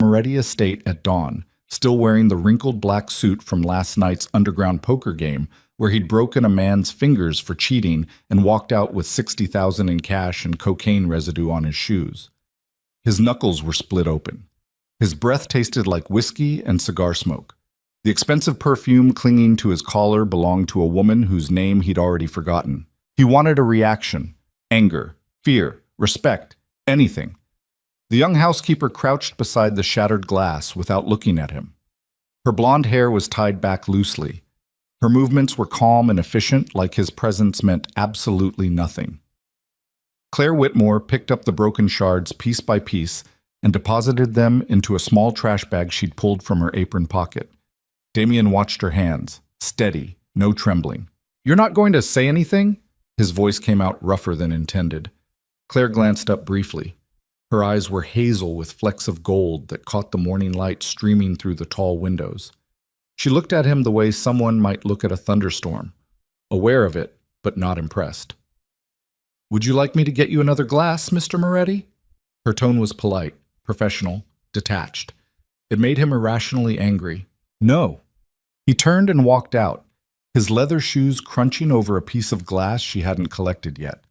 Moretti estate at dawn, still wearing the wrinkled black suit from last night's underground poker game where he'd broken a man's fingers for cheating and walked out with $60,000 in cash and cocaine residue on his shoes. His knuckles were split open. His breath tasted like whiskey and cigar smoke. The expensive perfume clinging to his collar belonged to a woman whose name he'd already forgotten. He wanted a reaction: anger, fear, respect, anything. The young housekeeper crouched beside the shattered glass without looking at him. Her blonde hair was tied back loosely. Her movements were calm and efficient, like his presence meant absolutely nothing. Claire Whitmore picked up the broken shards piece by piece and deposited them into a small trash bag she'd pulled from her apron pocket. Damien watched her hands, steady, no trembling. "You're not going to say anything?" His voice came out rougher than intended. Claire glanced up briefly. Her eyes were hazel with flecks of gold that caught the morning light streaming through the tall windows. She looked at him the way someone might look at a thunderstorm, aware of it, but not impressed. "Would you like me to get you another glass, Mr. Moretti?" Her tone was polite, professional, detached. It made him irrationally angry. "No." He turned and walked out, his leather shoes crunching over a piece of glass she hadn't collected yet.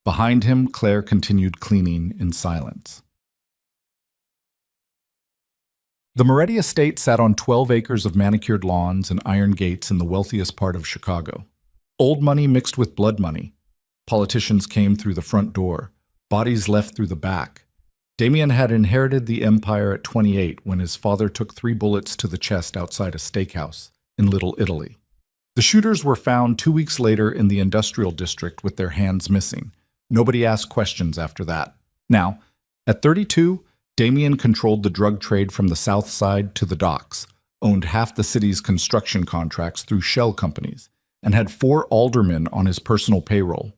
Behind him, Claire continued cleaning in silence. The Moretti estate sat on 12 acres of manicured lawns and iron gates in the wealthiest part of Chicago. Old money mixed with blood money. Politicians came through the front door, bodies left through the back. Damien had inherited the empire at 28 when his father took 3 bullets to the chest outside a steakhouse in Little Italy. The shooters were found 2 weeks later in the industrial district with their hands missing. Nobody asked questions after that. Now, at 32, Damien controlled the drug trade from the south side to the docks, owned half the city's construction contracts through shell companies, and had 4 aldermen on his personal payroll.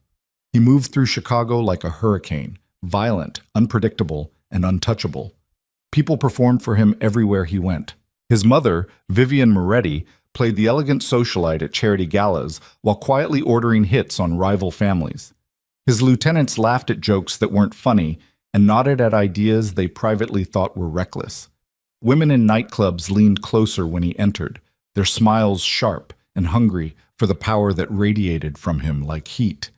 He moved through Chicago like a hurricane, violent, unpredictable, and untouchable. People performed for him everywhere he went. His mother, Vivian Moretti, played the elegant socialite at charity galas while quietly ordering hits on rival families. His lieutenants laughed at jokes that weren't funny and nodded at ideas they privately thought were reckless. Women in nightclubs leaned closer when he entered, their smiles sharp and hungry for the power that radiated from him like heat.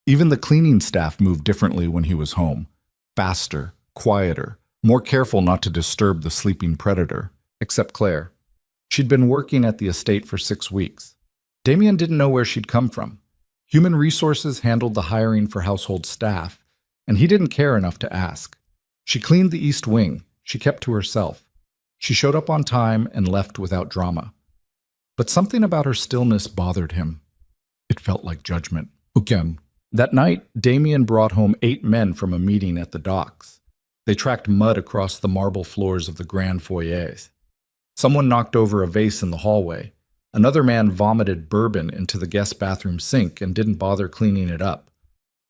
Even the cleaning staff moved differently when he was home. Faster, quieter, more careful not to disturb the sleeping predator, except Claire. She'd been working at the estate for 6 weeks. Damien didn't know where she'd come from. Human resources handled the hiring for household staff, and he didn't care enough to ask. She cleaned the East Wing. She kept to herself. She showed up on time and left without drama. But something about her stillness bothered him. It felt like judgment. Again. That night, Damien brought home 8 men from a meeting at the docks. They tracked mud across the marble floors of the grand foyers. Someone knocked over a vase in the hallway. Another man vomited bourbon into the guest bathroom sink and didn't bother cleaning it up.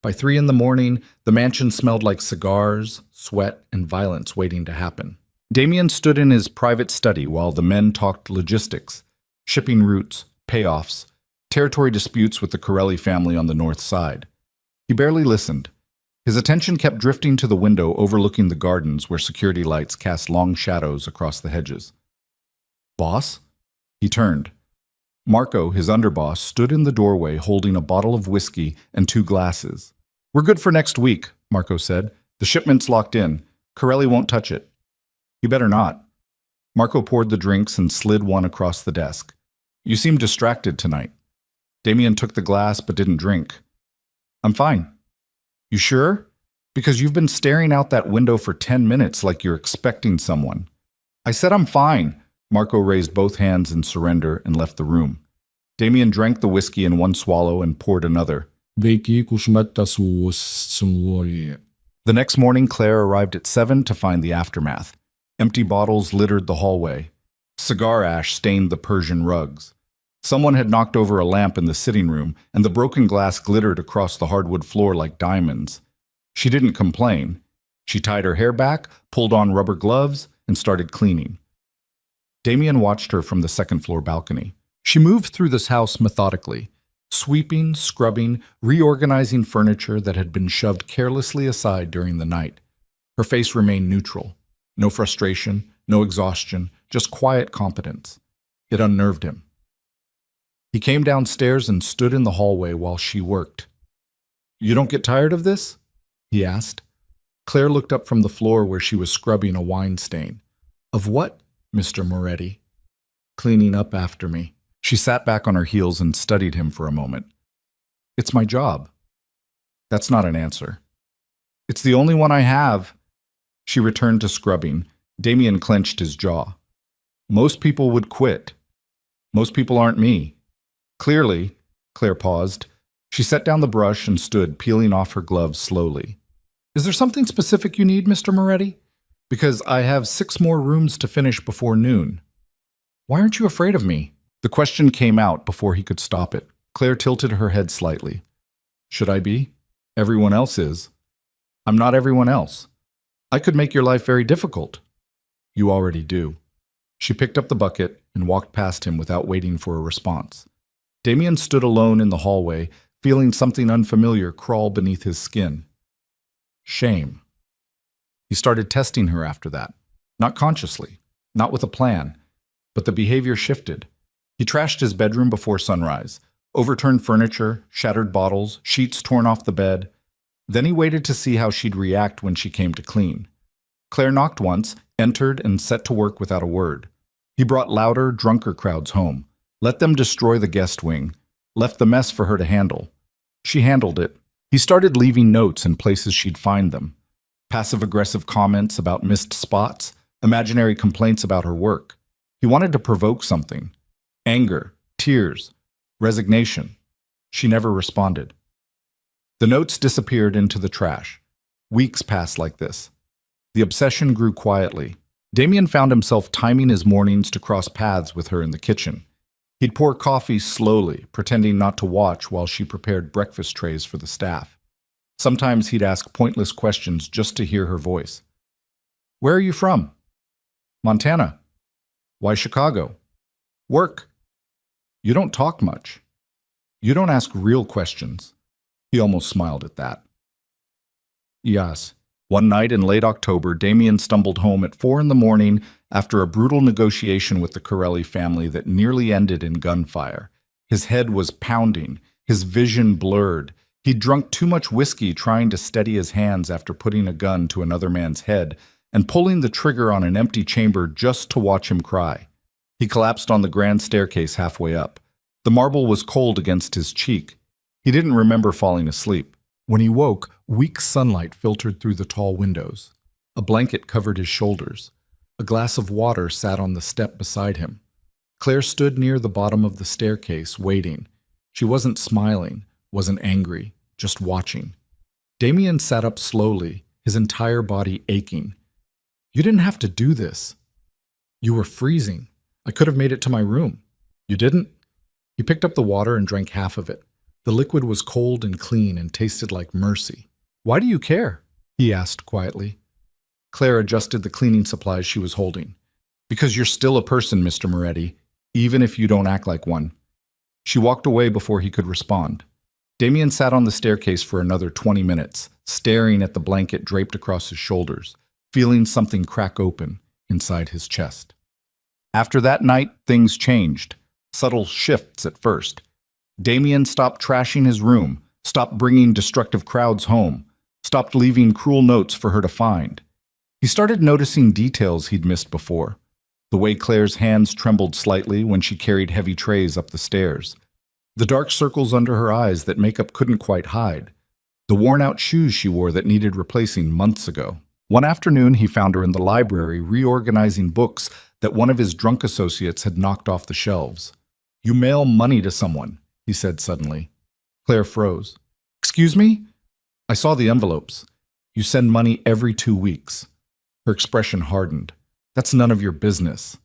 By 3 in the morning, the mansion smelled like cigars, sweat, and violence waiting to happen. Damien stood in his private study while the men talked logistics, shipping routes, payoffs, territory disputes with the Corelli family on the north side. He barely listened. His attention kept drifting to the window overlooking the gardens where security lights cast long shadows across the hedges. "Boss?" He turned. Marco, his underboss, stood in the doorway holding a bottle of whiskey and 2 glasses. "We're good for next week," Marco said. "The shipment's locked in. Corelli won't touch it." "You better not." Marco poured the drinks and slid one across the desk. "You seem distracted tonight." Damien took the glass but didn't drink. "I'm fine." "You sure? Because you've been staring out that window for 10 minutes like you're expecting someone." "I said I'm fine." Marco raised both hands in surrender and left the room. Damien drank the whiskey in one swallow and poured another. The next morning, Claire arrived at 7 to find the aftermath. Empty bottles littered the hallway. Cigar ash stained the Persian rugs. Someone had knocked over a lamp in the sitting room, and the broken glass glittered across the hardwood floor like diamonds. She didn't complain. She tied her hair back, pulled on rubber gloves, and started cleaning. Damien watched her from the second-floor balcony. She moved through this house methodically, sweeping, scrubbing, reorganizing furniture that had been shoved carelessly aside during the night. Her face remained neutral. No frustration, No exhaustion, just quiet competence. It unnerved him. He came downstairs and stood in the hallway while she worked. "You don't get tired of this?" he asked. Claire looked up from the floor where she was scrubbing a wine stain. "Of what, Mr. Moretti?" "Cleaning up after me." She sat back on her heels and studied him for a moment. "It's my job." "That's not an answer." "It's the only one I have." She returned to scrubbing. Damien clenched his jaw. "Most people would quit. Most people aren't me." Clearly, Claire paused. She set down the brush and stood, peeling off her gloves slowly. "Is there something specific you need, Mr. Moretti? Because I have 6 more rooms to finish before noon." "Why aren't you afraid of me?" The question came out before he could stop it. Claire tilted her head slightly. "Should I be? Everyone else is." "I'm not everyone else. I could make your life very difficult." "You already do." She picked up the bucket and walked past him without waiting for a response. Damien stood alone in the hallway, feeling something unfamiliar crawl beneath his skin. Shame. He started testing her after that. Not consciously, not with a plan, but the behavior shifted. He trashed his bedroom before sunrise, overturned furniture, shattered bottles, sheets torn off the bed. Then he waited to see how she'd react when she came to clean. Claire knocked once, entered, and set to work without a word. He brought louder, drunker crowds home. Let them destroy the guest wing. Left the mess for her to handle. She handled it. He started leaving notes in places she'd find them. Passive-aggressive comments about missed spots, imaginary complaints about her work. He wanted to provoke something. Anger, tears, resignation. She never responded. The notes disappeared into the trash. Weeks passed like this. The obsession grew quietly. Damien found himself timing his mornings to cross paths with her in the kitchen. He'd pour coffee slowly, pretending not to watch while she prepared breakfast trays for the staff. Sometimes he'd ask pointless questions just to hear her voice. "Where are you from?" "Montana." "Why Chicago?" "Work." "You don't talk much." "You don't ask real questions." He almost smiled at that. Yes. One night in late October, Damien stumbled home at 4 in the morning after a brutal negotiation with the Corelli family that nearly ended in gunfire. His head was pounding, his vision blurred. He'd drunk too much whiskey trying to steady his hands after putting a gun to another man's head and pulling the trigger on an empty chamber just to watch him cry. He collapsed on the grand staircase halfway up. The marble was cold against his cheek. He didn't remember falling asleep. When he woke, weak sunlight filtered through the tall windows. A blanket covered his shoulders. A glass of water sat on the step beside him. Claire stood near the bottom of the staircase, waiting. She wasn't smiling, wasn't angry, just watching. Damien sat up slowly, his entire body aching. "You didn't have to do this." "You were freezing. I could have made it to my room." "You didn't?" He picked up the water and drank half of it. The liquid was cold and clean and tasted like mercy. "Why do you care?" he asked quietly. Claire adjusted the cleaning supplies she was holding. "Because you're still a person, Mr. Moretti, even if you don't act like one." She walked away before he could respond. Damien sat on the staircase for another 20 minutes, staring at the blanket draped across his shoulders, feeling something crack open inside his chest. After that night, things changed. Subtle shifts at first. Damien stopped trashing his room, stopped bringing destructive crowds home, stopped leaving cruel notes for her to find. He started noticing details he'd missed before. The way Claire's hands trembled slightly when she carried heavy trays up the stairs. The dark circles under her eyes that makeup couldn't quite hide. The worn-out shoes she wore that needed replacing months ago. One afternoon, he found her in the library reorganizing books that one of his drunk associates had knocked off the shelves. "You mail money to someone," he said suddenly. Claire froze. "Excuse me?" "I saw the envelopes. You send money every 2 weeks." Her expression hardened. "That's none of your business."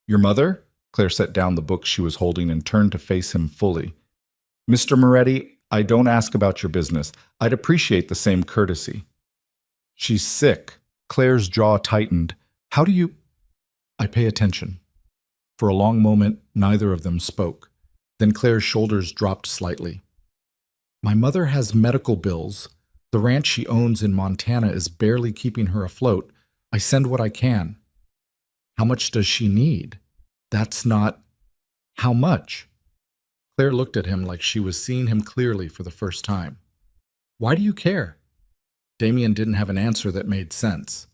"Your mother?" Claire set down the book she was holding and turned to face him fully. "Mr. Moretti, I don't ask about your business. I'd appreciate the same courtesy." "She's sick." Claire's jaw tightened. "How do you—" "I pay attention." For a long moment, neither of them spoke. Then Claire's shoulders dropped slightly. "My mother has medical bills. The ranch she owns in Montana is barely keeping her afloat. I send what I can." How much does she need? That's not... How much? Claire looked at him like she was seeing him clearly for the first time. Why do you care? Damien didn't have an answer that made sense.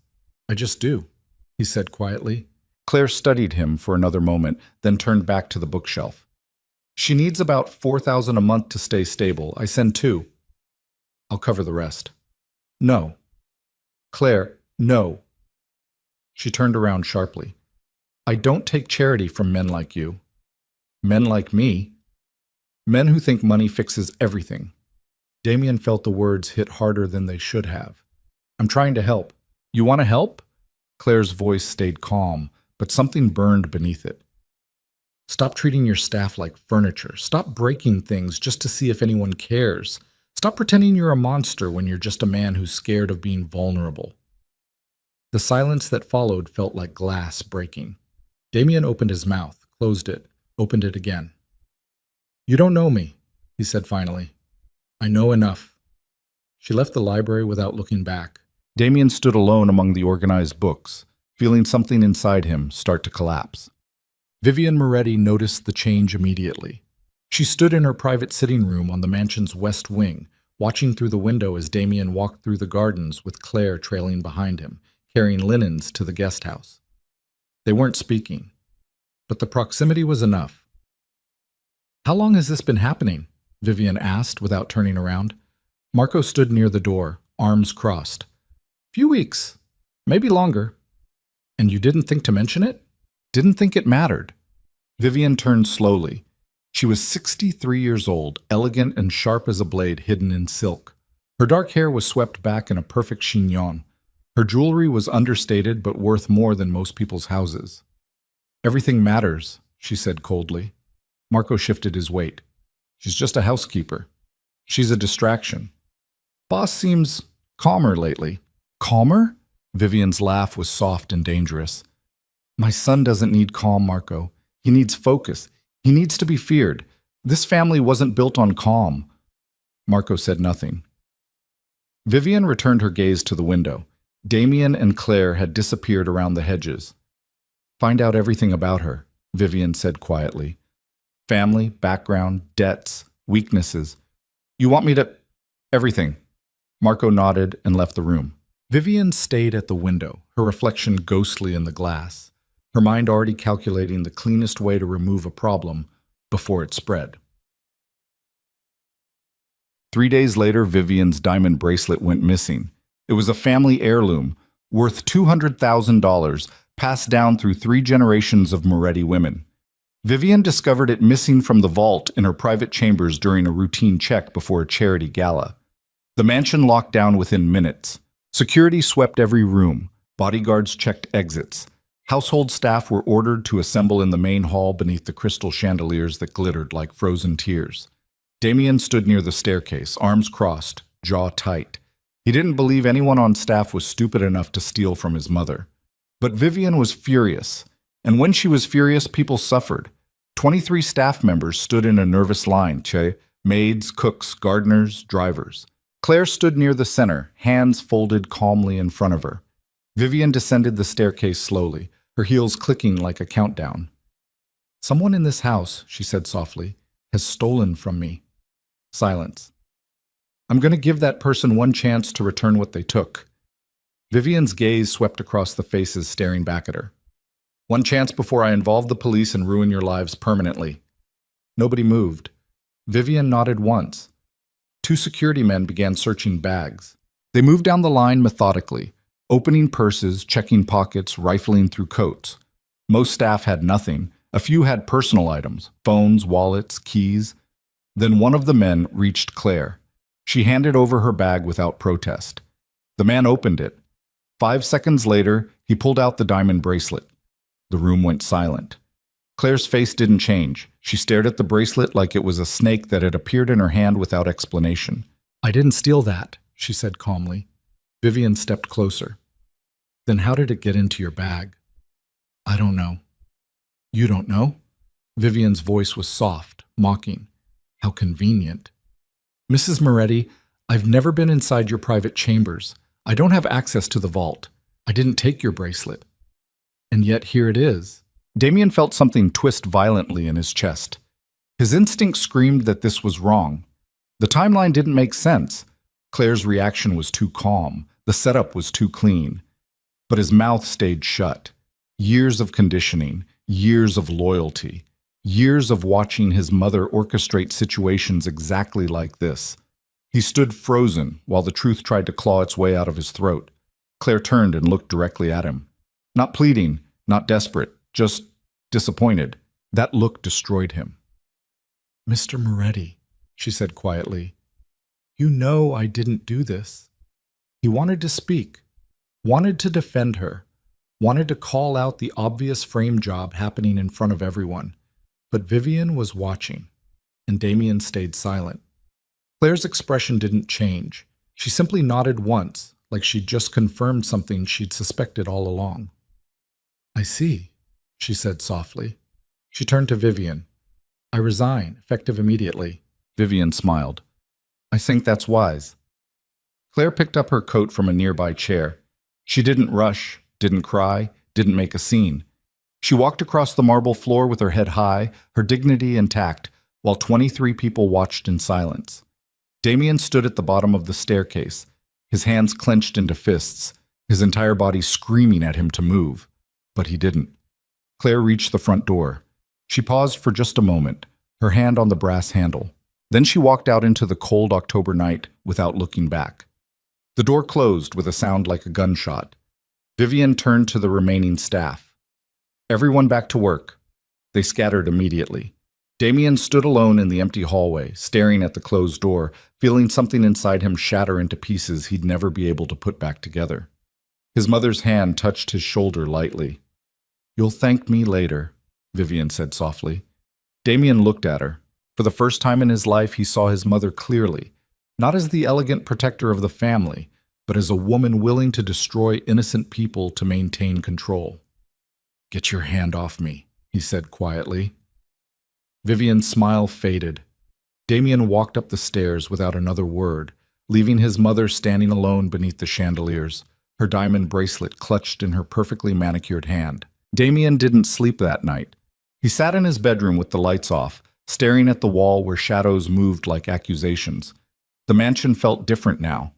I just do, he said quietly. Claire studied him for another moment, then turned back to the bookshelf. She needs about $4,000 a month to stay stable. I send 2. I'll cover the rest. No. Claire, no. She turned around sharply. I don't take charity from men like you. Men like me? Men who think money fixes everything. Damien felt the words hit harder than they should have. I'm trying to help. You want to help? Claire's voice stayed calm, but something burned beneath it. Stop treating your staff like furniture. Stop breaking things just to see if anyone cares. Stop pretending you're a monster when you're just a man who's scared of being vulnerable. The silence that followed felt like glass breaking. Damien opened his mouth, closed it, opened it again. You don't know me, he said finally. I know enough. She left the library without looking back. Damien stood alone among the organized books, feeling something inside him start to collapse. Vivian Moretti noticed the change immediately. She stood in her private sitting room on the mansion's west wing, watching through the window as Damien walked through the gardens with Claire trailing behind him, carrying linens to the guest house. They weren't speaking, but the proximity was enough. How long has this been happening? Vivian asked without turning around. Marco stood near the door, arms crossed. Few weeks, maybe longer. And you didn't think to mention it? Didn't think it mattered. Vivian turned slowly. She was 63 years old, elegant and sharp as a blade hidden in silk. Her dark hair was swept back in a perfect chignon. Her jewelry was understated but worth more than most people's houses. Everything matters, she said coldly. Marco shifted his weight. She's just a housekeeper. She's a distraction. Boss seems calmer lately. Calmer? Vivian's laugh was soft and dangerous. My son doesn't need calm, Marco. He needs focus. He needs to be feared. This family wasn't built on calm. Marco said nothing. Vivian returned her gaze to the window. Damien and Claire had disappeared around the hedges. Find out everything about her, Vivian said quietly. Family, background, debts, weaknesses. You want me to... Everything. Marco nodded and left the room. Vivian stayed at the window, her reflection ghostly in the glass, her mind already calculating the cleanest way to remove a problem before it spread. 3 days later, Vivian's diamond bracelet went missing. It was a family heirloom, worth $200,000, passed down through 3 generations of Moretti women. Vivian discovered it missing from the vault in her private chambers during a routine check before a charity gala. The mansion locked down within minutes. Security swept every room. Bodyguards checked exits. Household staff were ordered to assemble in the main hall beneath the crystal chandeliers that glittered like frozen tears. Damien stood near the staircase, arms crossed, jaw tight. He didn't believe anyone on staff was stupid enough to steal from his mother. But Vivian was furious, and when she was furious, people suffered. 23 staff members stood in a nervous line, maids, cooks, gardeners, drivers. Claire stood near the center, hands folded calmly in front of her. Vivian descended the staircase slowly, her heels clicking like a countdown. Someone in this house, she said softly, has stolen from me. Silence. I'm going to give that person one chance to return what they took. Vivian's gaze swept across the faces staring back at her. One chance before I involve the police and ruin your lives permanently. Nobody moved. Vivian nodded once. 2 security men began searching bags. They moved down the line methodically, opening purses, checking pockets, rifling through coats. Most staff had nothing. A few had personal items, phones, wallets, keys. Then one of the men reached Claire. She handed over her bag without protest. The man opened it. 5 seconds later, he pulled out the diamond bracelet. The room went silent. Claire's face didn't change. She stared at the bracelet like it was a snake that had appeared in her hand without explanation. I didn't steal that, she said calmly. Vivian stepped closer. Then how did it get into your bag? I don't know. You don't know? Vivian's voice was soft, mocking. How convenient. Mrs. Moretti, I've never been inside your private chambers. I don't have access to the vault. I didn't take your bracelet. And yet here it is. Damien felt something twist violently in his chest. His instinct screamed that this was wrong. The timeline didn't make sense. Claire's reaction was too calm. The setup was too clean. But his mouth stayed shut. Years of conditioning, years of loyalty, years of watching his mother orchestrate situations exactly like this. He stood frozen while the truth tried to claw its way out of his throat. Claire turned and looked directly at him. Not pleading, not desperate, just disappointed. That look destroyed him. "Mr. Moretti," she said quietly, "you know I didn't do this." He wanted to speak, wanted to defend her, wanted to call out the obvious frame job happening in front of everyone. But Vivian was watching, and Damien stayed silent. Claire's expression didn't change. She simply nodded once, like she'd just confirmed something she'd suspected all along. "I see," she said softly. She turned to Vivian. "I resign, effective immediately." Vivian smiled. "I think that's wise." Claire picked up her coat from a nearby chair. She didn't rush, didn't cry, didn't make a scene. She walked across the marble floor with her head high, her dignity intact, while 23 people watched in silence. Damien stood at the bottom of the staircase, his hands clenched into fists, his entire body screaming at him to move. But he didn't. Claire reached the front door. She paused for just a moment, her hand on the brass handle. Then she walked out into the cold October night without looking back. The door closed with a sound like a gunshot. Vivian turned to the remaining staff. "Everyone back to work." They scattered immediately. Damien stood alone in the empty hallway, staring at the closed door, feeling something inside him shatter into pieces he'd never be able to put back together. His mother's hand touched his shoulder lightly. "You'll thank me later," Vivian said softly. Damien looked at her. For the first time in his life, he saw his mother clearly, not as the elegant protector of the family, but as a woman willing to destroy innocent people to maintain control. "Get your hand off me," he said quietly. Vivian's smile faded. Damien walked up the stairs without another word, leaving his mother standing alone beneath the chandeliers, her diamond bracelet clutched in her perfectly manicured hand. Damien didn't sleep that night. He sat in his bedroom with the lights off, staring at the wall where shadows moved like accusations. The mansion felt different now,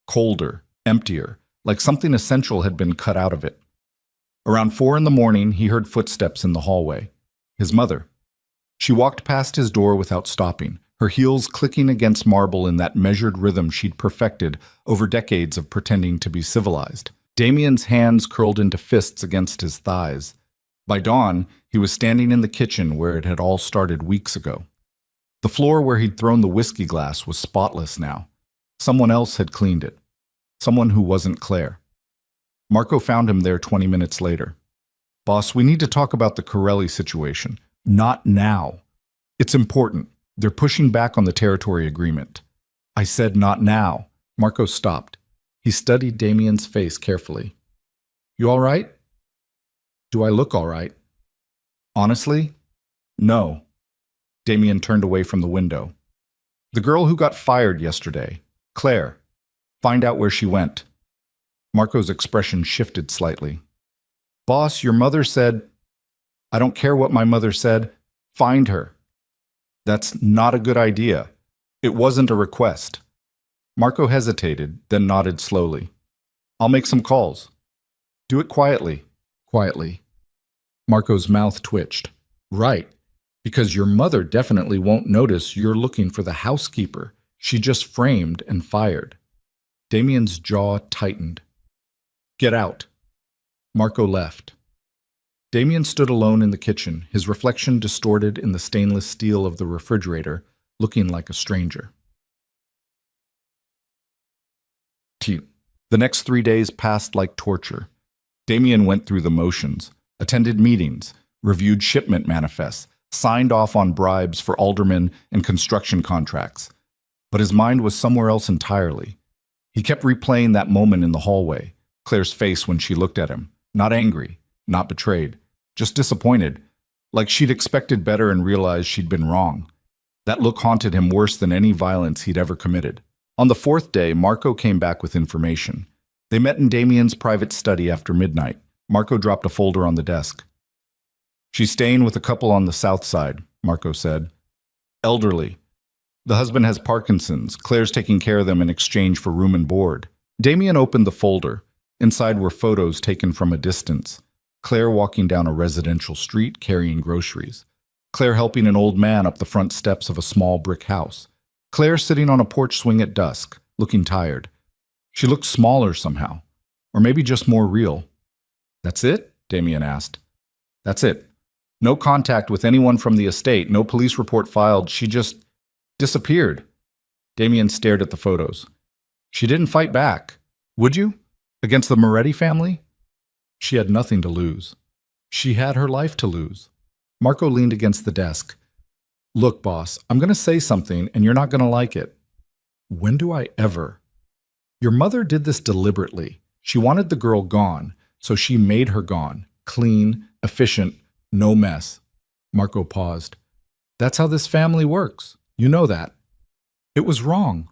colder, emptier, like something essential had been cut out of it. Around 4 a.m, he heard footsteps in the hallway. His mother. She walked past his door without stopping, her heels clicking against marble in that measured rhythm she'd perfected over decades of pretending to be civilized. Damien's hands curled into fists against his thighs. By dawn, he was standing in the kitchen where it had all started weeks ago. The floor where he'd thrown the whiskey glass was spotless now. Someone else had cleaned it. Someone who wasn't Claire. Marco found him there 20 minutes later. "Boss, we need to talk about the Corelli situation. Not now. It's important. They're pushing back on the territory agreement." "I said not now." Marco stopped. He studied Damien's face carefully. "You all right?" "Do I look all right?" "Honestly? No." Damien turned away from the window. "The girl who got fired yesterday, Claire. Find out where she went." Marco's expression shifted slightly. "Boss, your mother said—" "I don't care what my mother said. Find her." "That's not a good idea. It wasn't a request." Marco hesitated, then nodded slowly. "I'll make some calls." "Do it quietly." Quietly. Marco's mouth twitched. "Right. Because your mother definitely won't notice you're looking for the housekeeper she just framed and fired." Damien's jaw tightened. "Get out." Marco left. Damien stood alone in the kitchen, his reflection distorted in the stainless steel of the refrigerator, looking like a stranger. The next 3 days passed like torture. Damien went through the motions, attended meetings, reviewed shipment manifests, signed off on bribes for aldermen and construction contracts. But his mind was somewhere else entirely. He kept replaying that moment in the hallway, Claire's face when she looked at him, not angry, not betrayed, just disappointed, like she'd expected better and realized she'd been wrong. That look haunted him worse than any violence he'd ever committed. On the 4th day, Marco came back with information. They met in Damien's private study after midnight, Marco dropped a folder on the desk. She's staying with a couple on the south side, Marco said. Elderly. The husband has Parkinson's. Claire's taking care of them in exchange for room and board. Damien opened the folder. Inside were photos taken from a distance. Claire walking down a residential street carrying groceries. Claire helping an old man up the front steps of a small brick house. Claire sitting on a porch swing at dusk, looking tired. She looked smaller somehow, or maybe just more real. That's it? Damien asked. That's it. No contact with anyone from the estate, no police report filed. She just disappeared. Damien stared at the photos. She didn't fight back. Would you? Against the Moretti family? She had nothing to lose. She had her life to lose. Marco leaned against the desk. Look, boss, I'm going to say something and you're not going to like it. When do I ever? Your mother did this deliberately. She wanted the girl gone, so she made her gone. Clean, efficient, no mess. Marco paused. That's how this family works. You know that. It was wrong.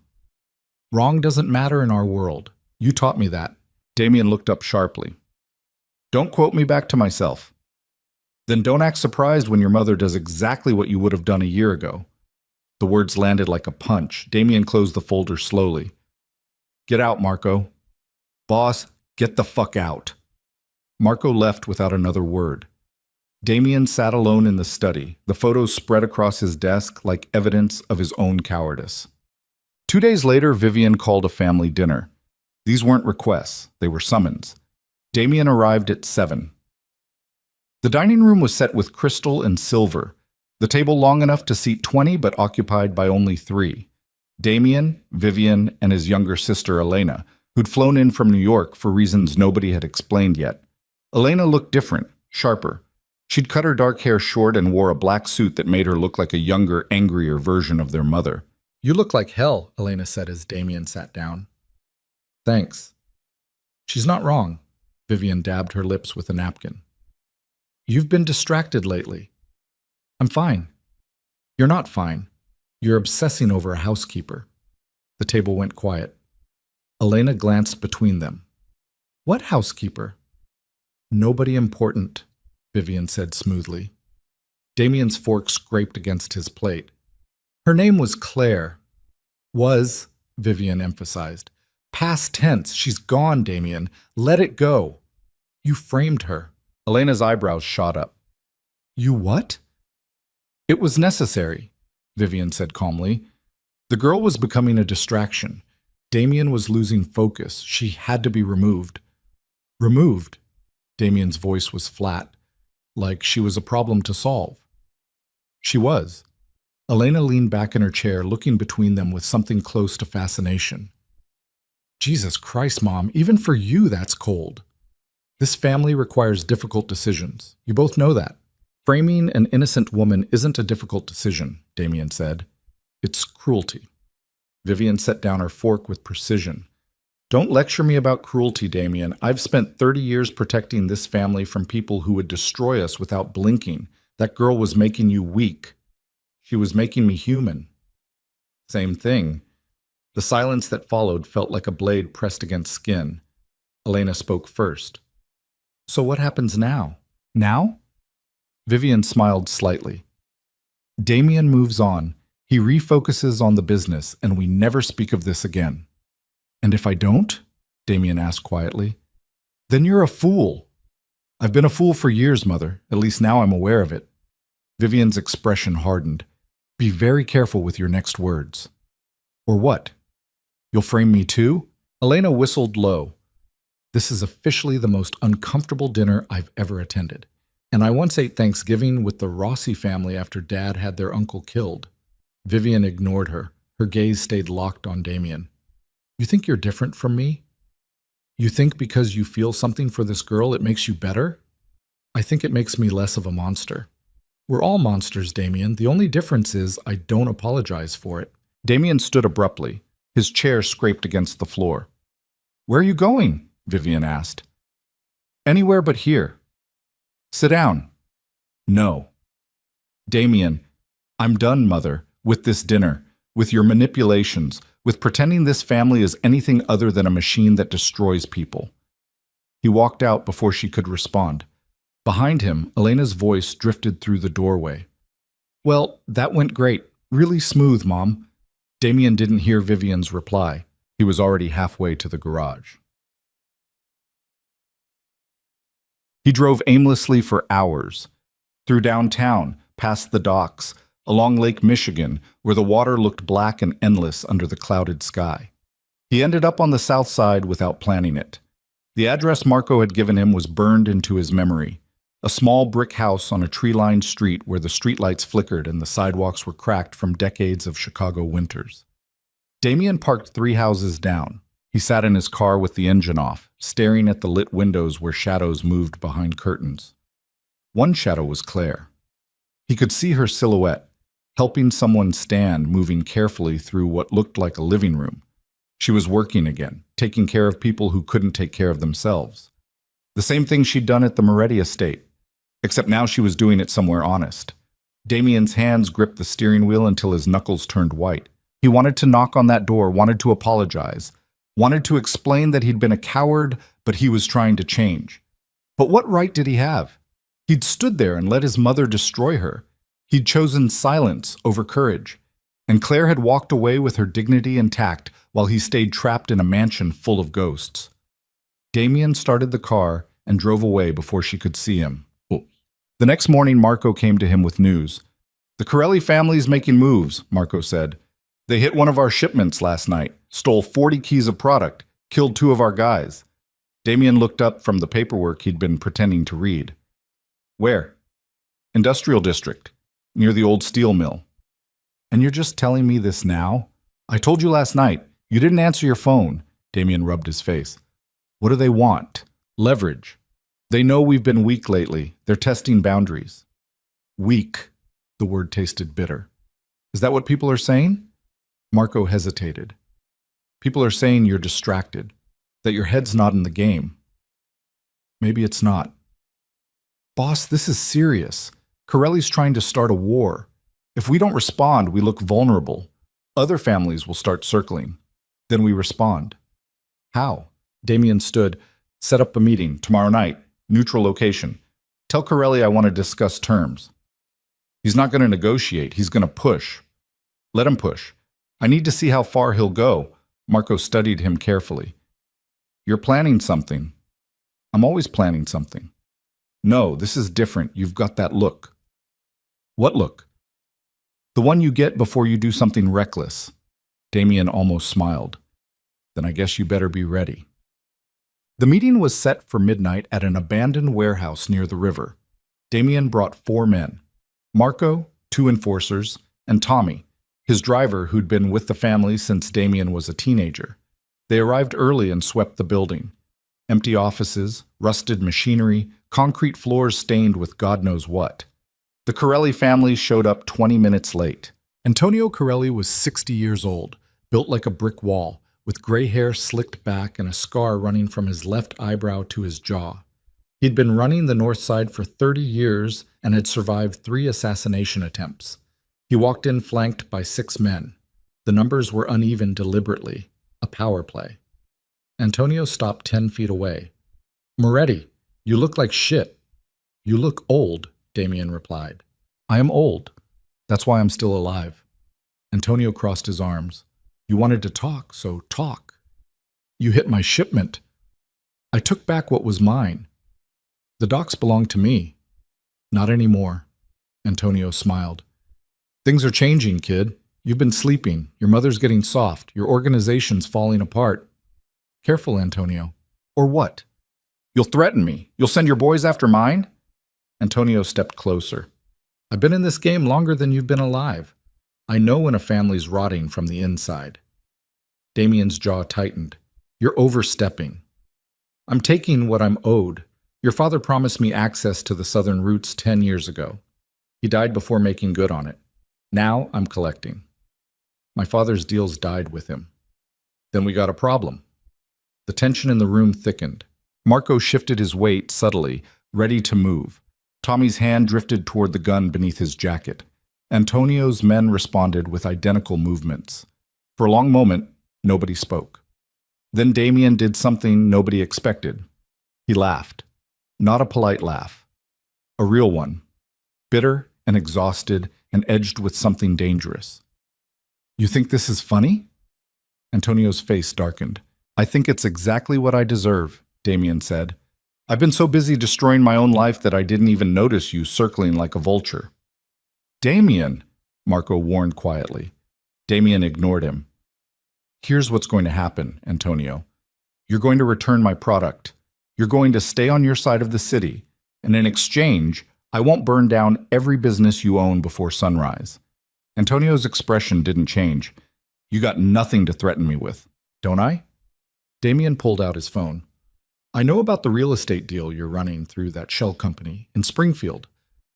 Wrong doesn't matter in our world. You taught me that. Damien looked up sharply. Don't quote me back to myself. Then don't act surprised when your mother does exactly what you would have done a year ago. The words landed like a punch. Damien closed the folder slowly. Get out, Marco. Boss, get the fuck out. Marco left without another word. Damien sat alone in the study, the photos spread across his desk like evidence of his own cowardice. 2 days later, Vivian called a family dinner. These weren't requests, they were summons. Damien arrived at 7. The dining room was set with crystal and silver, the table long enough to seat 20 but occupied by only 3. Damien, Vivian, and his younger sister Elena, who'd flown in from New York for reasons nobody had explained yet. Elena looked different, sharper. She'd cut her dark hair short and wore a black suit that made her look like a younger, angrier version of their mother. You look like hell, Elena said as Damien sat down. Thanks. She's not wrong. Vivian dabbed her lips with a napkin. You've been distracted lately. I'm fine. You're not fine. You're obsessing over a housekeeper. The table went quiet. Elena glanced between them. What housekeeper? Nobody important, Vivian said smoothly. Damien's fork scraped against his plate. Her name was Claire. Was, Vivian emphasized. Past tense. She's gone, Damien. Let it go. You framed her. Elena's eyebrows shot up. You what? It was necessary, Vivian said calmly. The girl was becoming a distraction. Damien was losing focus. She had to be removed. Removed? Damien's voice was flat, like she was a problem to solve. She was. Elena leaned back in her chair, looking between them with something close to fascination. Jesus Christ, Mom, even for you that's cold. This family requires difficult decisions. You both know that. Framing an innocent woman isn't a difficult decision, Damien said. It's cruelty. Vivian set down her fork with precision. Don't lecture me about cruelty, Damien. I've spent 30 years protecting this family from people who would destroy us without blinking. That girl was making you weak. She was making me human. Same thing. The silence that followed felt like a blade pressed against skin. Elena spoke first. So what happens now? Now? Vivian smiled slightly. Damien moves on. He refocuses on the business, and we never speak of this again. And if I don't? Damien asked quietly. Then you're a fool. I've been a fool for years, Mother. At least now I'm aware of it. Vivian's expression hardened. Be very careful with your next words. Or what? You'll frame me too? Elena whistled low. This is officially the most uncomfortable dinner I've ever attended. And I once ate Thanksgiving with the Rossi family after Dad had their uncle killed. Vivian ignored her. Her gaze stayed locked on Damien. You think you're different from me? You think because you feel something for this girl it makes you better? I think it makes me less of a monster. We're all monsters, Damien. The only difference is I don't apologize for it. Damien stood abruptly. His chair scraped against the floor. Where are you going? Vivian asked. Anywhere but here. Sit down. No. Damien, I'm done, Mother, with this dinner, with your manipulations, with pretending this family is anything other than a machine that destroys people. He walked out before she could respond. Behind him, Elena's voice drifted through the doorway. "Well, that went great. Really smooth, Mom." Damien didn't hear Vivian's reply. He was already halfway to the garage. He drove aimlessly for hours. Through downtown, past the docks, along Lake Michigan, where the water looked black and endless under the clouded sky. He ended up on the south side without planning it. The address Marco had given him was burned into his memory. A small brick house on a tree-lined street where the streetlights flickered and the sidewalks were cracked from decades of Chicago winters. Damien parked 3 houses down. He sat in his car with the engine off, staring at the lit windows where shadows moved behind curtains. One shadow was Claire. He could see her silhouette, helping someone stand, moving carefully through what looked like a living room. She was working again, taking care of people who couldn't take care of themselves. The same thing she'd done at the Moretti estate, except now she was doing it somewhere honest. Damien's hands gripped the steering wheel until his knuckles turned white. He wanted to knock on that door, wanted to apologize, wanted to explain that he'd been a coward, but he was trying to change. But what right did he have? He'd stood there and let his mother destroy her. He'd chosen silence over courage. And Claire had walked away with her dignity intact while he stayed trapped in a mansion full of ghosts. Damien started the car and drove away before she could see him. The next morning, Marco came to him with news. "The Corelli family's making moves," Marco said. "They hit one of our shipments last night, stole 40 keys of product, killed 2 of our guys." Damien looked up from the paperwork he'd been pretending to read. "Where?" "Industrial district, near the old steel mill." "And you're just telling me this now? I told you last night. You didn't answer your phone." Damien rubbed his face. "What do they want?" "Leverage. They know we've been weak lately. They're testing boundaries." "Weak." The word tasted bitter. "Is that what people are saying?" Marco hesitated. "People are saying you're distracted, that your head's not in the game." "Maybe it's not." "Boss, this is serious. Corelli's trying to start a war. If we don't respond, we look vulnerable. Other families will start circling. Then we respond." "How?" Damien stood. "Set up a meeting tomorrow night, neutral location. Tell Corelli I want to discuss terms." "He's not going to negotiate. He's going to push." "Let him push. I need to see how far he'll go." Marco studied him carefully. "You're planning something." "I'm always planning something." "No, this is different. You've got that look." "What look?" "The one you get before you do something reckless." Damien almost smiled. "Then I guess you better be ready." The meeting was set for midnight at an abandoned warehouse near the river. Damien brought 4 men. Marco, 2 enforcers, and Tommy, his driver who'd been with the family since Damien was a teenager. They arrived early and swept the building. Empty offices, rusted machinery, concrete floors stained with God knows what. The Corelli family showed up 20 minutes late. Antonio Corelli was 60 years old, built like a brick wall, with gray hair slicked back and a scar running from his left eyebrow to his jaw. He'd been running the North Side for 30 years and had survived 3 assassination attempts. He walked in flanked by 6 men. The numbers were uneven deliberately, a power play. Antonio stopped 10 feet away. "Moretti, you look like shit." "You look old," Damien replied. "I am old. That's why I'm still alive." Antonio crossed his arms. "You wanted to talk, so talk." "You hit my shipment." "I took back what was mine." "The docks belong to me." "Not anymore." Antonio smiled. "Things are changing, kid. You've been sleeping. Your mother's getting soft. Your organization's falling apart." "Careful, Antonio." "Or what?" "You'll threaten me. You'll send your boys after mine?" Antonio stepped closer. "I've been in this game longer than you've been alive. I know when a family's rotting from the inside." Damien's jaw tightened. "You're overstepping." "I'm taking what I'm owed. Your father promised me access to the southern routes 10 years ago. He died before making good on it. Now I'm collecting." "My father's deals died with him." "Then we got a problem." The tension in the room thickened. Marco shifted his weight subtly, ready to move. Tommy's hand drifted toward the gun beneath his jacket. Antonio's men responded with identical movements. For a long moment, nobody spoke. Then Damien did something nobody expected. He laughed. Not a polite laugh. A real one. Bitter and exhausted and edged with something dangerous. You think this is funny? Antonio's face darkened. I think it's exactly what I deserve, Damien said. I've been so busy destroying my own life that I didn't even notice you circling like a vulture. Damien, Marco warned quietly. Damien ignored him. Here's what's going to happen, Antonio. You're going to return my product. You're going to stay on your side of the city, and in exchange, I won't burn down every business you own before sunrise. Antonio's expression didn't change. You got nothing to threaten me with, don't I? Damien pulled out his phone. I know about the real estate deal you're running through that shell company in Springfield.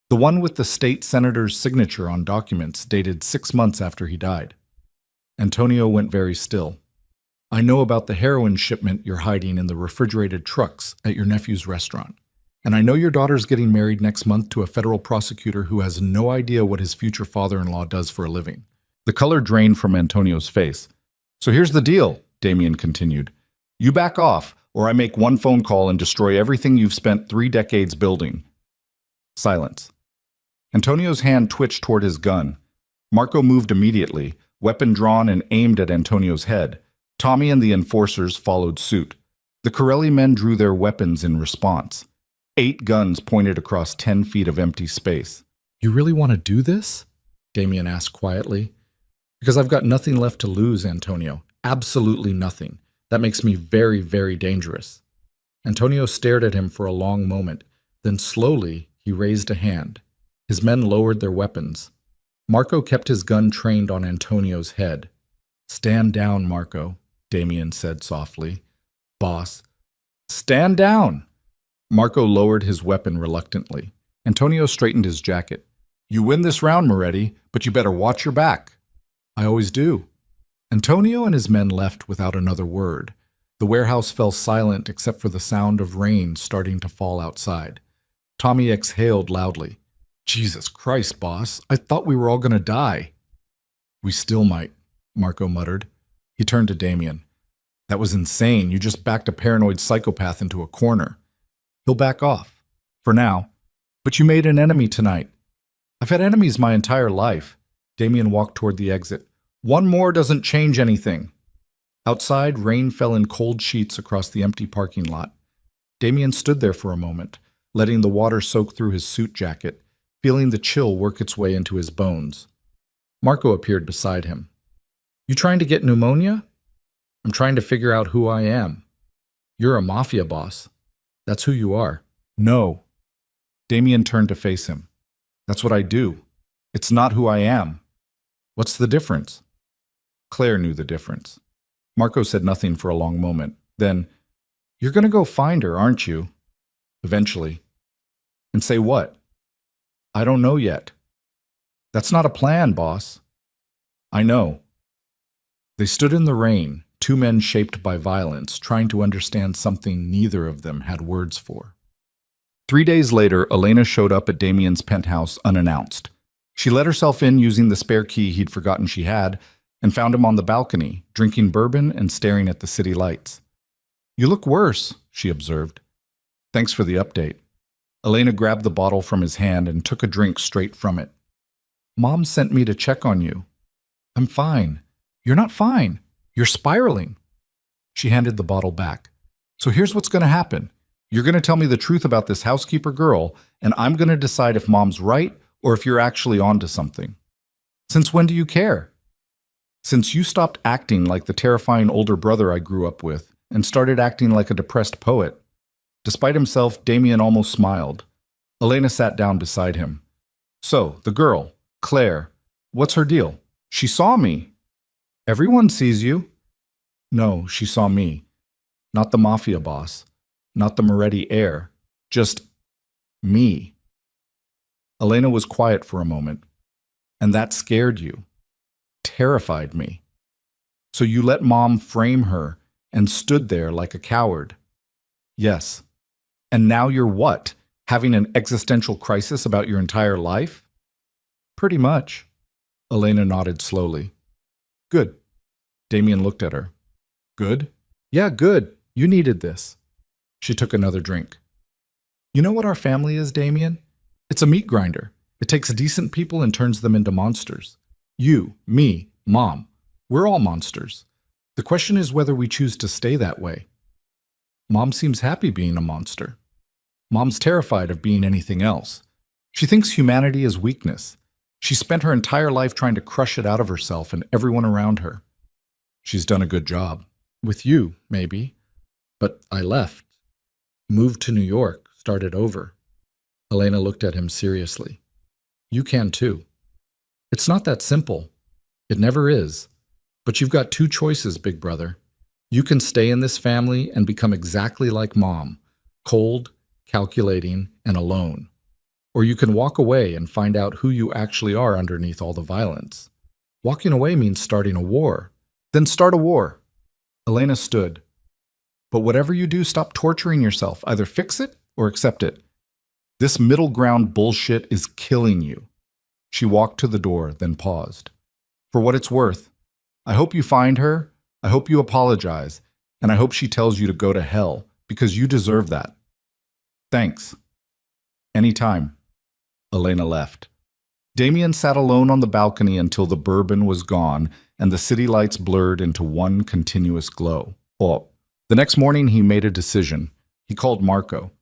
The one with the state senator's signature on documents dated 6 months after he died. Antonio went very still. I know about the heroin shipment you're hiding in the refrigerated trucks at your nephew's restaurant. And I know your daughter's getting married next month to a federal prosecutor who has no idea what his future father-in-law does for a living. The color drained from Antonio's face. So here's the deal, Damien continued. You back off, or I make one phone call and destroy everything you've spent 3 decades building. Silence. Antonio's hand twitched toward his gun. Marco moved immediately, weapon drawn and aimed at Antonio's head. Tommy and the enforcers followed suit. The Corelli men drew their weapons in response. 8 guns pointed across 10 feet of empty space. You really want to do this? Damien asked quietly. Because I've got nothing left to lose, Antonio. Absolutely nothing. That makes me very, very dangerous. Antonio stared at him for a long moment. Then slowly, he raised a hand. His men lowered their weapons. Marco kept his gun trained on Antonio's head. Stand down, Marco, Damien said softly. Boss. Stand down! Marco lowered his weapon reluctantly. Antonio straightened his jacket. You win this round, Moretti, but you better watch your back. I always do. Antonio and his men left without another word. The warehouse fell silent except for the sound of rain starting to fall outside. Tommy exhaled loudly. Jesus Christ, boss, I thought we were all going to die. We still might, Marco muttered. He turned to Damien. That was insane. You just backed a paranoid psychopath into a corner. He'll back off. For now. But you made an enemy tonight. I've had enemies my entire life. Damien walked toward the exit. One more doesn't change anything. Outside, rain fell in cold sheets across the empty parking lot. Damien stood there for a moment, letting the water soak through his suit jacket, feeling the chill work its way into his bones. Marco appeared beside him. You trying to get pneumonia? I'm trying to figure out who I am. You're a mafia boss. That's who you are. No. Damien turned to face him. That's what I do. It's not who I am. What's the difference? Claire knew the difference. Marco said nothing for a long moment. Then, you're going to go find her, aren't you? Eventually. And say what? I don't know yet. That's not a plan, boss. I know. They stood in the rain, 2 men shaped by violence, trying to understand something neither of them had words for. 3 days later, Elena showed up at Damien's penthouse unannounced. She let herself in using the spare key he'd forgotten she had, and found him on the balcony, drinking bourbon and staring at the city lights. You look worse, she observed. Thanks for the update. Elena grabbed the bottle from his hand and took a drink straight from it. Mom sent me to check on you. I'm fine. You're not fine. You're spiraling. She handed the bottle back. So here's what's going to happen. You're going to tell me the truth about this housekeeper girl, and I'm going to decide if Mom's right or if you're actually onto something. Since when do you care? Since you stopped acting like the terrifying older brother I grew up with and started acting like a depressed poet. Despite himself, Damien almost smiled. Elena sat down beside him. So, the girl, Claire, what's her deal? She saw me. Everyone sees you. No, she saw me. Not the mafia boss. Not the Moretti heir. Just me. Elena was quiet for a moment. And that scared you. Terrified me. So you let Mom frame her and stood there like a coward. Yes. And now you're what? Having an existential crisis about your entire life? Pretty much. Elena nodded slowly. Good. Damien looked at her. Good? Yeah, good. You needed this. She took another drink. You know what our family is, Damien? It's a meat grinder. It takes decent people and turns them into monsters. You, me, Mom. We're all monsters. The question is whether we choose to stay that way. Mom seems happy being a monster. Mom's terrified of being anything else. She thinks humanity is weakness. She spent her entire life trying to crush it out of herself and everyone around her. She's done a good job. With you, maybe. But I left. Moved to New York, started over. Elena looked at him seriously. You can too. It's not that simple. It never is. But you've got two choices, big brother. You can stay in this family and become exactly like Mom, cold, calculating, and alone. Or you can walk away and find out who you actually are underneath all the violence. Walking away means starting a war. Then start a war. Elena stood. But whatever you do, stop torturing yourself. Either fix it or accept it. This middle ground bullshit is killing you. She walked to the door, then paused. For what it's worth, I hope you find her, I hope you apologize, and I hope she tells you to go to hell, because you deserve that. Thanks. Anytime. Elena left. Damien sat alone on the balcony until the bourbon was gone and the city lights blurred into one continuous glow. Oh. The next morning he made a decision. He called Marco.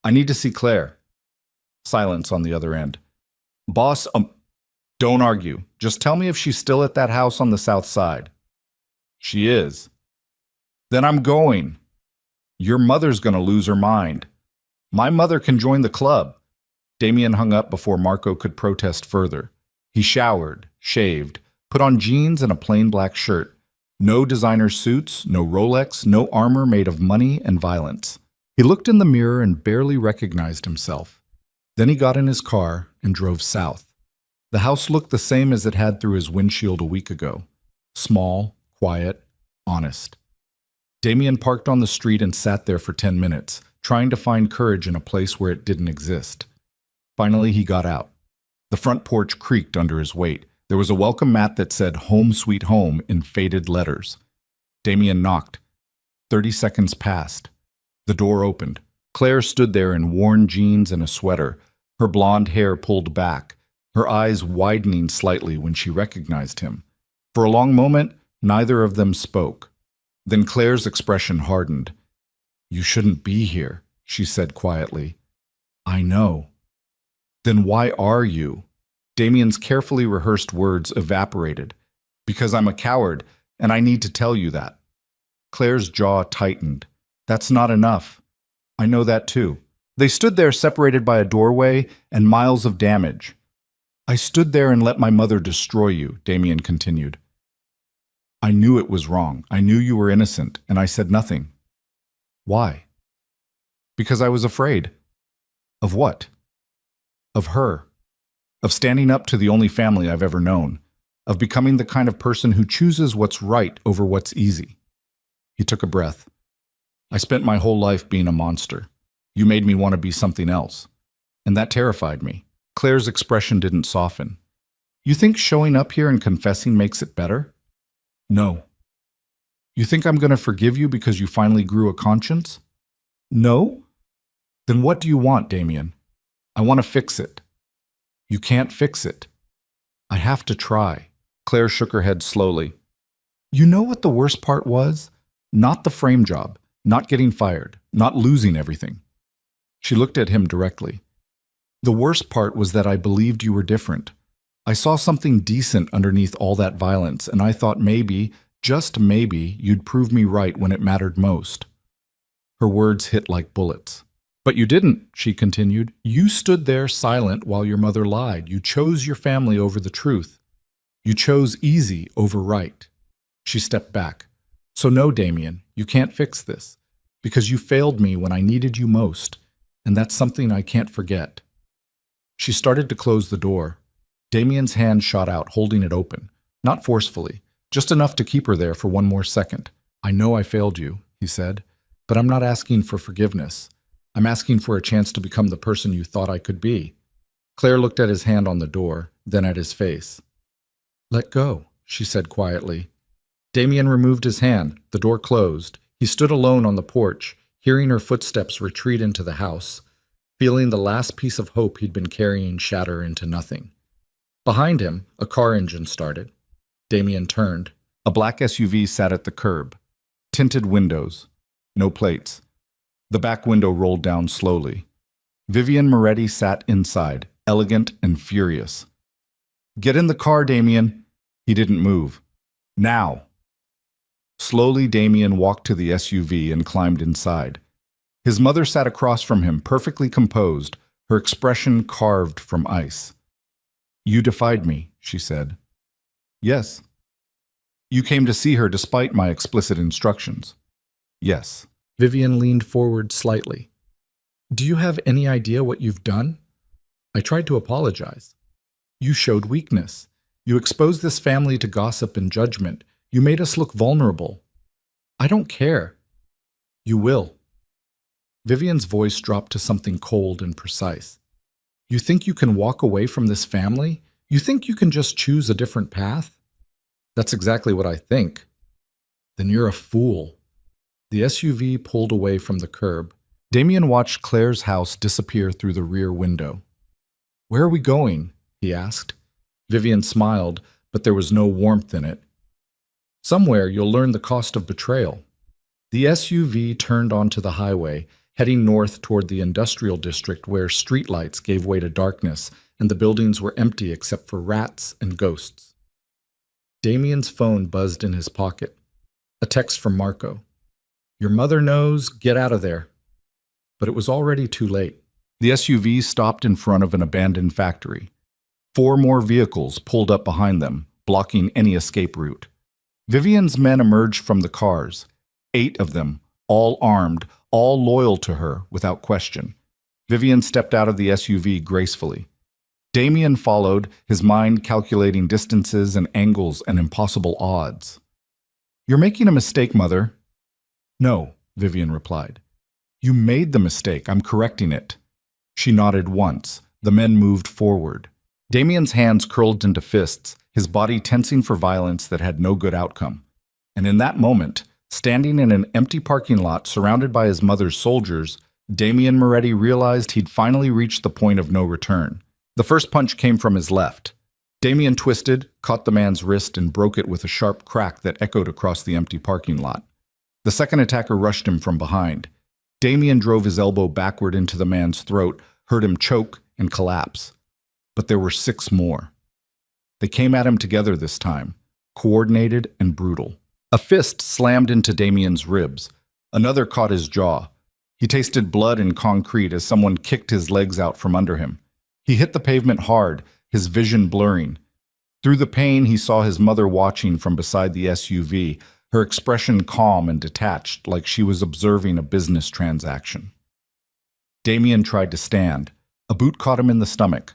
I need to see Claire. Silence on the other end. Boss, don't argue. Just tell me if she's still at that house on the south side. She is. Then I'm going. Your mother's going to lose her mind. My mother can join the club. Damien hung up before Marco could protest further. He showered, shaved, put on jeans and a plain black shirt. No designer suits, no Rolex, no armor made of money and violence. He looked in the mirror and barely recognized himself. Then he got in his car and drove south. The house looked the same as it had through his windshield a week ago. Small, quiet, honest. Damien parked on the street and sat there for 10 minutes, trying to find courage in a place where it didn't exist. Finally, he got out. The front porch creaked under his weight. There was a welcome mat that said "Home Sweet Home" in faded letters. Damien knocked. 30 seconds passed. The door opened. Claire stood there in worn jeans and a sweater, her blonde hair pulled back, her eyes widening slightly when she recognized him. For a long moment, neither of them spoke. Then Claire's expression hardened. You shouldn't be here, she said quietly. I know. Then why are you? Damien's carefully rehearsed words evaporated. Because I'm a coward, and I need to tell you that. Claire's jaw tightened. That's not enough. I know that too. They stood there separated by a doorway and miles of damage. I stood there and let my mother destroy you, Damien continued. I knew it was wrong. I knew you were innocent, and I said nothing. Why? Because I was afraid. Of what? Of her. Of standing up to the only family I've ever known. Of becoming the kind of person who chooses what's right over what's easy. He took a breath. I spent my whole life being a monster. You made me want to be something else. And that terrified me. Claire's expression didn't soften. You think showing up here and confessing makes it better? No. You think I'm going to forgive you because you finally grew a conscience? No? Then what do you want, Damien? I want to fix it. You can't fix it. I have to try. Claire shook her head slowly. You know what the worst part was? Not the frame job, not getting fired, not losing everything. She looked at him directly. The worst part was that I believed you were different. I saw something decent underneath all that violence, and I thought maybe, just maybe, you'd prove me right when it mattered most. Her words hit like bullets. But you didn't, she continued. You stood there silent while your mother lied. You chose your family over the truth. You chose easy over right. She stepped back. So no, Damien, you can't fix this, because you failed me when I needed you most, and that's something I can't forget. She started to close the door. Damien's hand shot out, holding it open, not forcefully, just enough to keep her there for one more second. I know I failed you, he said, but I'm not asking for forgiveness. I'm asking for a chance to become the person you thought I could be. Claire looked at his hand on the door, then at his face. Let go, she said quietly. Damien removed his hand. The door closed. He stood alone on the porch, hearing her footsteps retreat into the house, feeling the last piece of hope he'd been carrying shatter into nothing. Behind him, a car engine started. Damien turned. A black SUV sat at the curb. Tinted windows. No plates. The back window rolled down slowly. Vivian Moretti sat inside, elegant and furious. "Get in the car, Damien." He didn't move. "Now." Slowly, Damien walked to the SUV and climbed inside. His mother sat across from him, perfectly composed, her expression carved from ice. "You defied me," she said. "Yes." "You came to see her despite my explicit instructions." "Yes." Vivian leaned forward slightly. "Do you have any idea what you've done?" "I tried to apologize." "You showed weakness. You exposed this family to gossip and judgment. You made us look vulnerable." "I don't care." "You will." Vivian's voice dropped to something cold and precise. "You think you can walk away from this family? You think you can just choose a different path?" "That's exactly what I think." "Then you're a fool." The SUV pulled away from the curb. Damien watched Claire's house disappear through the rear window. "Where are we going?" he asked. Vivian smiled, but there was no warmth in it. "Somewhere you'll learn the cost of betrayal." The SUV turned onto the highway, heading north toward the industrial district where streetlights gave way to darkness and the buildings were empty except for rats and ghosts. Damien's phone buzzed in his pocket. A text from Marco. "Your mother knows, get out of there." But it was already too late. The SUV stopped in front of an abandoned factory. 4 more vehicles pulled up behind them, blocking any escape route. Vivian's men emerged from the cars, 8 of them, all armed, all loyal to her without question. Vivian stepped out of the SUV gracefully. Damien followed, his mind calculating distances and angles and impossible odds. "You're making a mistake, Mother." "No," Vivian replied. "You made the mistake. I'm correcting it." She nodded once. The men moved forward. Damien's hands curled into fists, his body tensing for violence that had no good outcome. And in that moment, standing in an empty parking lot surrounded by his mother's soldiers, Damien Moretti realized he'd finally reached the point of no return. The first punch came from his left. Damien twisted, caught the man's wrist, and broke it with a sharp crack that echoed across the empty parking lot. The second attacker rushed him from behind. Damien drove his elbow backward into the man's throat, heard him choke and collapse. But there were 6 more. They came at him together this time, coordinated and brutal. A fist slammed into Damien's ribs. Another caught his jaw. He tasted blood and concrete as someone kicked his legs out from under him. He hit the pavement hard, his vision blurring. Through the pain, he saw his mother watching from beside the SUV, her expression calm and detached, like she was observing a business transaction. Damien tried to stand. A boot caught him in the stomach,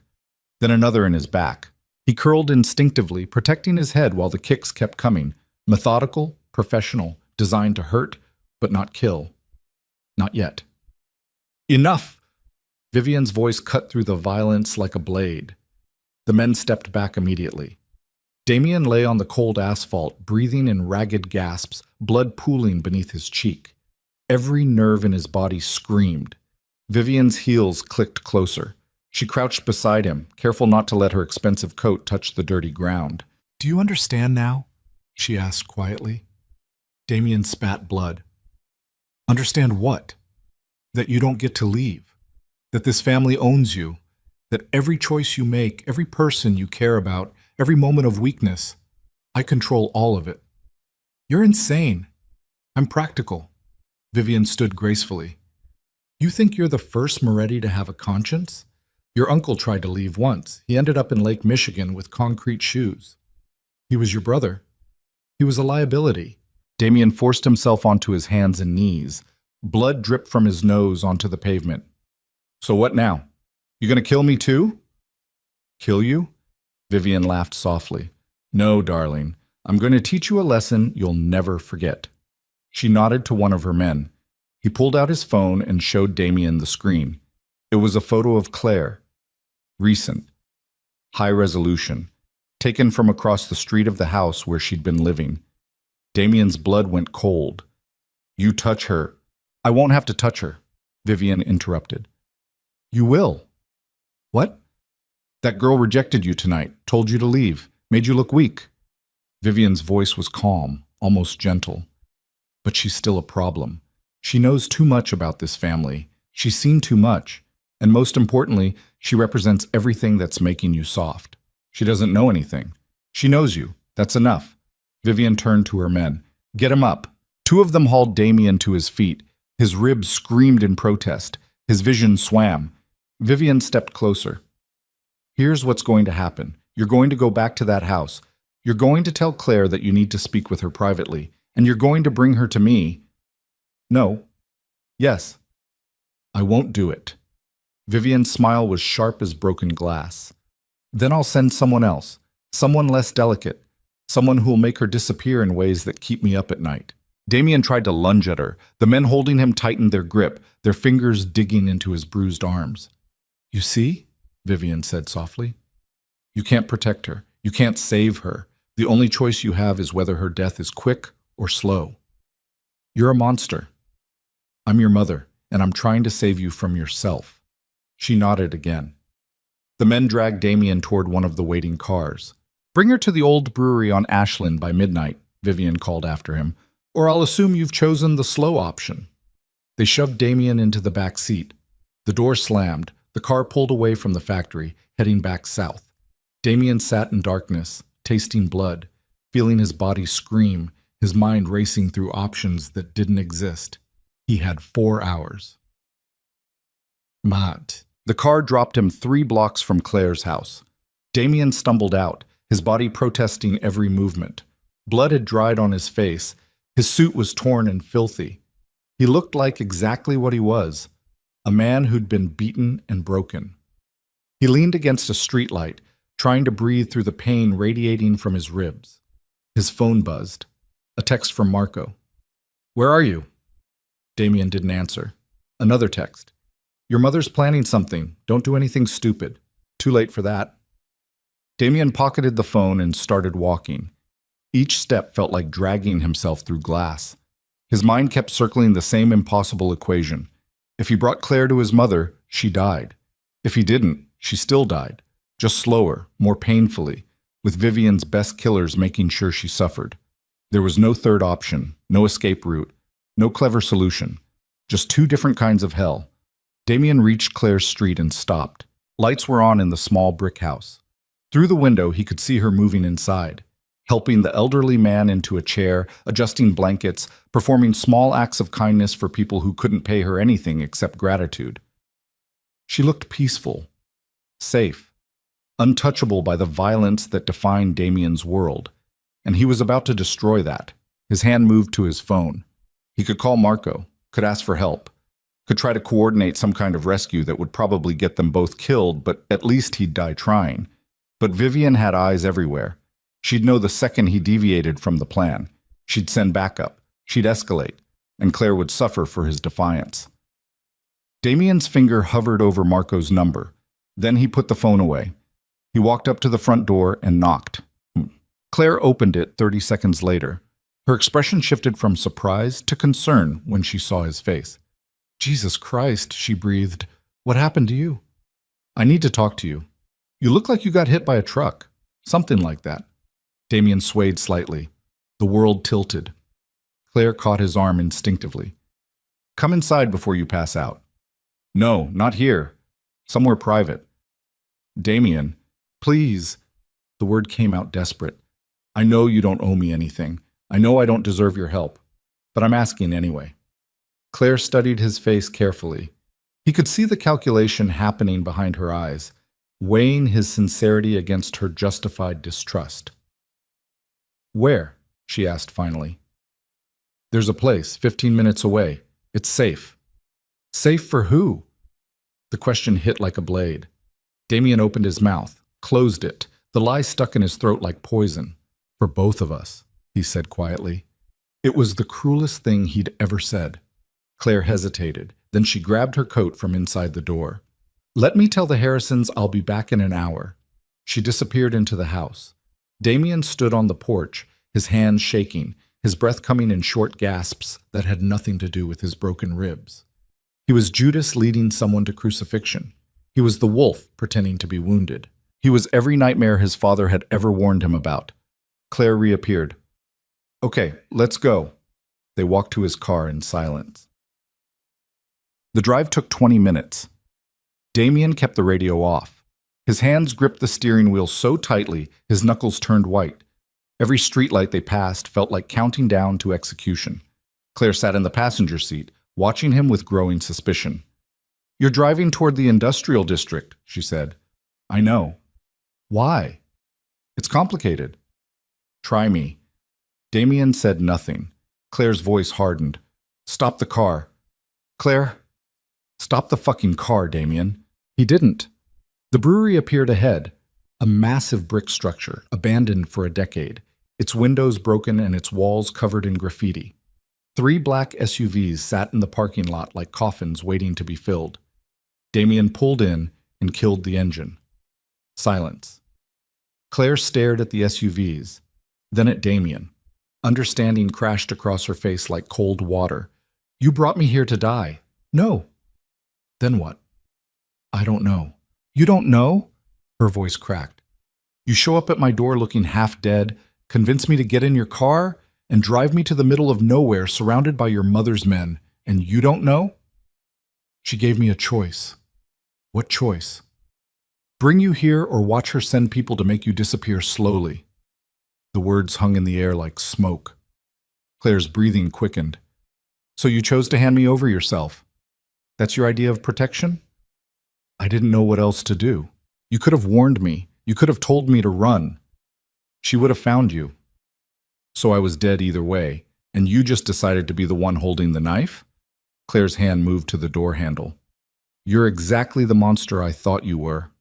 then another in his back. He curled instinctively, protecting his head while the kicks kept coming. Methodical, professional, designed to hurt, but not kill. Not yet. "Enough!" Vivian's voice cut through the violence like a blade. The men stepped back immediately. Damien lay on the cold asphalt, breathing in ragged gasps, blood pooling beneath his cheek. Every nerve in his body screamed. Vivian's heels clicked closer. She crouched beside him, careful not to let her expensive coat touch the dirty ground. "Do you understand now?" she asked quietly. Damien spat blood. "Understand what?" "That you don't get to leave. That this family owns you. That every choice you make, every person you care about, every moment of weakness, I control all of it." "You're insane." "I'm practical." Vivian stood gracefully. "You think you're the first Moretti to have a conscience? Your uncle tried to leave once. He ended up in Lake Michigan with concrete shoes. He was your brother. He was a liability." Damien forced himself onto his hands and knees. Blood dripped from his nose onto the pavement. "So what now? You gonna kill me too?" "Kill you?" Vivian laughed softly. "No, darling. I'm going to teach you a lesson you'll never forget." She nodded to one of her men. He pulled out his phone and showed Damien the screen. It was a photo of Claire. Recent. High resolution. Taken from across the street of the house where she'd been living. Damien's blood went cold. "You touch her, I won't have to touch her, Vivian interrupted. You will. What? That girl rejected you tonight, told you to leave, made you look weak. Vivian's voice was calm, almost gentle. But she's still a problem. She knows too much about this family. She's seen too much. And most importantly, she represents everything that's making you soft. She doesn't know anything. She knows you. That's enough. Vivian turned to her men. Get him up. Two of them hauled Damien to his feet. His ribs screamed in protest. His vision swam. Vivian stepped closer. Here's what's going to happen. You're going to go back to that house. You're going to tell Claire that you need to speak with her privately. And you're going to bring her to me. No. Yes. I won't do it. Vivian's smile was sharp as broken glass. Then I'll send someone else. Someone less delicate. Someone who'll make her disappear in ways that keep me up at night. Damien tried to lunge at her. The men holding him tightened their grip, their fingers digging into his bruised arms. You see? Vivian said softly. You can't protect her. You can't save her. The only choice you have is whether her death is quick or slow. You're a monster. I'm your mother, and I'm trying to save you from yourself. She nodded again. The men dragged Damien toward one of the waiting cars. Bring her to the old brewery on Ashland by midnight, Vivian called after him, or I'll assume you've chosen the slow option. They shoved Damien into the back seat. The door slammed. The car pulled away from the factory, heading back south. Damien sat in darkness, tasting blood, feeling his body scream, his mind racing through options that didn't exist. He had 4 hours. Maid. The car dropped him 3 blocks from Claire's house. Damien stumbled out, his body protesting every movement. Blood had dried on his face. His suit was torn and filthy. He looked like exactly what he was, a man who'd been beaten and broken. He leaned against a streetlight, trying to breathe through the pain radiating from his ribs. His phone buzzed. A text from Marco. Where are you? Damien didn't answer. Another text. Your mother's planning something. Don't do anything stupid. Too late for that. Damien pocketed the phone and started walking. Each step felt like dragging himself through glass. His mind kept circling the same impossible equation. If he brought Claire to his mother, she died. If he didn't, she still died. Just slower, more painfully, with Vivian's best killers making sure she suffered. There was no third option, no escape route, no clever solution. Just 2 different kinds of hell. Damien reached Claire's street and stopped. Lights were on in the small brick house. Through the window, he could see her moving inside, helping the elderly man into a chair, adjusting blankets, performing small acts of kindness for people who couldn't pay her anything except gratitude. She looked peaceful, safe, untouchable by the violence that defined Damien's world, and he was about to destroy that. His hand moved to his phone. He could call Marco, could ask for help, could try to coordinate some kind of rescue that would probably get them both killed, but at least he'd die trying. But Vivian had eyes everywhere. She'd know the second he deviated from the plan. She'd send backup. She'd escalate. And Claire would suffer for his defiance. Damien's finger hovered over Marco's number. Then he put the phone away. He walked up to the front door and knocked. Claire opened it 30 seconds later. Her expression shifted from surprise to concern when she saw his face. Jesus Christ, she breathed. What happened to you? I need to talk to you. You look like you got hit by a truck. Something like that. Damien swayed slightly. The world tilted. Claire caught his arm instinctively. Come inside before you pass out. No, not here. Somewhere private. Damien, please. The word came out desperate. I know you don't owe me anything. I know I don't deserve your help. But I'm asking anyway. Claire studied his face carefully. He could see the calculation happening behind her eyes, weighing his sincerity against her justified distrust. Where? She asked finally. There's a place 15 minutes away. It's safe. Safe for who? The question hit like a blade. Damien opened his mouth, closed it. The lie stuck in his throat like poison. For both of us, he said quietly. It was the cruelest thing he'd ever said. Claire hesitated. Then she grabbed her coat from inside the door. Let me tell the Harrisons I'll be back in an hour. She disappeared into the house. Damien stood on the porch, his hands shaking, his breath coming in short gasps that had nothing to do with his broken ribs. He was Judas leading someone to crucifixion. He was the wolf pretending to be wounded. He was every nightmare his father had ever warned him about. Claire reappeared. "Okay, let's go." They walked to his car in silence. The drive took 20 minutes. Damien kept the radio off. His hands gripped the steering wheel so tightly, his knuckles turned white. Every streetlight they passed felt like counting down to execution. Claire sat in the passenger seat, watching him with growing suspicion. "You're driving toward the industrial district," she said. "I know." "Why?" "It's complicated." "Try me." Damien said nothing. Claire's voice hardened. "Stop the car." "Claire?" "Stop the fucking car, Damien." He didn't. The brewery appeared ahead, a massive brick structure, abandoned for a decade, its windows broken and its walls covered in graffiti. 3 black SUVs sat in the parking lot like coffins waiting to be filled. Damien pulled in and killed the engine. Silence. Claire stared at the SUVs, then at Damien. Understanding crashed across her face like cold water. "You brought me here to die." "No." "Then what?" "I don't know." "You don't know?" Her voice cracked. "You show up at my door looking half dead, convince me to get in your car, and drive me to the middle of nowhere surrounded by your mother's men, and you don't know?" She gave me a choice. "What choice?" "Bring you here or watch her send people to make you disappear slowly." The words hung in the air like smoke. Claire's breathing quickened. "So you chose to hand me over yourself? That's your idea of protection?" "I didn't know what else to do. You could have warned me. You could have told me to run. She would have found you. So I was dead either way, and you just decided to be the one holding the knife?" Claire's hand moved to the door handle. "You're exactly the monster I thought you were."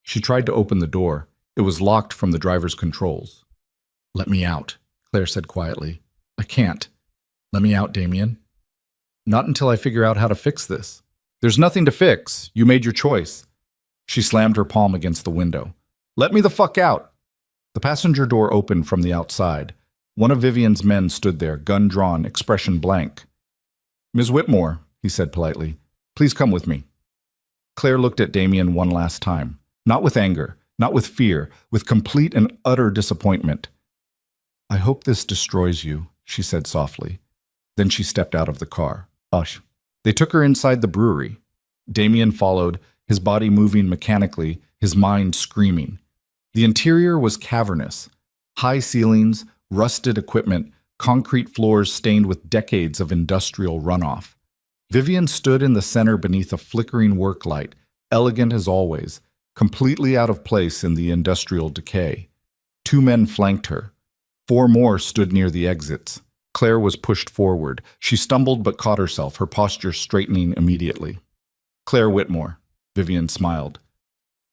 She tried to open the door. It was locked from the driver's controls. "Let me out," Claire said quietly. "I can't." "Let me out, Damien." "Not until I figure out how to fix this." "There's nothing to fix. You made your choice." She slammed her palm against the window. "Let me the fuck out." The passenger door opened from the outside. One of Vivian's men stood there, gun drawn, expression blank. "Ms. Whitmore," he said politely, "please come with me." Claire looked at Damien one last time, not with anger, not with fear, with complete and utter disappointment. "I hope this destroys you," she said softly. Then she stepped out of the car. "Ush." They took her inside the brewery. Damien followed, his body moving mechanically, his mind screaming. The interior was cavernous. High ceilings, rusted equipment, concrete floors stained with decades of industrial runoff. Vivian stood in the center beneath a flickering work light, elegant as always, completely out of place in the industrial decay. 2 men flanked her. 4 more stood near the exits. Claire was pushed forward. She stumbled but caught herself, her posture straightening immediately. "Claire Whitmore," Vivian smiled.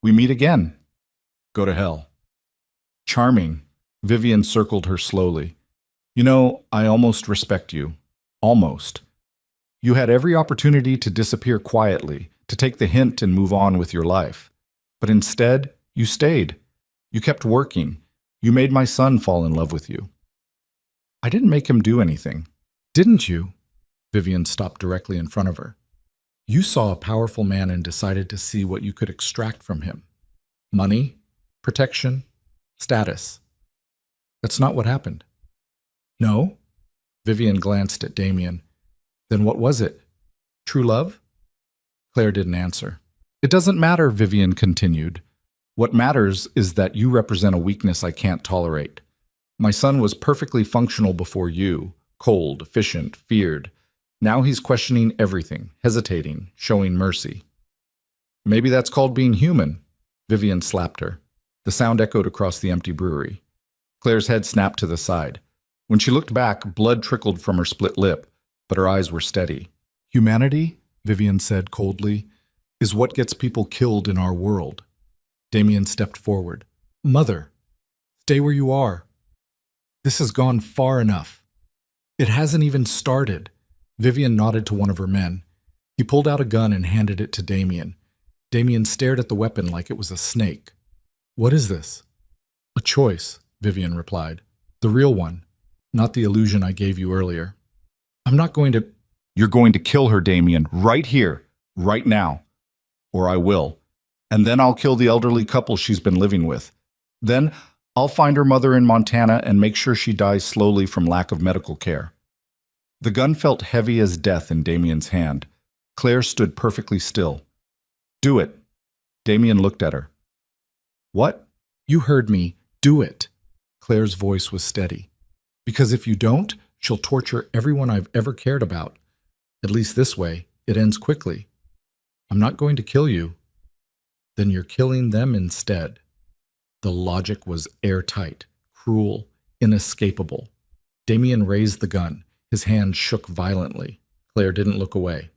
"We meet again." "Go to hell." "Charming." Vivian circled her slowly. "You know, I almost respect you. Almost. You had every opportunity to disappear quietly, to take the hint and move on with your life. But instead, you stayed. You kept working. You made my son fall in love with you." "I didn't make him do anything." "Didn't you?" Vivian stopped directly in front of her. "You saw a powerful man and decided to see what you could extract from him. Money, protection, status. That's not what happened." "No?" Vivian glanced at Damien. "Then what was it? True love?" Claire didn't answer. "It doesn't matter," Vivian continued. "What matters is that you represent a weakness I can't tolerate. My son was perfectly functional before you, cold, efficient, feared. Now he's questioning everything, hesitating, showing mercy." "Maybe that's called being human." Vivian slapped her. The sound echoed across the empty brewery. Claire's head snapped to the side. When she looked back, blood trickled from her split lip, but her eyes were steady. "Humanity," Vivian said coldly, "is what gets people killed in our world." Damien stepped forward. "Mother, stay where you are. This has gone far enough." "It hasn't even started." Vivian nodded to one of her men. He pulled out a gun and handed it to Damien. Damien stared at the weapon like it was a snake. "What is this?" "A choice," Vivian replied. "The real one. Not the illusion I gave you earlier. I'm not going to... You're going to kill her, Damien, right here, right now. Or I will. And then I'll kill the elderly couple she's been living with. Then I'll find her mother in Montana and make sure she dies slowly from lack of medical care. The gun felt heavy as death in Damien's hand. Claire stood perfectly still. Do it. Damien looked at her. What? You heard me. Do it. Claire's voice was steady. Because if you don't, she'll torture everyone I've ever cared about. At least this way, it ends quickly. I'm not going to kill you. Then you're killing them instead. The logic was airtight, cruel, inescapable. Damien raised the gun. His hand shook violently. Claire didn't look away,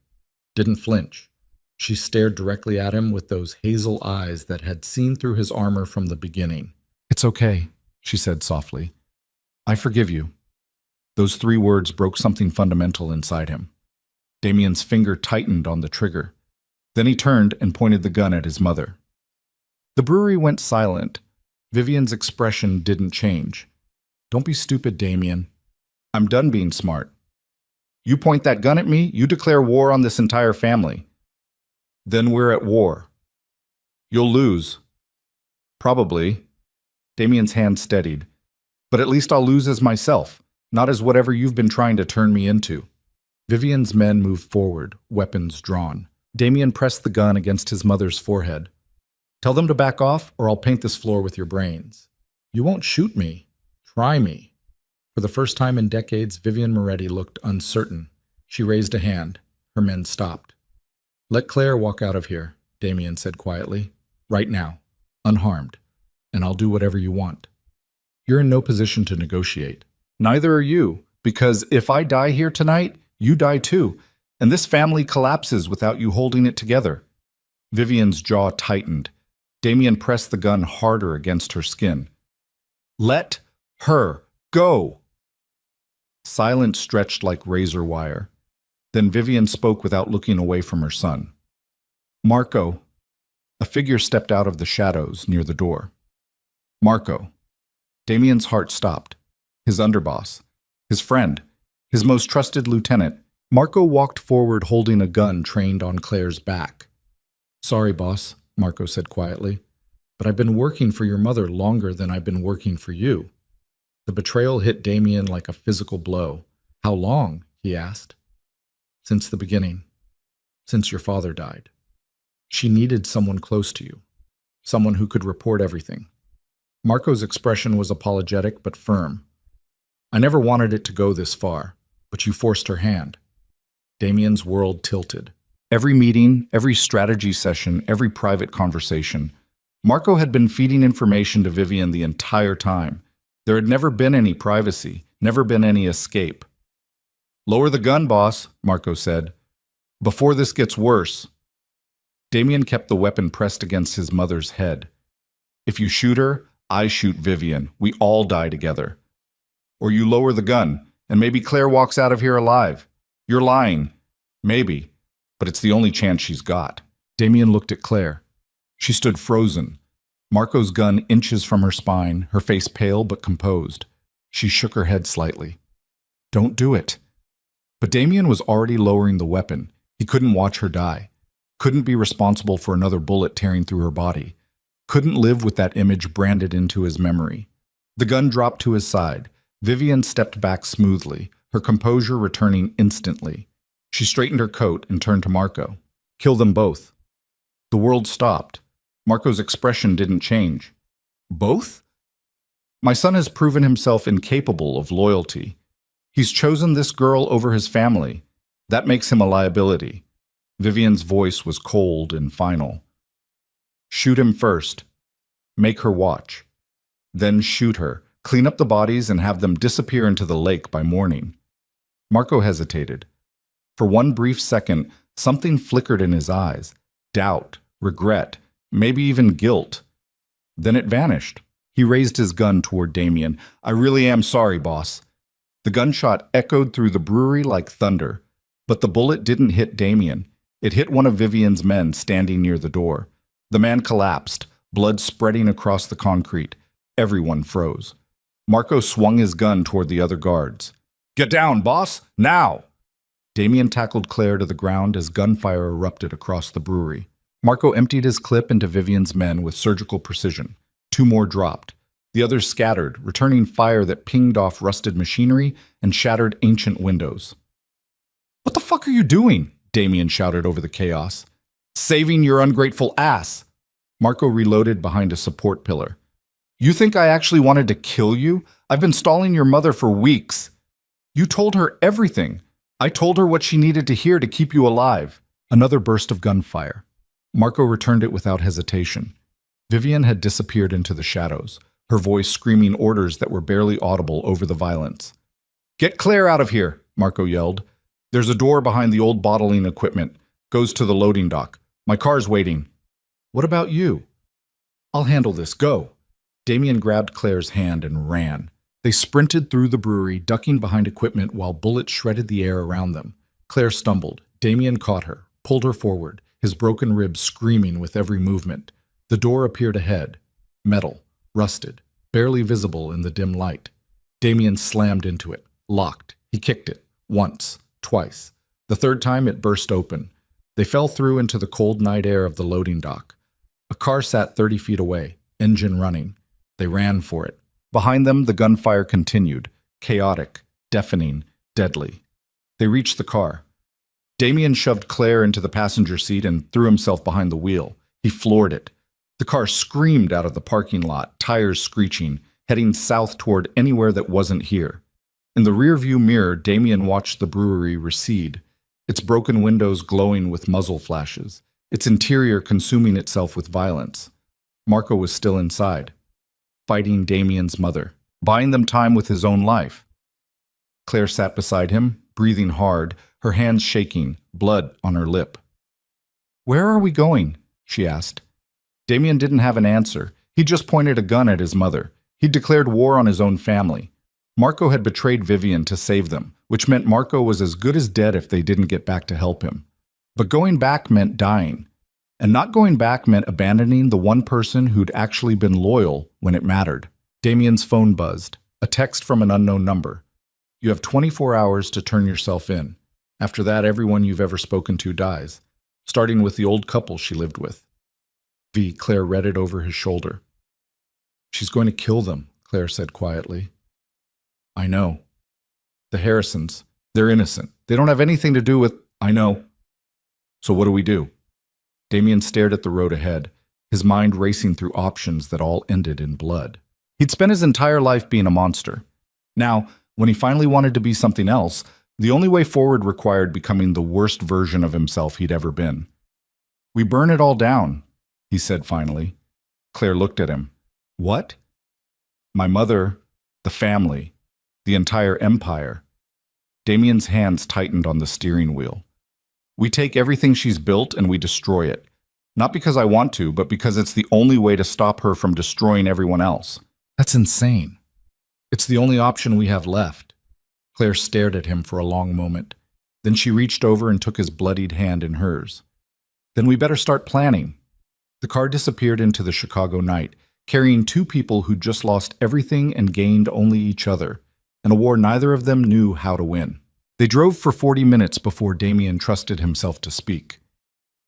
didn't flinch. She stared directly at him with those hazel eyes that had seen through his armor from the beginning. It's okay, she said softly. I forgive you. Those 3 words broke something fundamental inside him. Damien's finger tightened on the trigger. Then he turned and pointed the gun at his mother. The brewery went silent. Vivian's expression didn't change. Don't be stupid, Damien. I'm done being smart. You point that gun at me, you declare war on this entire family. Then we're at war. You'll lose. Probably. Damien's hand steadied. But at least I'll lose as myself, not as whatever you've been trying to turn me into. Vivian's men moved forward, weapons drawn. Damien pressed the gun against his mother's forehead. Tell them to back off, or I'll paint this floor with your brains. You won't shoot me. Try me. For the first time in decades, Vivian Moretti looked uncertain. She raised a hand. Her men stopped. Let Claire walk out of here, Damien said quietly. Right now, unharmed, and I'll do whatever you want. You're in no position to negotiate. Neither are you, because if I die here tonight, you die too, and this family collapses without you holding it together. Vivian's jaw tightened. Damien pressed the gun harder against her skin. Let her go! Silence stretched like razor wire. Then Vivian spoke without looking away from her son. Marco. A figure stepped out of the shadows near the door. Marco. Damien's heart stopped. His underboss. His friend. His most trusted lieutenant. Marco walked forward holding a gun trained on Claire's back. Sorry, boss, Marco said quietly, but I've been working for your mother longer than I've been working for you. The betrayal hit Damien like a physical blow. How long? He asked. Since the beginning. Since your father died. She needed someone close to you. Someone who could report everything. Marco's expression was apologetic but firm. I never wanted it to go this far, but you forced her hand. Damien's world tilted. Every meeting, every strategy session, every private conversation. Marco had been feeding information to Vivian the entire time. There had never been any privacy, never been any escape. Lower the gun, boss, Marco said. Before this gets worse. Damien kept the weapon pressed against his mother's head. If you shoot her, I shoot Vivian. We all die together. Or you lower the gun, and maybe Claire walks out of here alive. You're lying. Maybe. But it's the only chance she's got. Damien looked at Claire. She stood frozen. Marco's gun inches from her spine, her face pale but composed. She shook her head slightly. Don't do it. But Damien was already lowering the weapon. He couldn't watch her die. Couldn't be responsible for another bullet tearing through her body. Couldn't live with that image branded into his memory. The gun dropped to his side. Vivian stepped back smoothly, her composure returning instantly. She straightened her coat and turned to Marco. Kill them both. The world stopped. Marco's expression didn't change. Both? My son has proven himself incapable of loyalty. He's chosen this girl over his family. That makes him a liability. Vivian's voice was cold and final. Shoot him first. Make her watch. Then shoot her. Clean up the bodies and have them disappear into the lake by morning. Marco hesitated. For one brief second, something flickered in his eyes. Doubt, regret, maybe even guilt. Then it vanished. He raised his gun toward Damien. I really am sorry, boss. The gunshot echoed through the brewery like thunder. But the bullet didn't hit Damien. It hit one of Vivian's men standing near the door. The man collapsed, blood spreading across the concrete. Everyone froze. Marco swung his gun toward the other guards. Get down, boss, now! Damien tackled Claire to the ground as gunfire erupted across the brewery. Marco emptied his clip into Vivian's men with surgical precision. 2 more dropped. The others scattered, returning fire that pinged off rusted machinery and shattered ancient windows. What the fuck are you doing? Damien shouted over the chaos. Saving your ungrateful ass. Marco reloaded behind a support pillar. You think I actually wanted to kill you? I've been stalling your mother for weeks. You told her everything. I told her what she needed to hear to keep you alive. Another burst of gunfire. Marco returned it without hesitation. Vivian had disappeared into the shadows, her voice screaming orders that were barely audible over the violence. Get Claire out of here, Marco yelled. There's a door behind the old bottling equipment. Goes to the loading dock. My car's waiting. What about you? I'll handle this. Go. Damien grabbed Claire's hand and ran. They sprinted through the brewery, ducking behind equipment while bullets shredded the air around them. Claire stumbled. Damien caught her, pulled her forward, his broken ribs screaming with every movement. The door appeared ahead. Metal, rusted, barely visible in the dim light. Damien slammed into it, locked. He kicked it, once, twice. The third time it burst open. They fell through into the cold night air of the loading dock. A car sat 30 feet away, engine running. They ran for it. Behind them, the gunfire continued, chaotic, deafening, deadly. They reached the car. Damien shoved Claire into the passenger seat and threw himself behind the wheel. He floored it. The car screamed out of the parking lot, tires screeching, heading south toward anywhere that wasn't here. In the rearview mirror, Damien watched the brewery recede, its broken windows glowing with muzzle flashes, its interior consuming itself with violence. Marco was still inside, fighting Damien's mother, buying them time with his own life. Claire sat beside him, breathing hard, her hands shaking, blood on her lip. Where are we going? She asked. Damien didn't have an answer. He just pointed a gun at his mother. He declared war on his own family. Marco had betrayed Vivian to save them, which meant Marco was as good as dead if they didn't get back to help him. But going back meant dying. And not going back meant abandoning the one person who'd actually been loyal when it mattered. Damien's phone buzzed, a text from an unknown number. You have 24 hours to turn yourself in. After that, everyone you've ever spoken to dies, starting with the old couple she lived with. Claire read it over his shoulder. She's going to kill them, Claire said quietly. I know. The Harrisons, they're innocent. They don't have anything to do with... I know. So what do we do? Damien stared at the road ahead, his mind racing through options that all ended in blood. He'd spent his entire life being a monster. Now, when he finally wanted to be something else, the only way forward required becoming the worst version of himself he'd ever been. We burn it all down, he said finally. Claire looked at him. What? My mother, the family, the entire empire. Damien's hands tightened on the steering wheel. We take everything she's built and we destroy it. Not because I want to, but because it's the only way to stop her from destroying everyone else. That's insane. It's the only option we have left. Claire stared at him for a long moment. Then she reached over and took his bloodied hand in hers. Then we better start planning. The car disappeared into the Chicago night, carrying 2 people who'd just lost everything and gained only each other, in a war neither of them knew how to win. They drove for 40 minutes before Damien trusted himself to speak.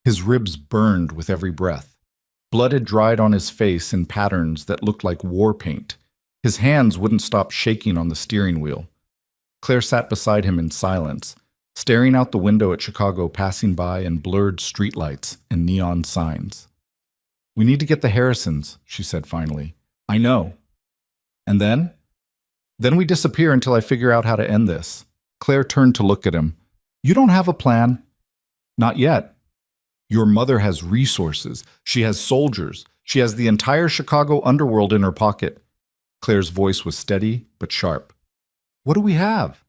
His ribs burned with every breath. Blood had dried on his face in patterns that looked like war paint. His hands wouldn't stop shaking on the steering wheel. Claire sat beside him in silence, staring out the window at Chicago passing by and blurred streetlights and neon signs. We need to get the Harrisons, she said finally. I know. And then? Then we disappear until I figure out how to end this. Claire turned to look at him. You don't have a plan? Not yet. Your mother has resources. She has soldiers. She has the entire Chicago underworld in her pocket. Claire's voice was steady but sharp. What do we have?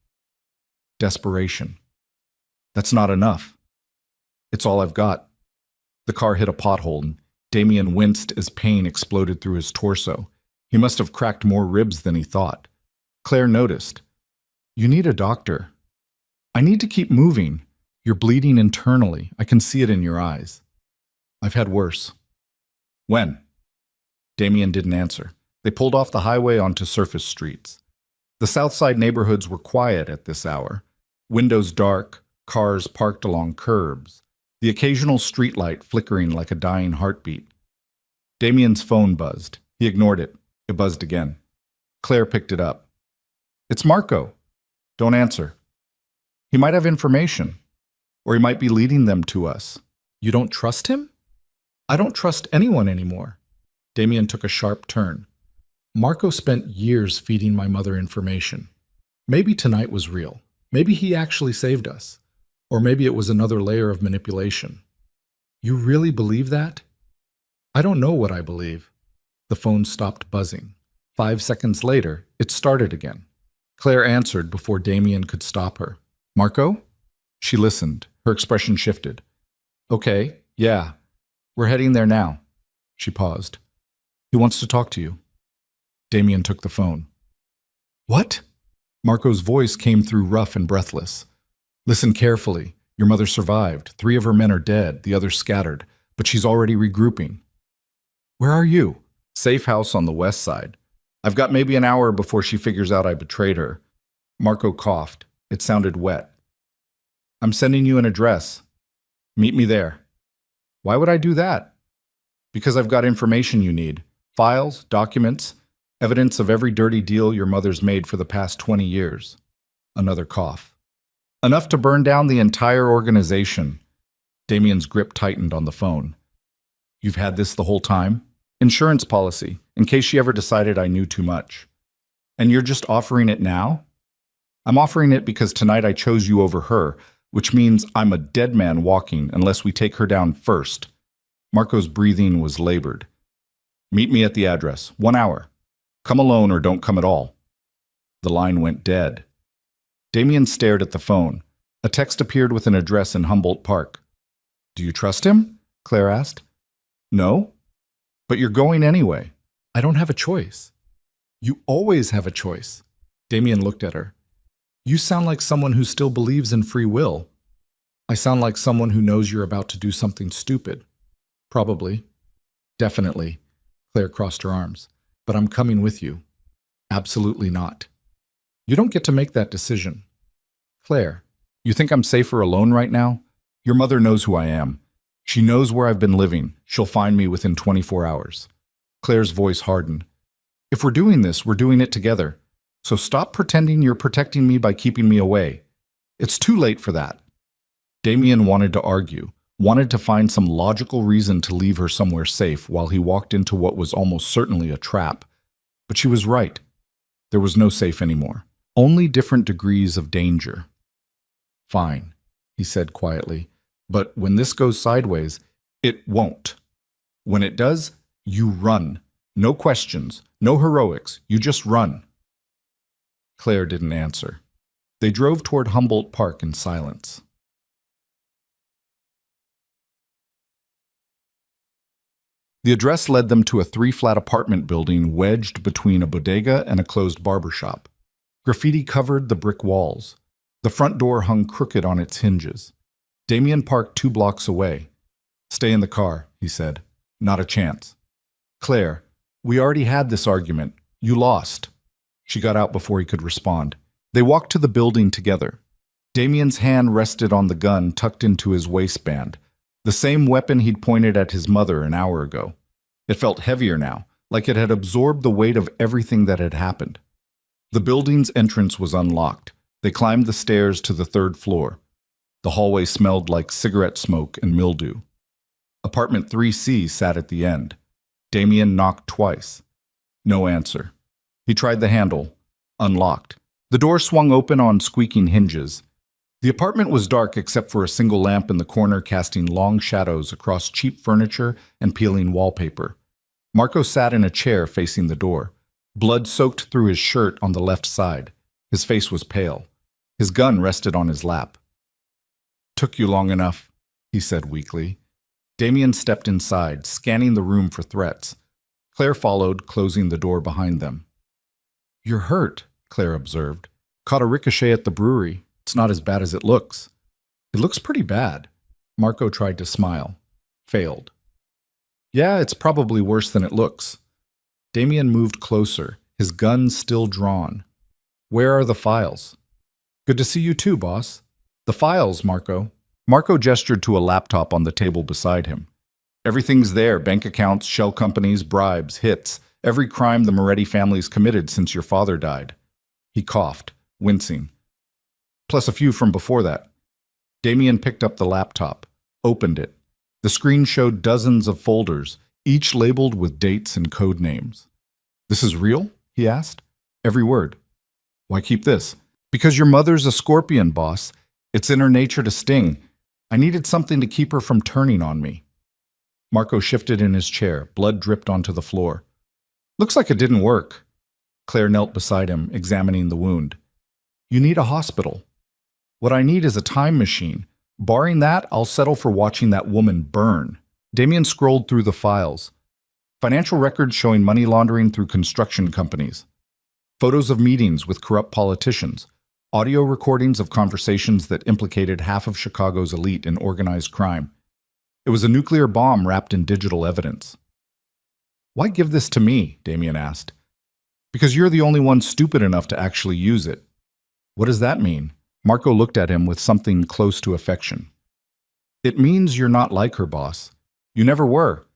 Desperation. That's not enough. It's all I've got. The car hit a pothole and Damien winced as pain exploded through his torso. He must have cracked more ribs than he thought. Claire noticed. You need a doctor. I need to keep moving. You're bleeding internally. I can see it in your eyes. I've had worse. When? Damien didn't answer. They pulled off the highway onto surface streets. The South Side neighborhoods were quiet at this hour. Windows dark, cars parked along curbs, the occasional streetlight flickering like a dying heartbeat. Damien's phone buzzed. He ignored it. It buzzed again. Claire picked it up. "It's Marco." "Don't answer." "He might have information, or he might be leading them to us." "You don't trust him?" "I don't trust anyone anymore." Damien took a sharp turn. Marco spent years feeding my mother information. Maybe tonight was real. Maybe he actually saved us. Or maybe it was another layer of manipulation. "You really believe that?" "I don't know what I believe." The phone stopped buzzing. 5 seconds later, it started again. Claire answered before Damien could stop her. "Marco?" She listened. Her expression shifted. "Okay, yeah. We're heading there now." She paused. "He wants to talk to you." Damien took the phone. "What?" Marco's voice came through rough and breathless. "Listen carefully. Your mother survived. 3 of her men are dead, the others scattered, but she's already regrouping." "Where are you?" "Safe house on the west side. I've got maybe an hour before she figures out I betrayed her." Marco coughed. It sounded wet. "I'm sending you an address. Meet me there." "Why would I do that?" "Because I've got information you need. Files, documents, evidence of every dirty deal your mother's made for the past 20 years. Another cough. "Enough to burn down the entire organization." Damien's grip tightened on the phone. "You've had this the whole time?" "Insurance policy, in case she ever decided I knew too much." "And you're just offering it now?" "I'm offering it because tonight I chose you over her, which means I'm a dead man walking unless we take her down first." Marco's breathing was labored. "Meet me at the address. 1 hour. Come alone or don't come at all." The line went dead. Damien stared at the phone. A text appeared with an address in Humboldt Park. "Do you trust him?" Claire asked. "No. But you're going anyway." "I don't have a choice." "You always have a choice." Damien looked at her. "You sound like someone who still believes in free will." "I sound like someone who knows you're about to do something stupid." "Probably." "Definitely." Claire crossed her arms. "But I'm coming with you." "Absolutely not." "You don't get to make that decision." "Claire, you think I'm safer alone right now? Your mother knows who I am. She knows where I've been living. She'll find me within 24 hours. Claire's voice hardened. "If we're doing this, we're doing it together. So stop pretending you're protecting me by keeping me away. It's too late for that." Damien wanted to argue, wanted to find some logical reason to leave her somewhere safe while he walked into what was almost certainly a trap. But she was right. There was no safe anymore. Only different degrees of danger. "Fine," he said quietly. "But when this goes sideways, it won't. When it does, you run. No questions, no heroics. You just run." Claire didn't answer. They drove toward Humboldt Park in silence. The address led them to a 3-flat apartment building wedged between a bodega and a closed barber shop. Graffiti covered the brick walls. The front door hung crooked on its hinges. Damien parked 2 blocks away. "Stay in the car," he said. "Not a chance." "Claire, we already had this argument. You lost." She got out before he could respond. They walked to the building together. Damien's hand rested on the gun tucked into his waistband, the same weapon he'd pointed at his mother an hour ago. It felt heavier now, like it had absorbed the weight of everything that had happened. The building's entrance was unlocked. They climbed the stairs to the 3rd floor. The hallway smelled like cigarette smoke and mildew. Apartment 3C sat at the end. Damien knocked twice. No answer. He tried the handle. Unlocked. The door swung open on squeaking hinges. The apartment was dark except for a single lamp in the corner casting long shadows across cheap furniture and peeling wallpaper. Marco sat in a chair facing the door. Blood soaked through his shirt on the left side. His face was pale. His gun rested on his lap. "Took you long enough," he said weakly. Damien stepped inside, scanning the room for threats. Claire followed, closing the door behind them. "You're hurt," Claire observed. "Caught a ricochet at the brewery. It's not as bad as it looks." "It looks pretty bad." Marco tried to smile. Failed. "Yeah, it's probably worse than it looks." Damien moved closer, his gun still drawn. Where are the files? Good to see you too, boss. The files, Marco. Marco gestured to a laptop on the table beside him. Everything's there: bank accounts, shell companies, bribes, hits, every crime the Moretti family's committed since your father died. He coughed, wincing. Plus a few from before that. Damien picked up the laptop, opened it. The screen showed dozens of folders, each labeled with dates and code names. This is real? He asked. Every word. Why keep this? Because your mother's a scorpion, boss. It's in her nature to sting. I needed something to keep her from turning on me. Marco shifted in his chair. Blood dripped onto the floor. Looks like it didn't work. Claire knelt beside him, examining the wound. You need a hospital. What I need is a time machine. Barring that, I'll settle for watching that woman burn. Damien scrolled through the files. Financial records showing money laundering through construction companies. Photos of meetings with corrupt politicians. Audio recordings of conversations that implicated half of Chicago's elite in organized crime. It was a nuclear bomb wrapped in digital evidence. Why give this to me? Damien asked. Because you're the only one stupid enough to actually use it. What does that mean? Marco looked at him with something close to affection. It means you're not like her, boss. You never were.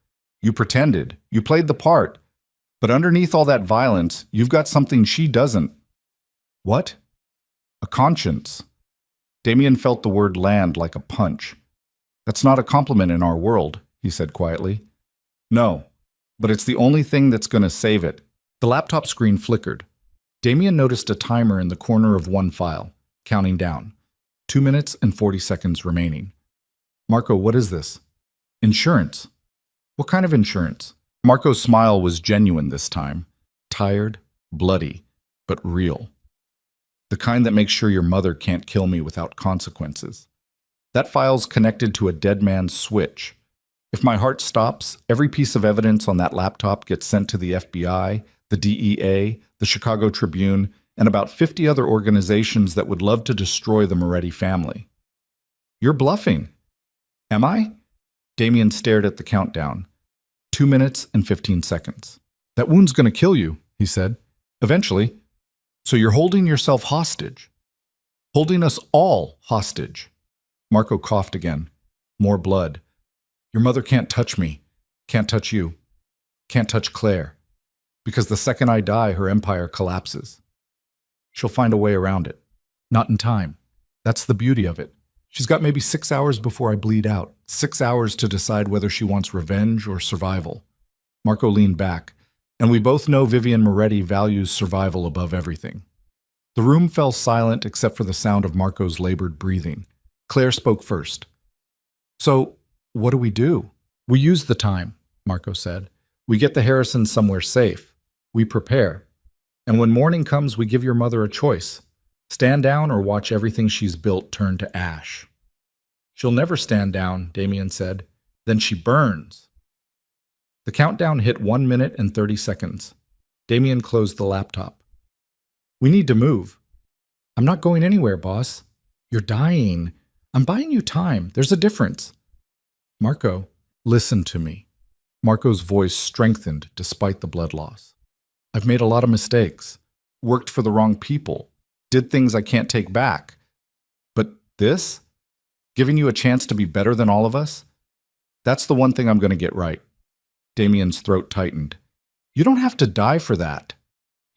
You pretended. You played the part. But underneath all that violence, you've got something she doesn't. What? A conscience. Damien felt the word land like a punch. That's not a compliment in our world, he said quietly. No, but it's the only thing that's going to save it. The laptop screen flickered. Damien noticed a timer in the corner of one file, counting down. 2 minutes and 40 seconds remaining. Marco, what is this? Insurance. What kind of insurance? Marco's smile was genuine this time. Tired, bloody, but real. The kind that makes sure your mother can't kill me without consequences. That file's connected to a dead man's switch. If my heart stops, every piece of evidence on that laptop gets sent to the FBI, the DEA, the Chicago Tribune, and about 50 other organizations that would love to destroy the Moretti family. You're bluffing. Am I? Damien stared at the countdown. 2 minutes and 15 seconds. That wound's going to kill you, he said. Eventually. So you're holding yourself hostage. Holding us all hostage. Marco coughed again. More blood. Your mother can't touch me. Can't touch you. Can't touch Claire. Because the second I die, her empire collapses. She'll find a way around it. Not in time. That's the beauty of it. She's got maybe 6 hours before I bleed out. 6 hours to decide whether she wants revenge or survival. Marco leaned back, and we both know Vivian Moretti values survival above everything. The room fell silent except for the sound of Marco's labored breathing. Claire spoke first. So, what do? We use the time, Marco said. We get the Harrisons somewhere safe. We prepare. And when morning comes, we give your mother a choice. Stand down or watch everything she's built turn to ash. She'll never stand down, Damien said. Then she burns. The countdown hit 1 minute and 30 seconds. Damien closed the laptop. We need to move. I'm not going anywhere, boss. You're dying. I'm buying you time. There's a difference. Marco, listen to me. Marco's voice strengthened despite the blood loss. I've made a lot of mistakes. Worked for the wrong people. Did things I can't take back. But this? Giving you a chance to be better than all of us? That's the one thing I'm going to get right. Damien's throat tightened. You don't have to die for that.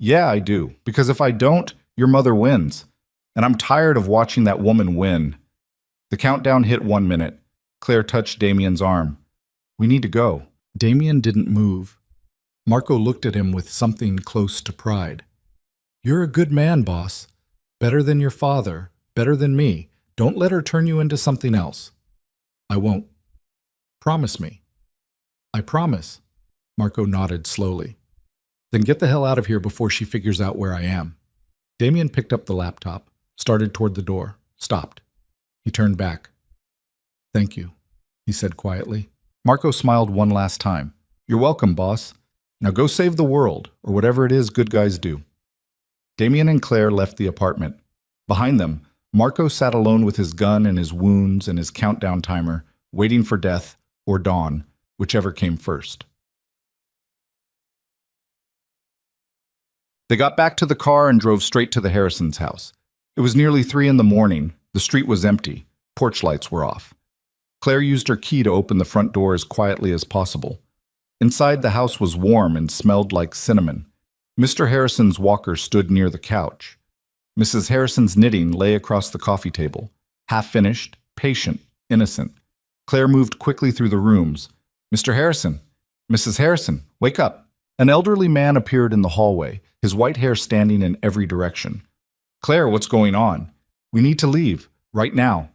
Yeah, I do. Because if I don't, your mother wins. And I'm tired of watching that woman win. The countdown hit 1 minute. Claire touched Damien's arm. We need to go. Damien didn't move. Marco looked at him with something close to pride. You're a good man, boss. Better than your father. Better than me. Don't let her turn you into something else. I won't. Promise me. I promise. Marco nodded slowly. Then get the hell out of here before she figures out where I am. Damien picked up the laptop, started toward the door, stopped. He turned back. Thank you, he said quietly. Marco smiled one last time. You're welcome, boss. Now go save the world, or whatever it is good guys do. Damien and Claire left the apartment. Behind them, Marco sat alone with his gun and his wounds and his countdown timer, waiting for death or dawn, whichever came first. They got back to the car and drove straight to the Harrisons' house. It was nearly 3 in the morning. The street was empty. Porch lights were off. Claire used her key to open the front door as quietly as possible. Inside, the house was warm and smelled like cinnamon. Mr. Harrison's walker stood near the couch. Mrs. Harrison's knitting lay across the coffee table, half-finished, patient, innocent. Claire moved quickly through the rooms. Mr. Harrison, Mrs. Harrison, wake up. An elderly man appeared in the hallway, his white hair standing in every direction. Claire, what's going on? We need to leave, right now.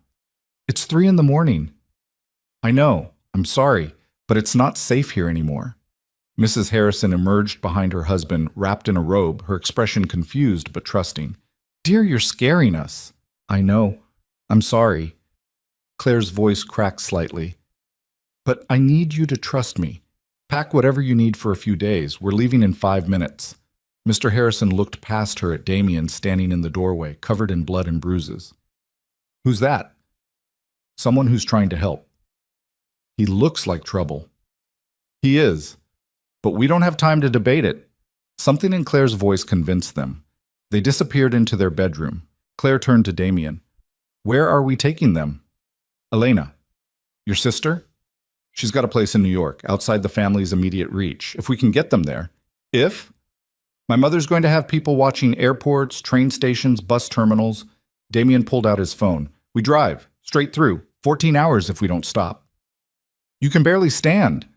It's 3 in the morning. I know, I'm sorry, but it's not safe here anymore. Mrs. Harrison emerged behind her husband, wrapped in a robe, her expression confused but trusting. Dear, you're scaring us. I know. I'm sorry. Claire's voice cracked slightly. But I need you to trust me. Pack whatever you need for a few days. We're leaving in 5 minutes. Mr. Harrison looked past her at Damien standing in the doorway, covered in blood and bruises. Who's that? Someone who's trying to help. He looks like trouble. He is. But we don't have time to debate it. Something in Claire's voice convinced them. They disappeared into their bedroom. Claire turned to Damien. Where are we taking them? Elena. Your sister? She's got a place in New York, outside the family's immediate reach. If we can get them there. If? My mother's going to have people watching airports, train stations, bus terminals. Damien pulled out his phone. We drive, straight through, 14 hours if we don't stop. You can barely stand.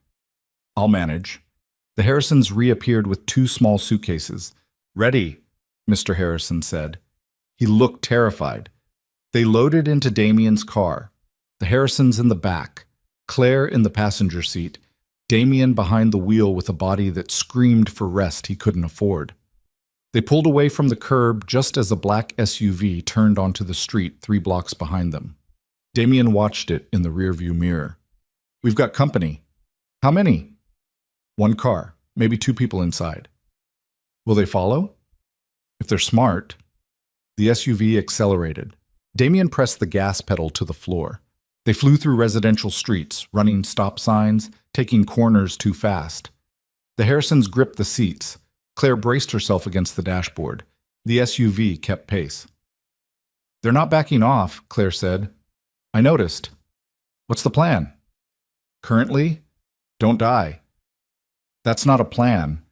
I'll manage. The Harrisons reappeared with 2 small suitcases. Ready, Mr. Harrison said. He looked terrified. They loaded into Damien's car. The Harrisons in the back, Claire in the passenger seat, Damien behind the wheel with a body that screamed for rest he couldn't afford. They pulled away from the curb just as a black SUV turned onto the street 3 blocks behind them. Damien watched it in the rearview mirror. We've got company. How many? 1 car, maybe 2 people inside. Will they follow? If they're smart. The SUV accelerated. Damien pressed the gas pedal to the floor. They flew through residential streets, running stop signs, taking corners too fast. The Harrisons gripped the seats. Claire braced herself against the dashboard. The SUV kept pace. They're not backing off, Claire said. I noticed. What's the plan? Currently, don't die. That's not a plan.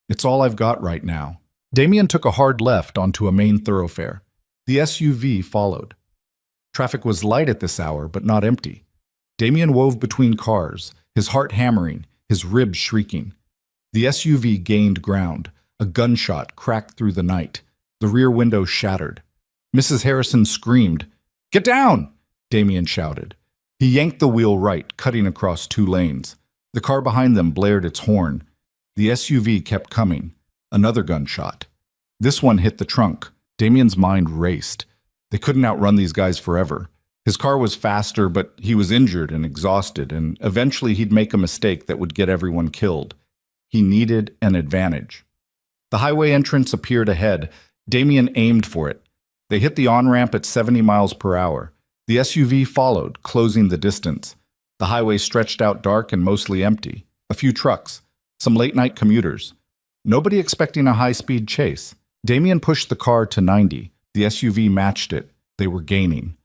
It's all I've got right now. Damien took a hard left onto a main thoroughfare. The SUV followed. Traffic was light at this hour, but not empty. Damien wove between cars, his heart hammering, his ribs shrieking. The SUV gained ground. A gunshot cracked through the night. The rear window shattered. Mrs. Harrison screamed. Get down! Damien shouted. He yanked the wheel right, cutting across 2 lanes. The car behind them blared its horn. The SUV kept coming. Another gunshot. This one hit the trunk. Damien's mind raced. They couldn't outrun these guys forever. His car was faster, but he was injured and exhausted, and eventually he'd make a mistake that would get everyone killed. He needed an advantage. The highway entrance appeared ahead. Damien aimed for it. They hit the on-ramp at 70 miles per hour. The SUV followed, closing the distance. The highway stretched out dark and mostly empty. A few trucks, some late-night commuters. Nobody expecting a high-speed chase. Damien pushed the car to 90. The SUV matched it. They were gaining.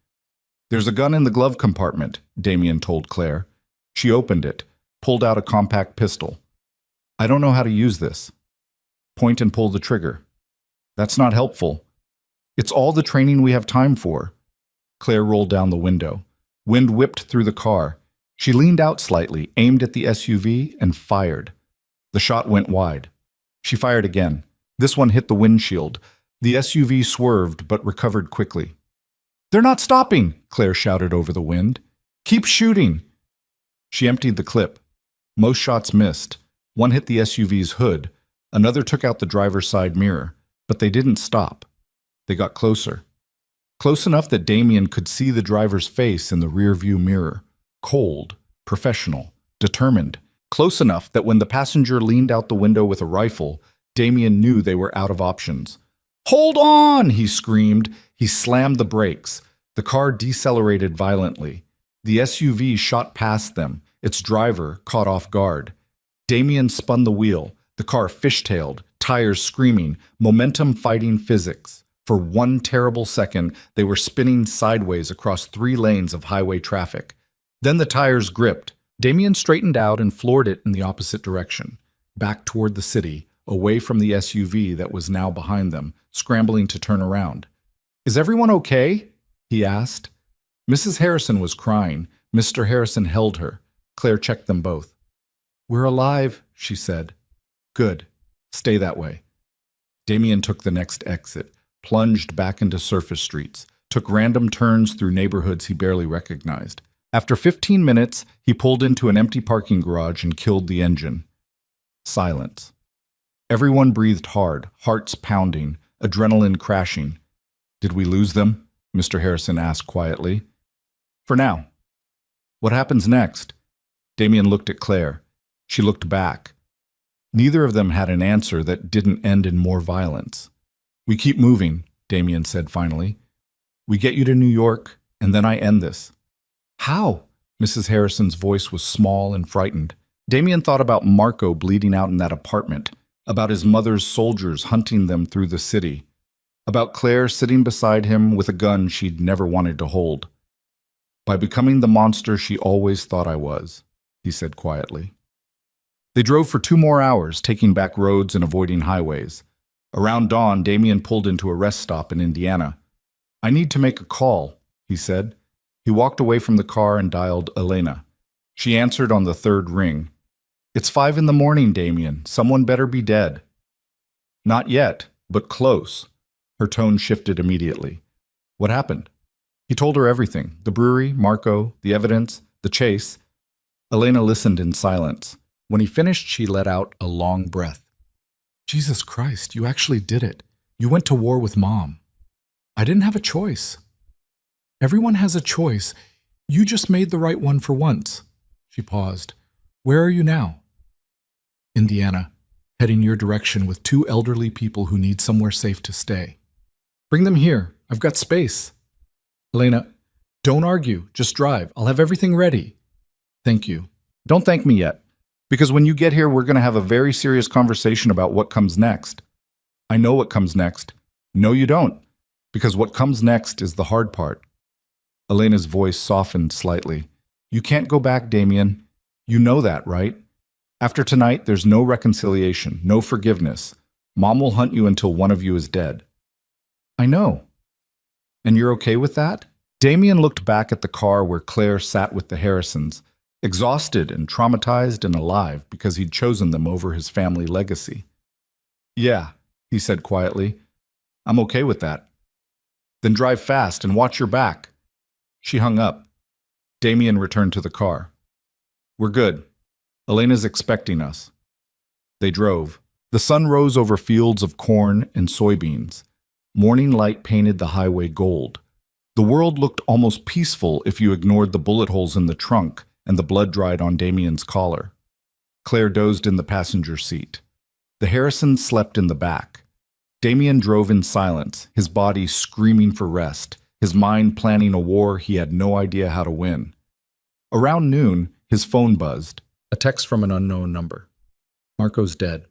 There's a gun in the glove compartment, Damien told Claire. She opened it, pulled out a compact pistol. I don't know how to use this. Point and pull the trigger. That's not helpful. It's all the training we have time for. Claire rolled down the window. Wind whipped through the car. She leaned out slightly, aimed at the SUV, and fired. The shot went wide. She fired again. This one hit the windshield. The SUV swerved but recovered quickly. They're not stopping, Claire shouted over the wind. Keep shooting. She emptied the clip. Most shots missed. One hit the SUV's hood. Another took out the driver's side mirror. But they didn't stop. They got closer. Close enough that Damien could see the driver's face in the rearview mirror. Cold, professional, determined. Close enough that when the passenger leaned out the window with a rifle, Damien knew they were out of options. Hold on, he screamed. He slammed the brakes. The car decelerated violently. The SUV shot past them, its driver caught off guard. Damien spun the wheel. The car fishtailed, tires screaming, momentum fighting physics. For one terrible second, they were spinning sideways across 3 lanes of highway traffic. Then the tires gripped. Damien straightened out and floored it in the opposite direction, back toward the city, away from the SUV that was now behind them, scrambling to turn around. "Is everyone okay?" he asked. Mrs. Harrison was crying. Mr. Harrison held her. Claire checked them both. "We're alive," she said. "Good. Stay that way." Damien took the next exit, plunged back into surface streets, took random turns through neighborhoods he barely recognized. After 15 minutes, he pulled into an empty parking garage and killed the engine. Silence. Everyone breathed hard, hearts pounding, adrenaline crashing. "Did we lose them?" Mr. Harrison asked quietly. "For now." "What happens next?" Damien looked at Claire. She looked back. Neither of them had an answer that didn't end in more violence. "We keep moving," Damien said finally. "We get you to New York, and then I end this." "How?" Mrs. Harrison's voice was small and frightened. Damien thought about Marco bleeding out in that apartment, about his mother's soldiers hunting them through the city, about Claire sitting beside him with a gun she'd never wanted to hold. "By becoming the monster she always thought I was," he said quietly. They drove for 2 more hours, taking back roads and avoiding highways. Around dawn, Damien pulled into a rest stop in Indiana. "I need to make a call," he said. He walked away from the car and dialed Elena. She answered on the 3rd ring. "It's 5 in the morning, Damien. Someone better be dead." "Not yet, but close." Her tone shifted immediately. "What happened?" He told her everything. The brewery, Marco, the evidence, the chase. Elena listened in silence. When he finished, she let out a long breath. "Jesus Christ, you actually did it. You went to war with Mom. I didn't have a choice." "Everyone has a choice. You just made the right one for once." She paused. "Where are you now?" "Indiana, heading your direction with 2 elderly people who need somewhere safe to stay." "Bring them here. I've got space." "Elena, don't argue. Just drive. I'll have everything ready." "Thank you." "Don't thank me yet, because when you get here, we're going to have a very serious conversation about what comes next." "I know what comes next." "No, you don't, because what comes next is the hard part." Elena's voice softened slightly. "You can't go back, Damien. You know that, right? After tonight, there's no reconciliation, no forgiveness. Mom will hunt you until one of you is dead." "I know." "And you're okay with that?" Damien looked back at the car where Claire sat with the Harrisons, exhausted and traumatized and alive because he'd chosen them over his family legacy. "Yeah," he said quietly. "I'm okay with that." "Then drive fast and watch your back." She hung up. Damien returned to the car. "We're good. Elena's expecting us." They drove. The sun rose over fields of corn and soybeans. Morning light painted the highway gold. The world looked almost peaceful if you ignored the bullet holes in the trunk and the blood dried on Damien's collar. Claire dozed in the passenger seat. The Harrisons slept in the back. Damien drove in silence, his body screaming for rest, his mind planning a war he had no idea how to win. Around noon, his phone buzzed. A text from an unknown number. "Marco's dead.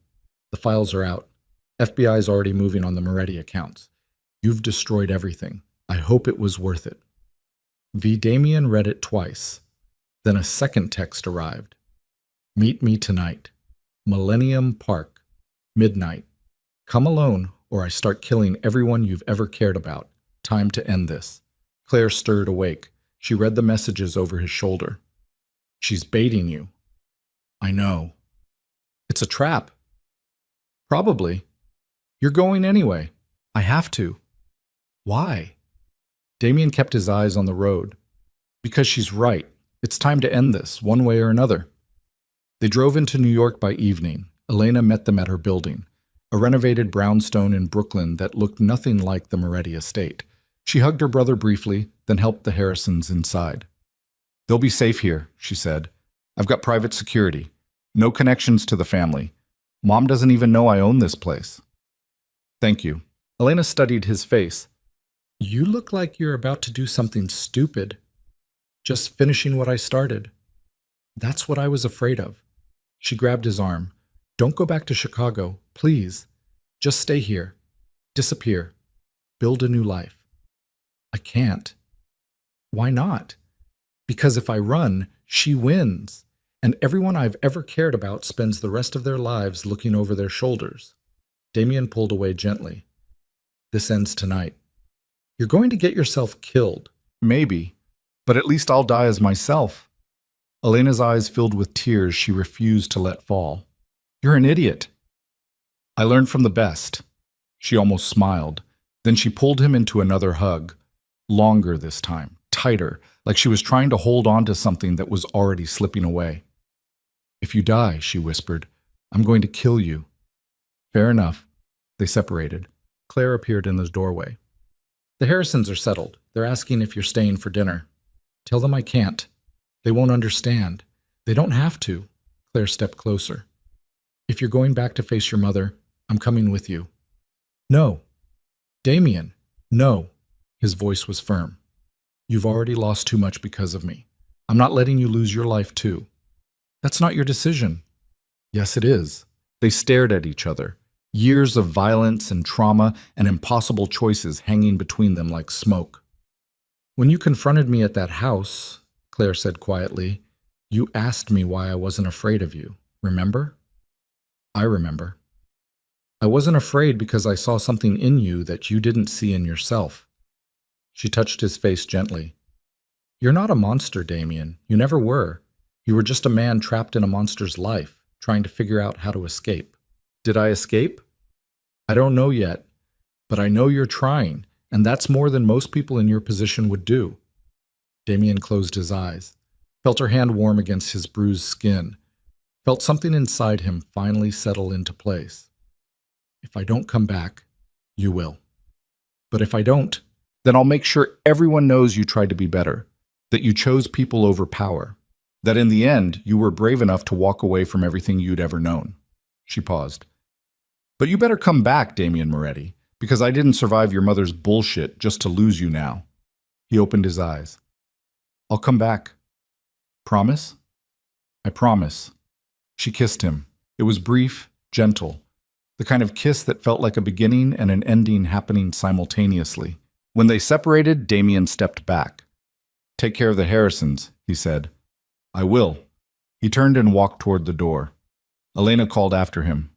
The files are out. FBI's already moving on the Moretti accounts. You've destroyed everything. I hope it was worth it." Damien read it twice. Then a second text arrived. "Meet me tonight. Millennium Park. Midnight. Come alone or I start killing everyone you've ever cared about. Time to end this." Claire stirred awake. She read the messages over his shoulder. "She's baiting you." "I know." "It's a trap." "Probably. You're going anyway." "I have to." "Why?" Damien kept his eyes on the road. "Because she's right. It's time to end this, one way or another." They drove into New York by evening. Elena met them at her building, a renovated brownstone in Brooklyn that looked nothing like the Moretti estate. She hugged her brother briefly, then helped the Harrisons inside. "They'll be safe here," she said. "I've got private security. No connections to the family. Mom doesn't even know I own this place." "Thank you." Elena studied his face. "You look like you're about to do something stupid." "Just finishing what I started." "That's what I was afraid of." She grabbed his arm. "Don't go back to Chicago, please. Just stay here. Disappear. Build a new life. I can't. Why not? Because if I run, she wins, and everyone I've ever cared about spends the rest of their lives looking over their shoulders. Damien pulled away gently. This ends tonight. You're going to get yourself killed. Maybe, but at least I'll die as myself. Elena's eyes filled with tears she refused to let fall. You're an idiot. I learned from the best. She almost smiled. Then she pulled him into another hug. Longer this time, tighter, like she was trying to hold on to something that was already slipping away. If you die, she whispered, I'm going to kill you. Fair enough. They separated. Claire appeared in the doorway. The Harrisons are settled. They're asking if you're staying for dinner. Tell them I can't. They won't understand. They don't have to. Claire stepped closer. If you're going back to face your mother, I'm coming with you. No. Damien, no. His voice was firm. You've already lost too much because of me. I'm not letting you lose your life too. That's not your decision. Yes, it is. They stared at each other. Years of violence and trauma and impossible choices hanging between them like smoke. When you confronted me at that house, Claire said quietly, you asked me why I wasn't afraid of you. Remember? I remember. I wasn't afraid because I saw something in you that you didn't see in yourself. She touched his face gently. You're not a monster, Damien. You never were. You were just a man trapped in a monster's life, trying to figure out how to escape. Did I escape? I don't know yet, but I know you're trying, and that's more than most people in your position would do. Damien closed his eyes, felt her hand warm against his bruised skin, felt something inside him finally settle into place. If I don't come back, you will. But if I don't, then I'll make sure everyone knows you tried to be better, that you chose people over power, that in the end you were brave enough to walk away from everything you'd ever known. She paused. But you better come back, Damien Moretti, because I didn't survive your mother's bullshit just to lose you now. He opened his eyes. I'll come back. Promise? I promise. She kissed him. It was brief, gentle, the kind of kiss that felt like a beginning and an ending happening simultaneously. When they separated, Damien stepped back. Take care of the Harrisons, he said. I will. He turned and walked toward the door. Elena called after him.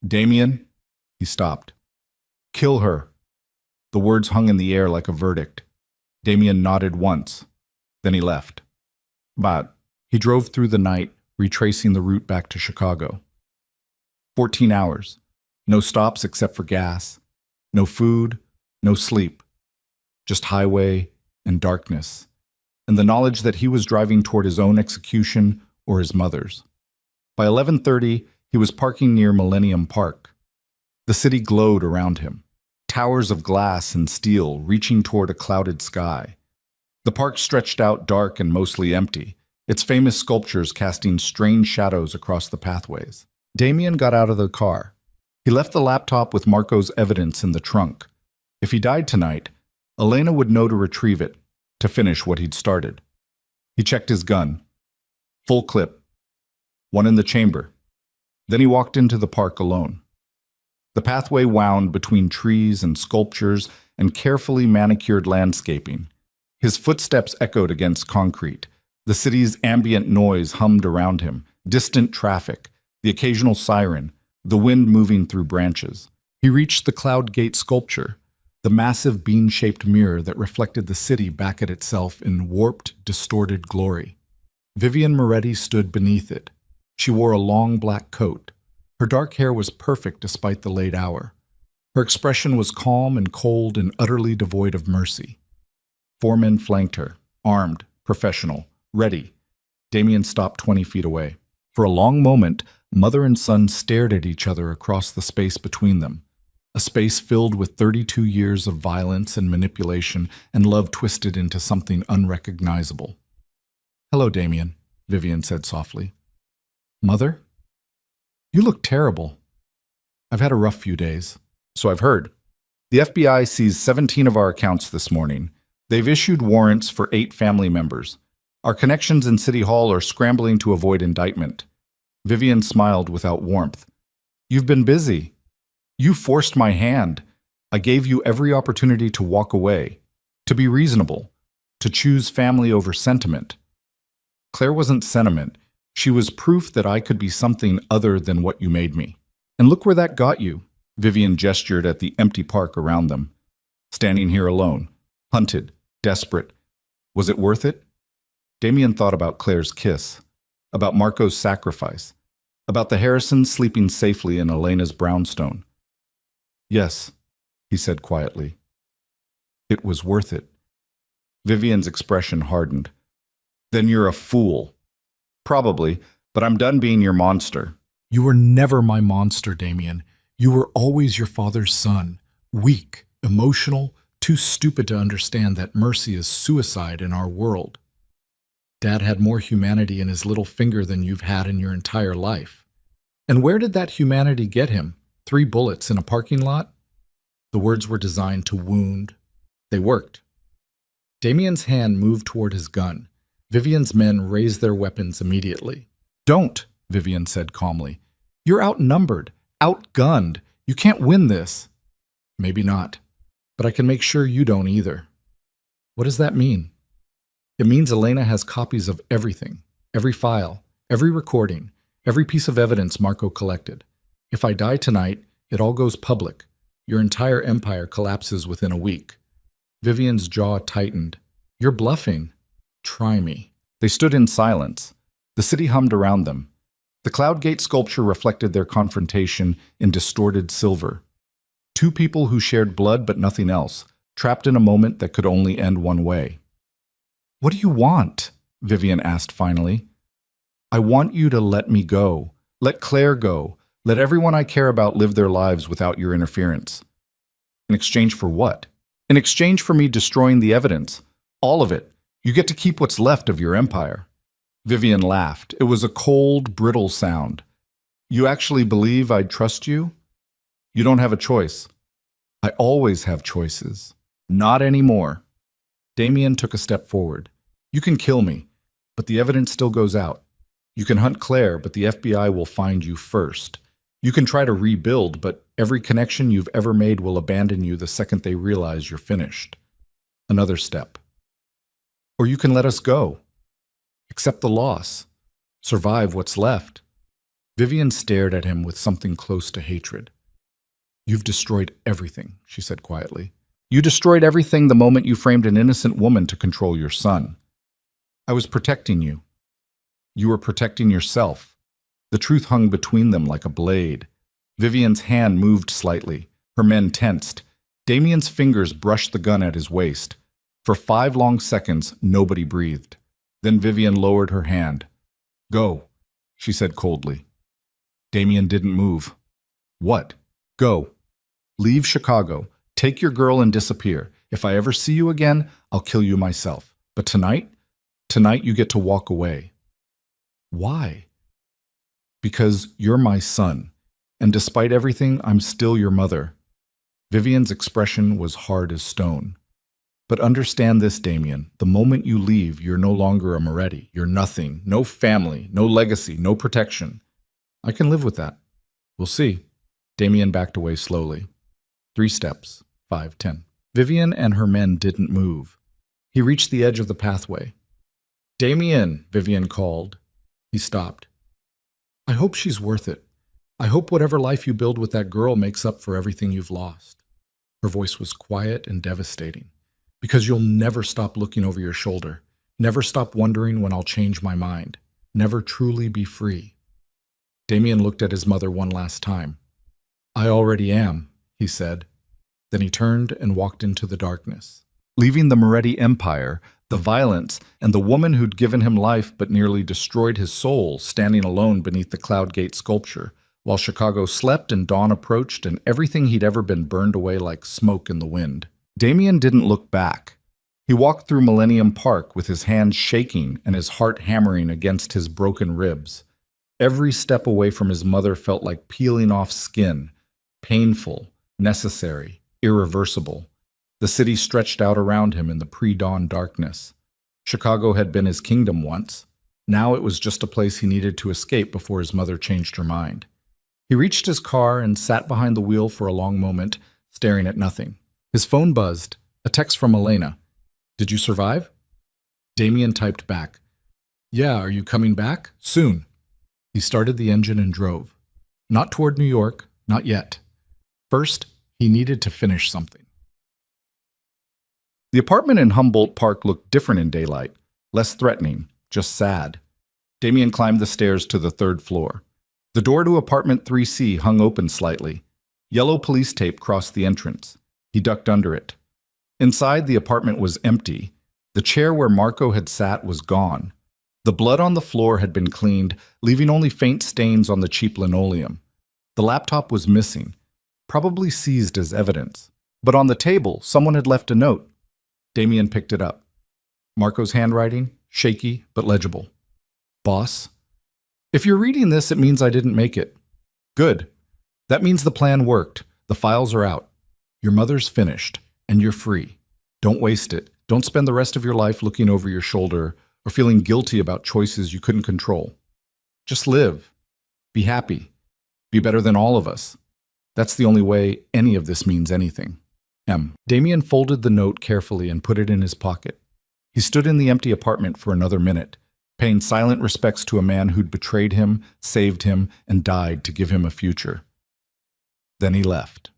Damien? He stopped. Kill her. The words hung in the air like a verdict. Damien nodded once. Then he left. But he drove through the night, retracing the route back to Chicago. 14 hours. No stops except for gas. No food, no sleep. Just highway and darkness. And the knowledge that he was driving toward his own execution or his mother's. By 11:30, he was parking near Millennium Park. The city glowed around him, towers of glass and steel reaching toward a clouded sky. The park stretched out dark and mostly empty, its famous sculptures casting strange shadows across the pathways. Damien got out of the car. He left the laptop with Marco's evidence in the trunk. If he died tonight, Elena would know to retrieve it, to finish what he'd started. He checked his gun. Full clip. One in the chamber. Then he walked into the park alone. The pathway wound between trees and sculptures and carefully manicured landscaping. His footsteps echoed against concrete. The city's ambient noise hummed around him, distant traffic, the occasional siren, the wind moving through branches. He reached the Cloud Gate sculpture, the massive bean-shaped mirror that reflected the city back at itself in warped, distorted glory. Vivian Moretti stood beneath it. She wore a long black coat. Her dark hair was perfect despite the late hour. Her expression was calm and cold and utterly devoid of mercy. 4 men flanked her, armed, professional, ready. Damien stopped 20 feet away. For a long moment, mother and son stared at each other across the space between them, a space filled with 32 years of violence and manipulation and love twisted into something unrecognizable. Hello, Damien, Vivian said softly. Mother? You look terrible. I've had a rough few days. So I've heard. The FBI seized 17 of our accounts this morning. They've issued warrants for 8 family members. Our connections in City Hall are scrambling to avoid indictment. Vivian smiled without warmth. You've been busy. You forced my hand. I gave you every opportunity to walk away, to be reasonable, to choose family over sentiment. Claire wasn't sentiment. She was proof that I could be something other than what you made me. And look where that got you. Vivian gestured at the empty park around them. Standing here alone, hunted, desperate. Was it worth it? Damien thought about Claire's kiss, about Marco's sacrifice, about the Harrisons sleeping safely in Elena's brownstone. Yes, he said quietly. It was worth it. Vivian's expression hardened. Then you're a fool. Probably, but I'm done being your monster. You were never my monster, Damien. You were always your father's son. Weak, emotional, too stupid to understand that mercy is suicide in our world. Dad had more humanity in his little finger than you've had in your entire life. And where did that humanity get him? 3 bullets in a parking lot? The words were designed to wound. They worked. Damien's hand moved toward his gun. Vivian's men raised their weapons immediately. Don't, Vivian said calmly. You're outnumbered, outgunned. You can't win this. Maybe not, but I can make sure you don't either. What does that mean? It means Elena has copies of everything, every file, every recording, every piece of evidence Marco collected. If I die tonight, it all goes public. Your entire empire collapses within a week. Vivian's jaw tightened. You're bluffing. Try me. They stood in silence. The city hummed around them. The Cloud Gate sculpture reflected their confrontation in distorted silver. 2 people who shared blood but nothing else, trapped in a moment that could only end one way. What do you want? Vivian asked finally. I want you to let me go. Let Claire go. Let everyone I care about live their lives without your interference. In exchange for what? In exchange for me destroying the evidence. All of it. You get to keep what's left of your empire. Vivian laughed. It was a cold, brittle sound. You actually believe I'd trust you? You don't have a choice. I always have choices. Not anymore. Damien took a step forward. You can kill me, but the evidence still goes out. You can hunt Claire, but the FBI will find you first. You can try to rebuild, but every connection you've ever made will abandon you the second they realize you're finished. Another step. Or you can let us go. Accept the loss. Survive what's left. Vivian stared at him with something close to hatred. You've destroyed everything, she said quietly. You destroyed everything the moment you framed an innocent woman to control your son. I was protecting you. You were protecting yourself. The truth hung between them like a blade. Vivian's hand moved slightly. Her men tensed. Damien's fingers brushed the gun at his waist. For 5 long seconds, nobody breathed. Then Vivian lowered her hand. Go, she said coldly. Damien didn't move. What? Go. Leave Chicago. Take your girl and disappear. If I ever see you again, I'll kill you myself. But tonight you get to walk away. Why? Because you're my son, and despite everything, I'm still your mother. Vivian's expression was hard as stone. But understand this, Damien. The moment you leave, you're no longer a Moretti. You're nothing. No family, no legacy, no protection. I can live with that. We'll see. Damien backed away slowly. 3 steps. 5, 10. Vivian and her men didn't move. He reached the edge of the pathway. Damien, Vivian called. He stopped. I hope she's worth it. I hope whatever life you build with that girl makes up for everything you've lost. Her voice was quiet and devastating. Because you'll never stop looking over your shoulder. Never stop wondering when I'll change my mind. Never truly be free. Damien looked at his mother one last time. I already am, he said. Then he turned and walked into the darkness. Leaving the Moretti Empire, the violence, and the woman who'd given him life but nearly destroyed his soul standing alone beneath the Cloud Gate sculpture, while Chicago slept and dawn approached and everything he'd ever been burned away like smoke in the wind. Damien didn't look back. He walked through Millennium Park with his hands shaking and his heart hammering against his broken ribs. Every step away from his mother felt like peeling off skin, painful, necessary, irreversible. The city stretched out around him in the pre-dawn darkness. Chicago had been his kingdom once. Now it was just a place he needed to escape before his mother changed her mind. He reached his car and sat behind the wheel for a long moment, staring at nothing. His phone buzzed. A text from Elena. "Did you survive?" Damien typed back. "Yeah, are you coming back? Soon." He started the engine and drove. Not toward New York, not yet. First, he needed to finish something. The apartment in Humboldt Park looked different in daylight, less threatening, just sad. Damien climbed the stairs to the third floor. The door to apartment 3C hung open slightly. Yellow police tape crossed the entrance. He ducked under it. Inside, the apartment was empty. The chair where Marco had sat was gone. The blood on the floor had been cleaned, leaving only faint stains on the cheap linoleum. The laptop was missing, probably seized as evidence. But on the table, someone had left a note. Damien picked it up. Marco's handwriting, shaky but legible. "Boss, if you're reading this, it means I didn't make it." "Good. That means the plan worked. The files are out. Your mother's finished, and you're free. Don't waste it. Don't spend the rest of your life looking over your shoulder or feeling guilty about choices you couldn't control. Just live. Be happy. Be better than all of us. That's the only way any of this means anything. M." Damien folded the note carefully and put it in his pocket. He stood in the empty apartment for another minute, paying silent respects to a man who'd betrayed him, saved him, and died to give him a future. Then he left.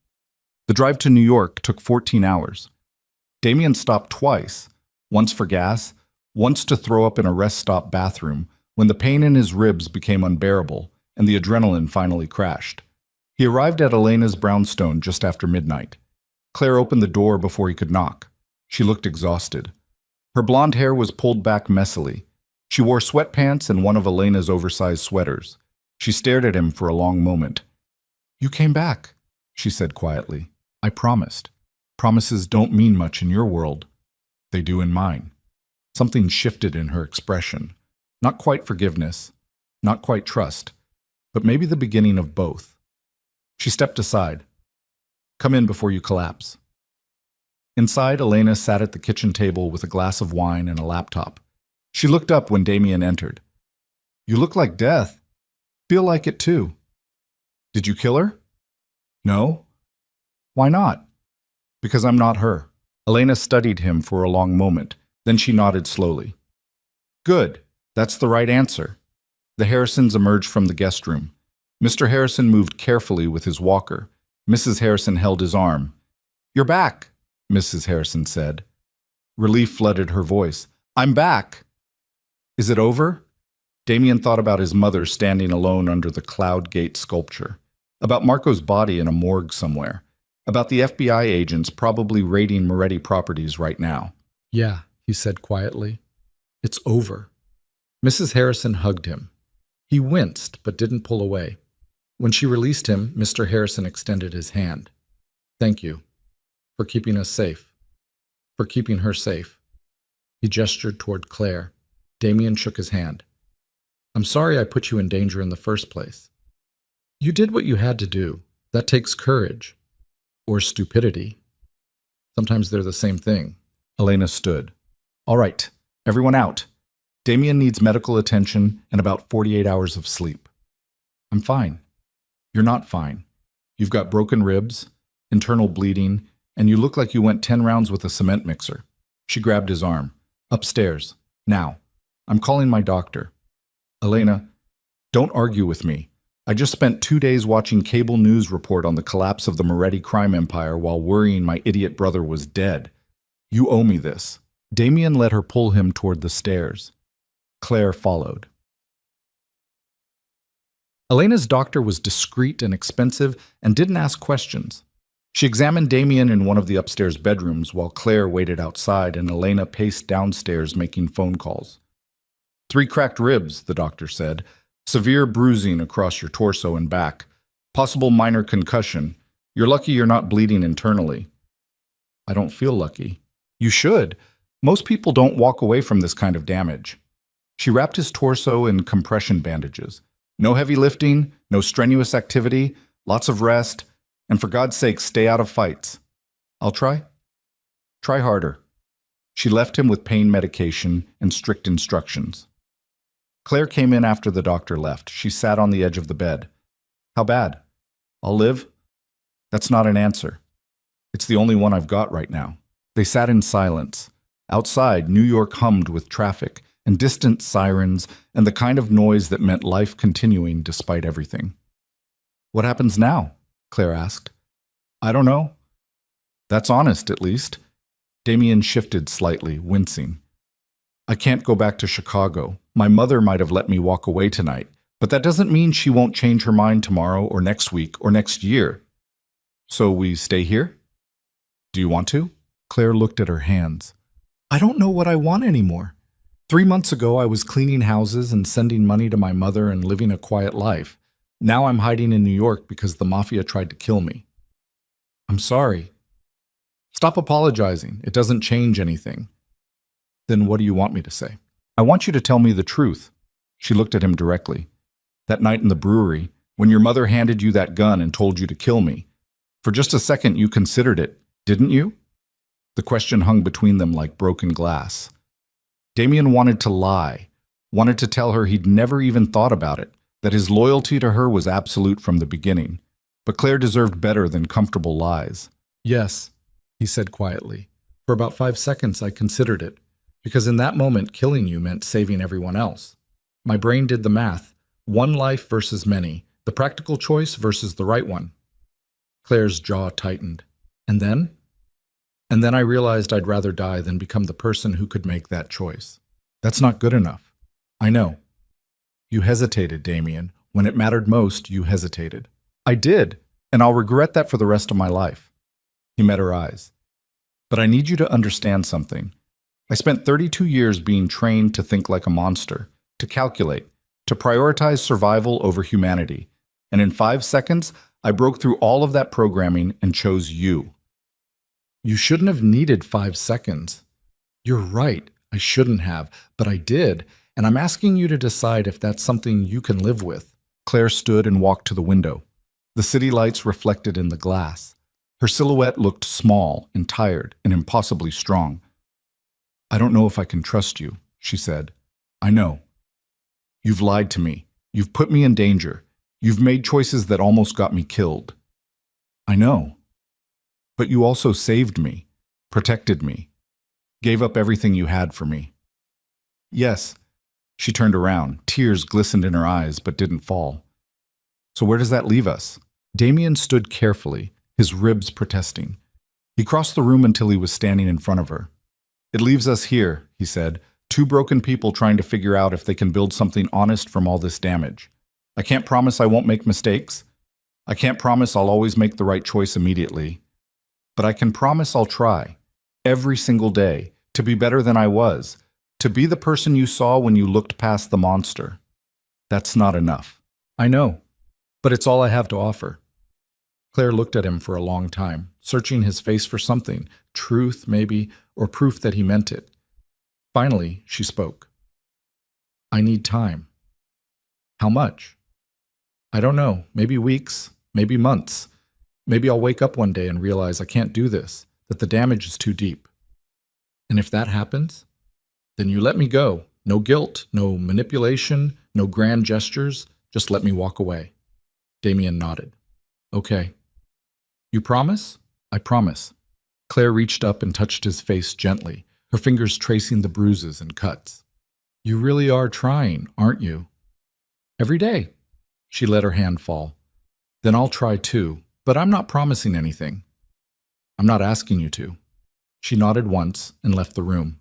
The drive to New York took 14 hours. Damien stopped twice, once for gas, once to throw up in a rest stop bathroom when the pain in his ribs became unbearable and the adrenaline finally crashed. He arrived at Elena's brownstone just after midnight. Claire opened the door before he could knock. She looked exhausted. Her blonde hair was pulled back messily. She wore sweatpants and one of Elena's oversized sweaters. She stared at him for a long moment. "You came back," she said quietly. "I promised. Promises don't mean much in your world. They do in mine." Something shifted in her expression. Not quite forgiveness, not quite trust, but maybe the beginning of both. She stepped aside. "Come in before you collapse." Inside, Elena sat at the kitchen table with a glass of wine and a laptop. She looked up when Damien entered. "You look like death. Feel like it too. Did you kill her?" "No." "Why not?" "Because I'm not her." Elena studied him for a long moment. Then she nodded slowly. "Good. That's the right answer." The Harrisons emerged from the guest room. Mr. Harrison moved carefully with his walker. Mrs. Harrison held his arm. "You're back," Mrs. Harrison said. Relief flooded her voice. "I'm back." "Is it over?" Damien thought about his mother standing alone under the Cloud Gate sculpture, about Marco's body in a morgue somewhere, about the FBI agents probably raiding Moretti properties right now. "Yeah," he said quietly. "It's over." Mrs. Harrison hugged him. He winced but didn't pull away. When she released him, Mr. Harrison extended his hand. "Thank you. For keeping us safe. For keeping her safe." He gestured toward Claire. Damien shook his hand. "I'm sorry I put you in danger in the first place. You did what you had to do. That takes courage. Or stupidity. Sometimes they're the same thing." Elena stood. "All right, everyone out. Damien needs medical attention and about 48 hours of sleep." "I'm fine." "You're not fine. You've got broken ribs, internal bleeding, and you look like you went 10 rounds with a cement mixer." She grabbed his arm. "Upstairs. Now. I'm calling my doctor." "Elena, don't argue with me. I just spent 2 days watching cable news report on the collapse of the Moretti crime empire while worrying my idiot brother was dead. You owe me this." Damien let her pull him toward the stairs. Claire followed. Elena's doctor was discreet and expensive and didn't ask questions. She examined Damien in one of the upstairs bedrooms while Claire waited outside and Elena paced downstairs making phone calls. 3 cracked ribs, the doctor said. "Severe bruising across your torso and back. Possible minor concussion. You're lucky you're not bleeding internally." "I don't feel lucky." "You should. Most people don't walk away from this kind of damage." She wrapped his torso in compression bandages. "No heavy lifting, no strenuous activity, lots of rest, and for God's sake, stay out of fights." "I'll try." "Try harder." She left him with pain medication and strict instructions. Claire came in after the doctor left. She sat on the edge of the bed. How bad? I'll live? That's not an answer. It's the only one I've got right now. They sat in silence. Outside, New York hummed with traffic and distant sirens and the kind of noise that meant life continuing despite everything. What happens now? Claire asked. I don't know. That's honest, at least. Damien shifted slightly, wincing. I can't go back to Chicago. My mother might have let me walk away tonight, but that doesn't mean she won't change her mind tomorrow or next week or next year. So we stay here? Do you want to? Claire looked at her hands. I don't know what I want anymore. 3 months ago, I was cleaning houses and sending money to my mother and living a quiet life. Now I'm hiding in New York because the mafia tried to kill me. I'm sorry. Stop apologizing. It doesn't change anything. Then what do you want me to say? I want you to tell me the truth. She looked at him directly. That night in the brewery, when your mother handed you that gun and told you to kill me, for just a second you considered it, didn't you? The question hung between them like broken glass. Damien wanted to lie, wanted to tell her he'd never even thought about it, that his loyalty to her was absolute from the beginning. But Claire deserved better than comfortable lies. Yes, he said quietly. For about 5 seconds I considered it, because in that moment killing you meant saving everyone else. My brain did the math. One life versus many, the practical choice versus the right one. Claire's jaw tightened. And then? And then I realized I'd rather die than become the person who could make that choice. That's not good enough. I know. You hesitated, Damien. When it mattered most, you hesitated. I did, and I'll regret that for the rest of my life. He met her eyes. But I need you to understand something. I spent 32 years being trained to think like a monster, to calculate, to prioritize survival over humanity. And in 5 seconds, I broke through all of that programming and chose you. You shouldn't have needed 5 seconds. You're right, I shouldn't have, but I did, and I'm asking you to decide if that's something you can live with. Claire stood and walked to the window. The city lights reflected in the glass. Her silhouette looked small and tired and impossibly strong. I don't know if I can trust you, she said. I know. You've lied to me. You've put me in danger. You've made choices that almost got me killed. I know. But you also saved me, protected me, gave up everything you had for me. Yes. She turned around. Tears glistened in her eyes but didn't fall. So where does that leave us? Damien stood carefully, his ribs protesting. He crossed the room until he was standing in front of her. It leaves us here, he said, 2 broken people trying to figure out if they can build something honest from all this damage. I can't promise I won't make mistakes. I can't promise I'll always make the right choice immediately. But I can promise I'll try, every single day, to be better than I was, to be the person you saw when you looked past the monster. That's not enough. I know, but it's all I have to offer. Claire looked at him for a long time, searching his face for something, truth maybe, or proof that he meant it. Finally, she spoke. I need time. How much? I don't know, maybe weeks, maybe months. Maybe I'll wake up one day and realize I can't do this, that the damage is too deep. And if that happens, then you let me go. No guilt, no manipulation, no grand gestures. Just let me walk away. Damien nodded. Okay. You promise? I promise. Claire reached up and touched his face gently, her fingers tracing the bruises and cuts. You really are trying, aren't you? Every day. She let her hand fall. Then I'll try too, but I'm not promising anything. I'm not asking you to. She nodded once and left the room.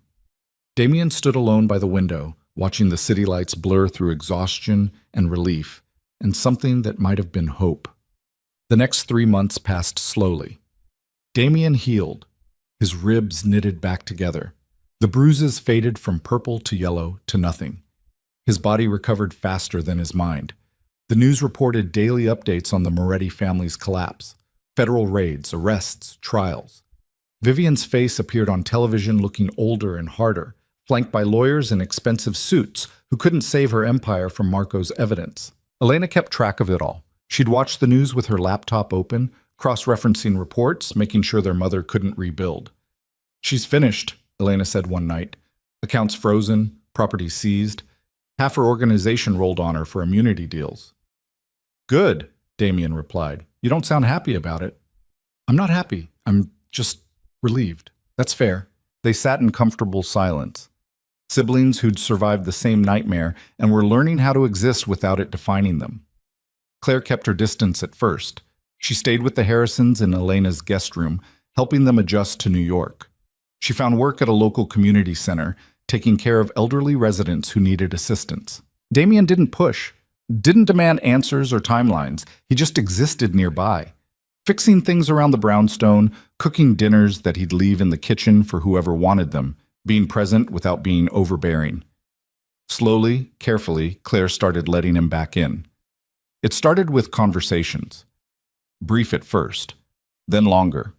Damien stood alone by the window, watching the city lights blur through exhaustion and relief, and something that might have been hope. The next 3 months passed slowly. Damien healed, his ribs knitted back together. The bruises faded from purple to yellow to nothing. His body recovered faster than his mind. The news reported daily updates on the Moretti family's collapse, federal raids, arrests, trials. Vivian's face appeared on television looking older and harder, flanked by lawyers in expensive suits who couldn't save her empire from Marco's evidence. Elena kept track of it all. She'd watch the news with her laptop open, cross-referencing reports, making sure their mother couldn't rebuild. She's finished, Elena said one night. Accounts frozen, property seized. Half her organization rolled on her for immunity deals. Good, Damien replied. You don't sound happy about it. I'm not happy. I'm just relieved. That's fair. They sat in comfortable silence. Siblings who'd survived the same nightmare and were learning how to exist without it defining them. Claire kept her distance at first. She stayed with the Harrisons in Elena's guest room, helping them adjust to New York. She found work at a local community center, taking care of elderly residents who needed assistance. Damien didn't push, didn't demand answers or timelines. He just existed nearby, fixing things around the brownstone, cooking dinners that he'd leave in the kitchen for whoever wanted them, being present without being overbearing. Slowly, carefully, Claire started letting him back in. It started with conversations. Brief at first, then longer.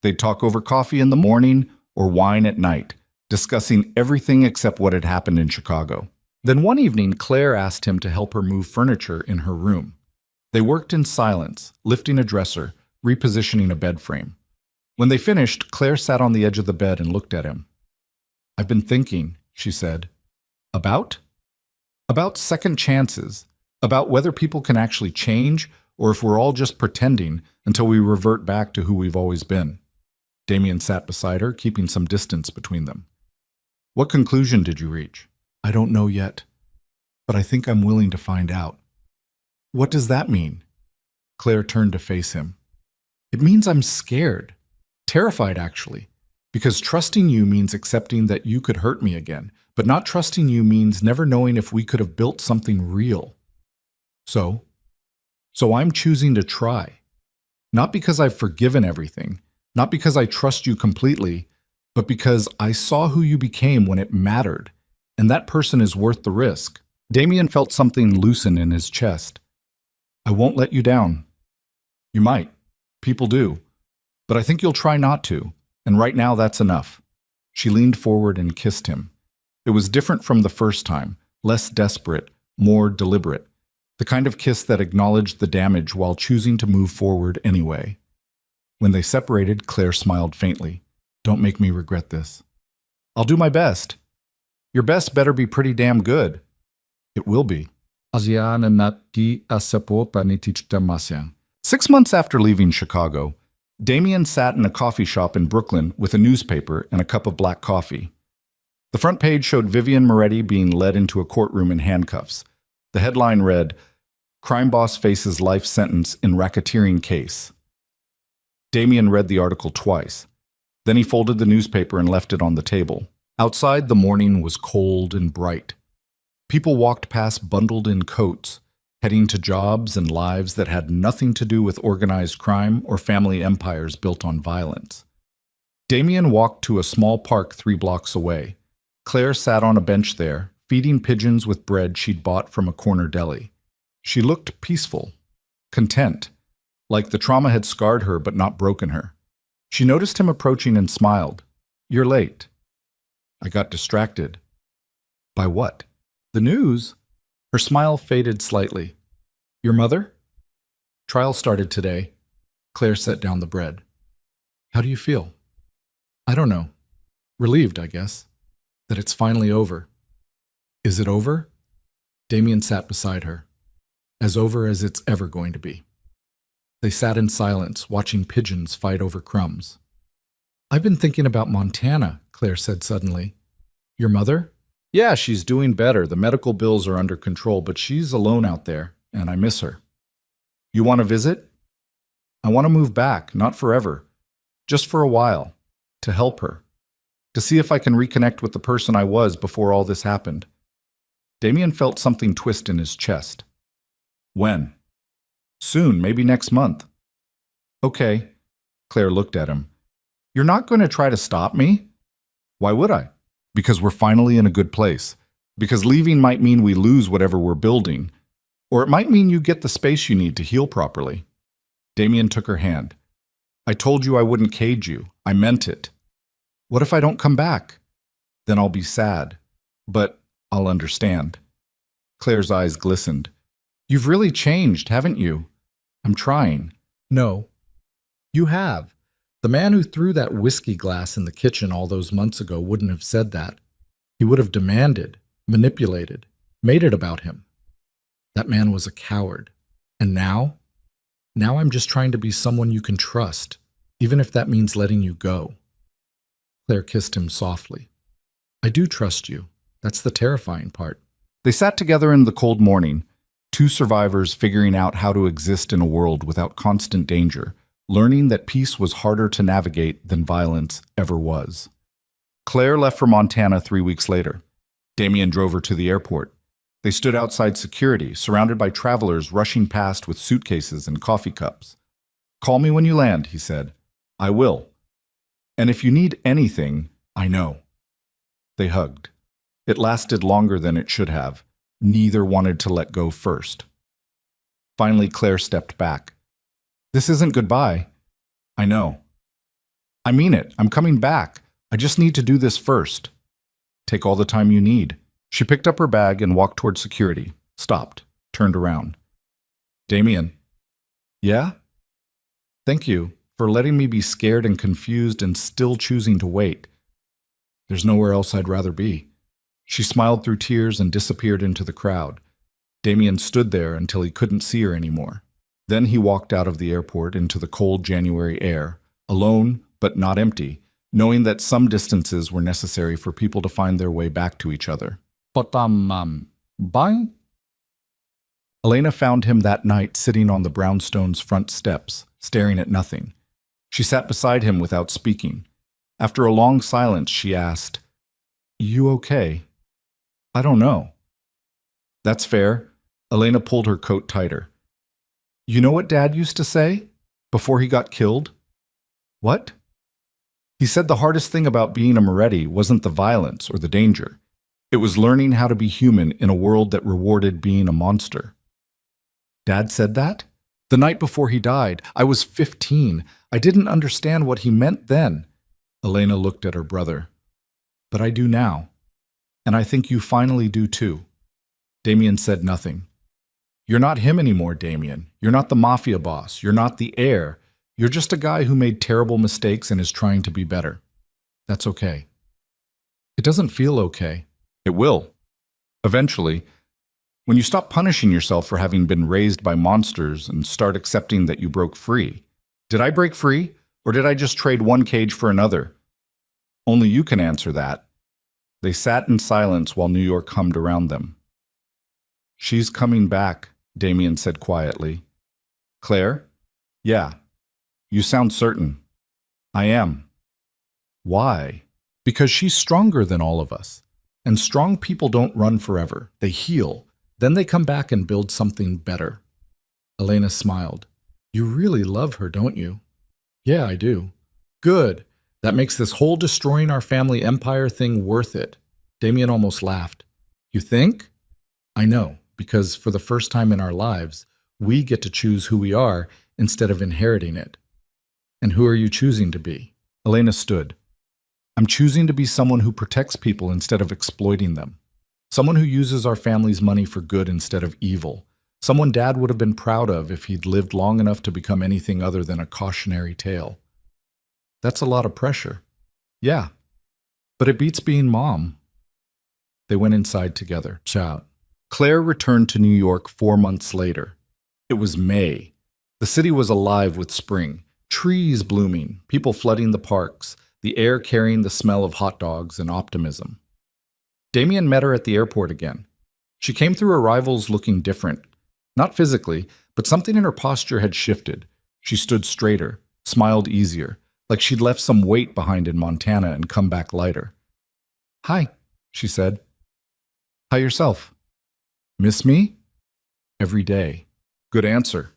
They'd talk over coffee in the morning or wine at night, discussing everything except what had happened in Chicago. Then one evening, Claire asked him to help her move furniture in her room. They worked in silence, lifting a dresser, repositioning a bed frame. When they finished, Claire sat on the edge of the bed and looked at him. I've been thinking, she said. About? About second chances, about whether people can actually change or if we're all just pretending until we revert back to who we've always been. Damien sat beside her, keeping some distance between them. What conclusion did you reach? I don't know yet, but I think I'm willing to find out. What does that mean? Claire turned to face him. It means I'm scared. Terrified, actually. Because trusting you means accepting that you could hurt me again, but not trusting you means never knowing if we could have built something real. So I'm choosing to try. Not because I've forgiven everything, not because I trust you completely, but because I saw who you became when it mattered, and that person is worth the risk. Damien felt something loosen in his chest. I won't let you down. You might. People do. But I think you'll try not to, and right now that's enough. She leaned forward and kissed him. It was different from the first time, less desperate, more deliberate. The kind of kiss that acknowledged the damage while choosing to move forward anyway. When they separated, Claire smiled faintly. Don't make me regret this. I'll do my best. Your best better be pretty damn good. It will be. 6 months after leaving Chicago, Damien sat in a coffee shop in Brooklyn with a newspaper and a cup of black coffee. The front page showed Vivian Moretti being led into a courtroom in handcuffs. The headline read, Crime Boss Faces Life Sentence in Racketeering Case. Damien read the article twice. Then he folded the newspaper and left it on the table. Outside, the morning was cold and bright. People walked past bundled in coats, heading to jobs and lives that had nothing to do with organized crime or family empires built on violence. Damien walked to a small park 3 blocks away. Claire sat on a bench there, feeding pigeons with bread she'd bought from a corner deli. She looked peaceful, content, like the trauma had scarred her but not broken her. She noticed him approaching and smiled. You're late. I got distracted. By what? The news. Her smile faded slightly. Your mother? Trial started today. Claire set down the bread. How do you feel? I don't know. Relieved, I guess. That it's finally over. Is it over? Damien sat beside her. As over as it's ever going to be. They sat in silence, watching pigeons fight over crumbs. I've been thinking about Montana, Claire said suddenly. Your mother? Yeah, she's doing better. The medical bills are under control, but she's alone out there, and I miss her. You want to visit? I want to move back, not forever. Just for a while. To help her. To see if I can reconnect with the person I was before all this happened. Damien felt something twist in his chest. When? Soon, maybe next month. Okay. Claire looked at him. You're not going to try to stop me? Why would I? Because we're finally in a good place. Because leaving might mean we lose whatever we're building. Or it might mean you get the space you need to heal properly. Damien took her hand. I told you I wouldn't cage you. I meant it. What if I don't come back? Then I'll be sad. But I'll understand. Claire's eyes glistened. You've really changed, haven't you? I'm trying. No. You have. The man who threw that whiskey glass in the kitchen all those months ago wouldn't have said that. He would have demanded, manipulated, made it about him. That man was a coward. And now? Now I'm just trying to be someone you can trust, even if that means letting you go. Claire kissed him softly. I do trust you. That's the terrifying part. They sat together in the cold morning, two survivors figuring out how to exist in a world without constant danger, learning that peace was harder to navigate than violence ever was. Claire left for Montana 3 weeks later. Damien drove her to the airport. They stood outside security, surrounded by travelers rushing past with suitcases and coffee cups. Call me when you land, he said. I will. And if you need anything, I know. They hugged. It lasted longer than it should have. Neither wanted to let go first. Finally, Claire stepped back. This isn't goodbye. I know. I mean it. I'm coming back. I just need to do this first. Take all the time you need. She picked up her bag and walked toward security, stopped, turned around. Damien. Yeah? Thank you for letting me be scared and confused and still choosing to wait. There's nowhere else I'd rather be. She smiled through tears and disappeared into the crowd. Damien stood there until he couldn't see her anymore. Then he walked out of the airport into the cold January air, alone but not empty, knowing that some distances were necessary for people to find their way back to each other. But bye? Elena found him that night sitting on the brownstone's front steps, staring at nothing. She sat beside him without speaking. After a long silence, she asked, You okay? I don't know. That's fair. Elena pulled her coat tighter. You know what Dad used to say? Before he got killed? What? He said the hardest thing about being a Moretti wasn't the violence or the danger. It was learning how to be human in a world that rewarded being a monster. Dad said that? The night before he died, I was 15. I didn't understand what he meant then. Elena looked at her brother. But I do now. And I think you finally do too. Damien said nothing. You're not him anymore, Damien. You're not the Mafia Boss. You're not the heir. You're just a guy who made terrible mistakes and is trying to be better. That's okay. It doesn't feel okay. It will. Eventually, when you stop punishing yourself for having been raised by monsters and start accepting that you broke free. Did I break free, or did I just trade one cage for another? Only you can answer that. They sat in silence while New York hummed around them. She's coming back, Damien said quietly. Claire? Yeah. You sound certain. I am. Why? Because she's stronger than all of us. And strong people don't run forever. They heal. Then they come back and build something better. Elena smiled. You really love her, don't you? Yeah, I do. Good. That makes this whole destroying our family empire thing worth it. Damien almost laughed. You think? I know, because for the first time in our lives, we get to choose who we are instead of inheriting it. And who are you choosing to be? Elena stood. I'm choosing to be someone who protects people instead of exploiting them. Someone who uses our family's money for good instead of evil. Someone Dad would have been proud of if he'd lived long enough to become anything other than a cautionary tale. That's a lot of pressure. Yeah, but it beats being Mom. They went inside together. Ciao. Claire returned to New York 4 months later. It was May. The city was alive with spring. Trees blooming, people flooding the parks, the air carrying the smell of hot dogs and optimism. Damien met her at the airport again. She came through arrivals looking different. Not physically, but something in her posture had shifted. She stood straighter, smiled easier, like she'd left some weight behind in Montana and come back lighter. Hi, she said. Hi yourself. Miss me? Every day. Good answer.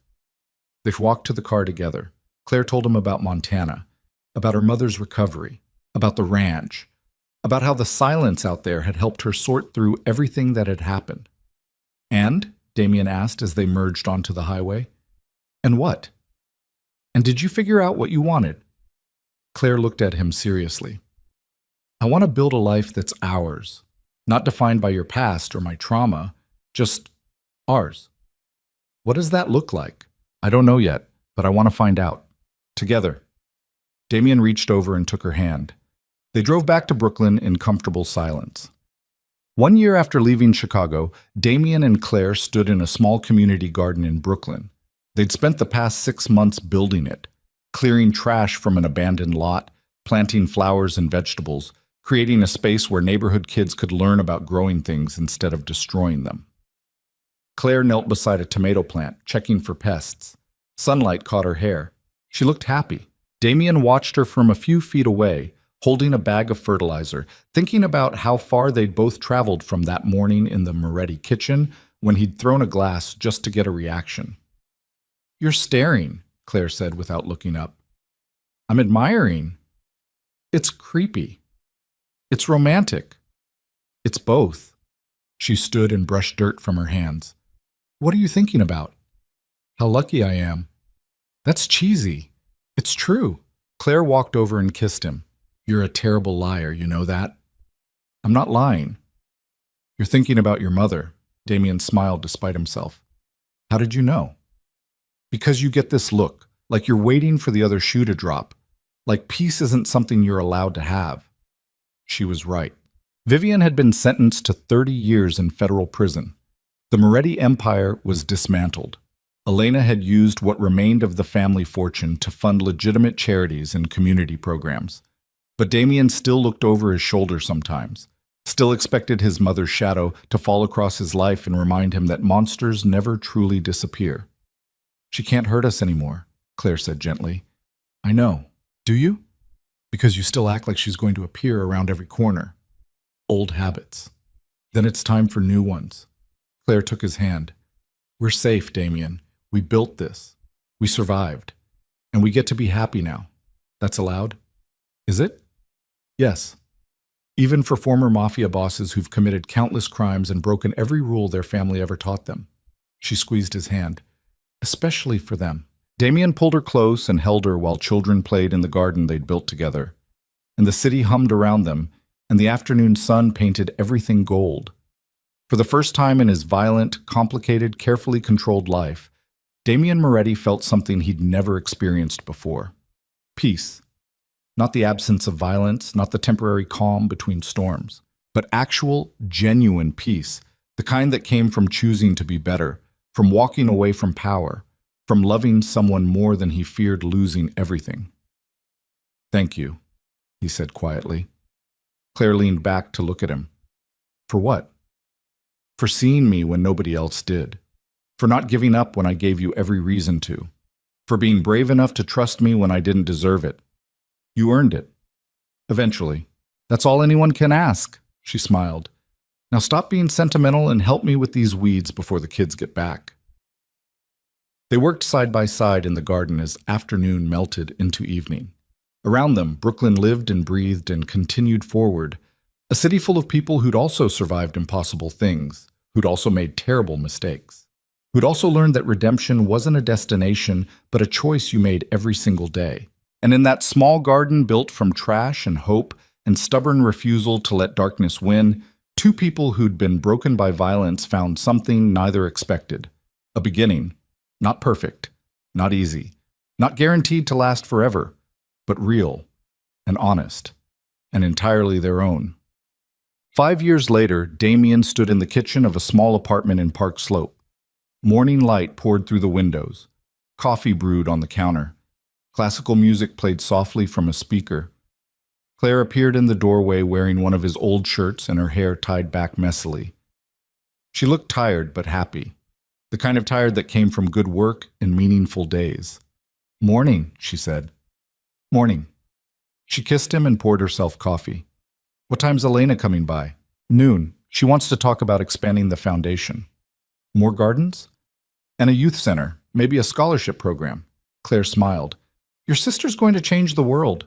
They walked to the car together. Claire told him about Montana, about her mother's recovery, about the ranch, about how the silence out there had helped her sort through everything that had happened. And? Damien asked as they merged onto the highway. And what? And did you figure out what you wanted? Claire looked at him seriously. I want to build a life that's ours, not defined by your past or my trauma, just ours. What does that look like? I don't know yet, but I want to find out. Together. Damien reached over and took her hand. They drove back to Brooklyn in comfortable silence. 1 year after leaving Chicago, Damien and Claire stood in a small community garden in Brooklyn. They'd spent the past 6 months building it, clearing trash from an abandoned lot, planting flowers and vegetables, creating a space where neighborhood kids could learn about growing things instead of destroying them. Claire knelt beside a tomato plant, checking for pests. Sunlight caught her hair. She looked happy. Damien watched her from a few feet away, holding a bag of fertilizer, thinking about how far they'd both traveled from that morning in the Moretti kitchen when he'd thrown a glass just to get a reaction. "You're staring," Claire said without looking up. "I'm admiring." "It's creepy. It's romantic. It's both." She stood and brushed dirt from her hands. "What are you thinking about?" "How lucky I am." "That's cheesy. It's true." Claire walked over and kissed him. "You're a terrible liar, you know that?" "I'm not lying." "You're thinking about your mother." Damien smiled despite himself. "How did you know?" "Because you get this look, like you're waiting for the other shoe to drop, like peace isn't something you're allowed to have." She was right. Vivian had been sentenced to 30 years in federal prison. The Moretti empire was dismantled. Elena had used what remained of the family fortune to fund legitimate charities and community programs. But Damien still looked over his shoulder sometimes, still expected his mother's shadow to fall across his life and remind him that monsters never truly disappear. "She can't hurt us anymore," Claire said gently. "I know. Do you? Because you still act like she's going to appear around every corner. Old habits. Then it's time for new ones." Claire took his hand. "We're safe, Damien. We built this. We survived. And we get to be happy now. That's allowed? Is it?" "Yes. Even for former mafia bosses who've committed countless crimes and broken every rule their family ever taught them." She squeezed his hand. "Especially for them." Damien pulled her close and held her while children played in the garden they'd built together. And the city hummed around them, and the afternoon sun painted everything gold. For the first time in his violent, complicated, carefully controlled life, Damien Moretti felt something he'd never experienced before. Peace. Not the absence of violence, not the temporary calm between storms, but actual, genuine peace, the kind that came from choosing to be better, from walking away from power, from loving someone more than he feared losing everything. "Thank you," he said quietly. Claire leaned back to look at him. "For what?" "For seeing me when nobody else did. For not giving up when I gave you every reason to. For being brave enough to trust me when I didn't deserve it. You earned it. Eventually. That's all anyone can ask," she smiled. "Now stop being sentimental and help me with these weeds before the kids get back." They worked side by side in the garden as afternoon melted into evening. Around them, Brooklyn lived and breathed and continued forward, a city full of people who'd also survived impossible things, who'd also made terrible mistakes, who'd also learned that redemption wasn't a destination, but a choice you made every single day. And in that small garden built from trash and hope and stubborn refusal to let darkness win, two people who'd been broken by violence found something neither expected. A beginning. Not perfect, not easy, not guaranteed to last forever, but real and honest and entirely their own. 5 years later, Damien stood in the kitchen of a small apartment in Park Slope. Morning light poured through the windows. Coffee brewed on the counter. Classical music played softly from a speaker. Claire appeared in the doorway wearing one of his old shirts and her hair tied back messily. She looked tired but happy. The kind of tired that came from good work and meaningful days. "Morning," she said. "Morning." She kissed him and poured herself coffee. "What time's Elena coming by?" "Noon. She wants to talk about expanding the foundation." "More gardens?" "And a youth center, maybe a scholarship program." Claire smiled. "Your sister's going to change the world."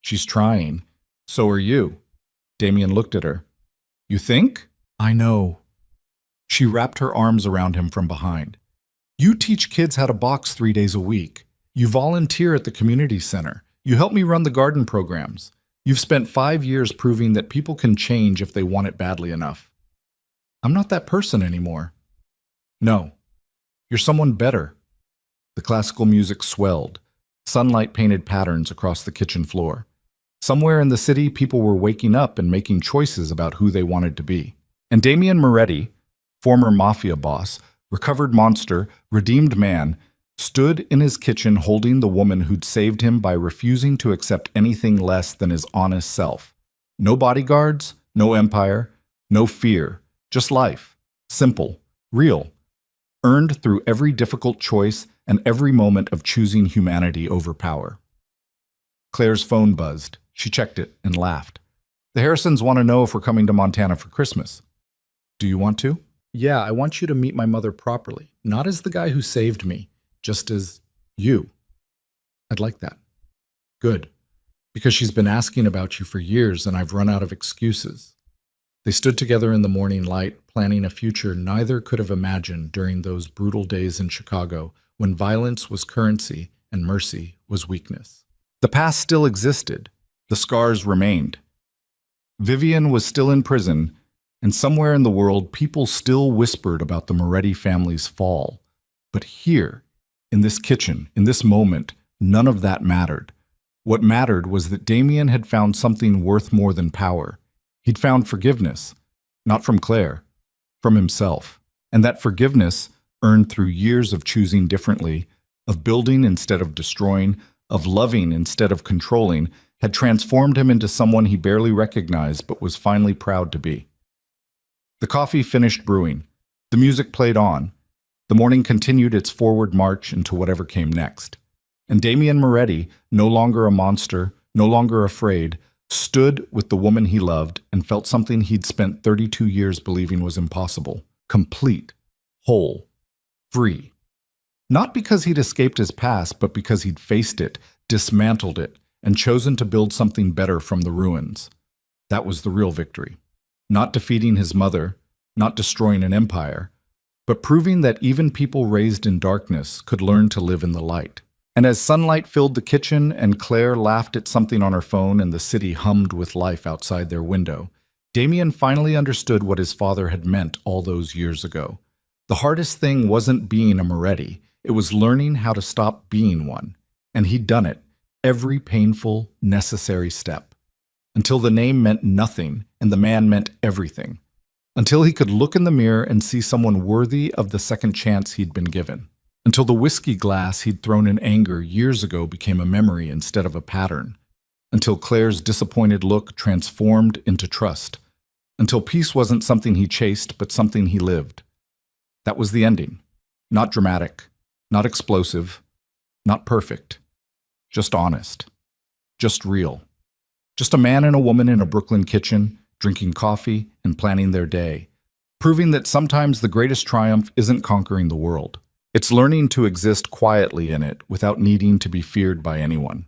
"She's trying. So are you." Damien looked at her. "You think?" "I know." She wrapped her arms around him from behind. "You teach kids how to box 3 days a week. You volunteer at the community center. You help me run the garden programs. You've spent 5 years proving that people can change if they want it badly enough." "I'm not that person anymore." "No. You're someone better." The classical music swelled. Sunlight painted patterns across the kitchen floor. Somewhere in the city, people were waking up and making choices about who they wanted to be. And Damien Moretti, former mafia boss, recovered monster, redeemed man, stood in his kitchen holding the woman who'd saved him by refusing to accept anything less than his honest self. No bodyguards, no empire, no fear, just life. Simple, real, earned through every difficult choice and every moment of choosing humanity over power. Claire's phone buzzed. She checked it and laughed. The Harrisons want to know if we're coming to Montana for Christmas. Do you want to? Yeah, I want you to meet my mother properly, not as the guy who saved me, just as you. I'd like that. Good, because she's been asking about you for years and I've run out of excuses. They stood together in the morning light, planning a future neither could have imagined during those brutal days in Chicago when violence was currency and mercy was weakness. The past still existed. The scars remained. Vivian was still in prison, and somewhere in the world people still whispered about the Moretti family's fall. But here, in this kitchen, in this moment, none of that mattered. What mattered was that Damien had found something worth more than power. He'd found forgiveness, not from Claire, from himself. And that forgiveness, earned through years of choosing differently, of building instead of destroying, of loving instead of controlling, had transformed him into someone he barely recognized but was finally proud to be. The coffee finished brewing. The music played on. The morning continued its forward march into whatever came next. And Damien Moretti, no longer a monster, no longer afraid, stood with the woman he loved and felt something he'd spent 32 years believing was impossible. Complete. Whole. Free. Not because he'd escaped his past, but because he'd faced it, dismantled it, and chosen to build something better from the ruins. That was the real victory. Not defeating his mother, not destroying an empire, but proving that even people raised in darkness could learn to live in the light. And as sunlight filled the kitchen and Claire laughed at something on her phone and the city hummed with life outside their window, Damien finally understood what his father had meant all those years ago. The hardest thing wasn't being a Moretti, it was learning how to stop being one. And he'd done it, every painful, necessary step. Until the name meant nothing and the man meant everything. Until he could look in the mirror and see someone worthy of the second chance he'd been given. Until the whiskey glass he'd thrown in anger years ago became a memory instead of a pattern. Until Claire's disappointed look transformed into trust. Until peace wasn't something he chased, but something he lived. That was the ending. Not dramatic, not explosive, not perfect. Just honest. Just real. Just a man and a woman in a Brooklyn kitchen, drinking coffee and planning their day. Proving that sometimes the greatest triumph isn't conquering the world. It's learning to exist quietly in it without needing to be feared by anyone.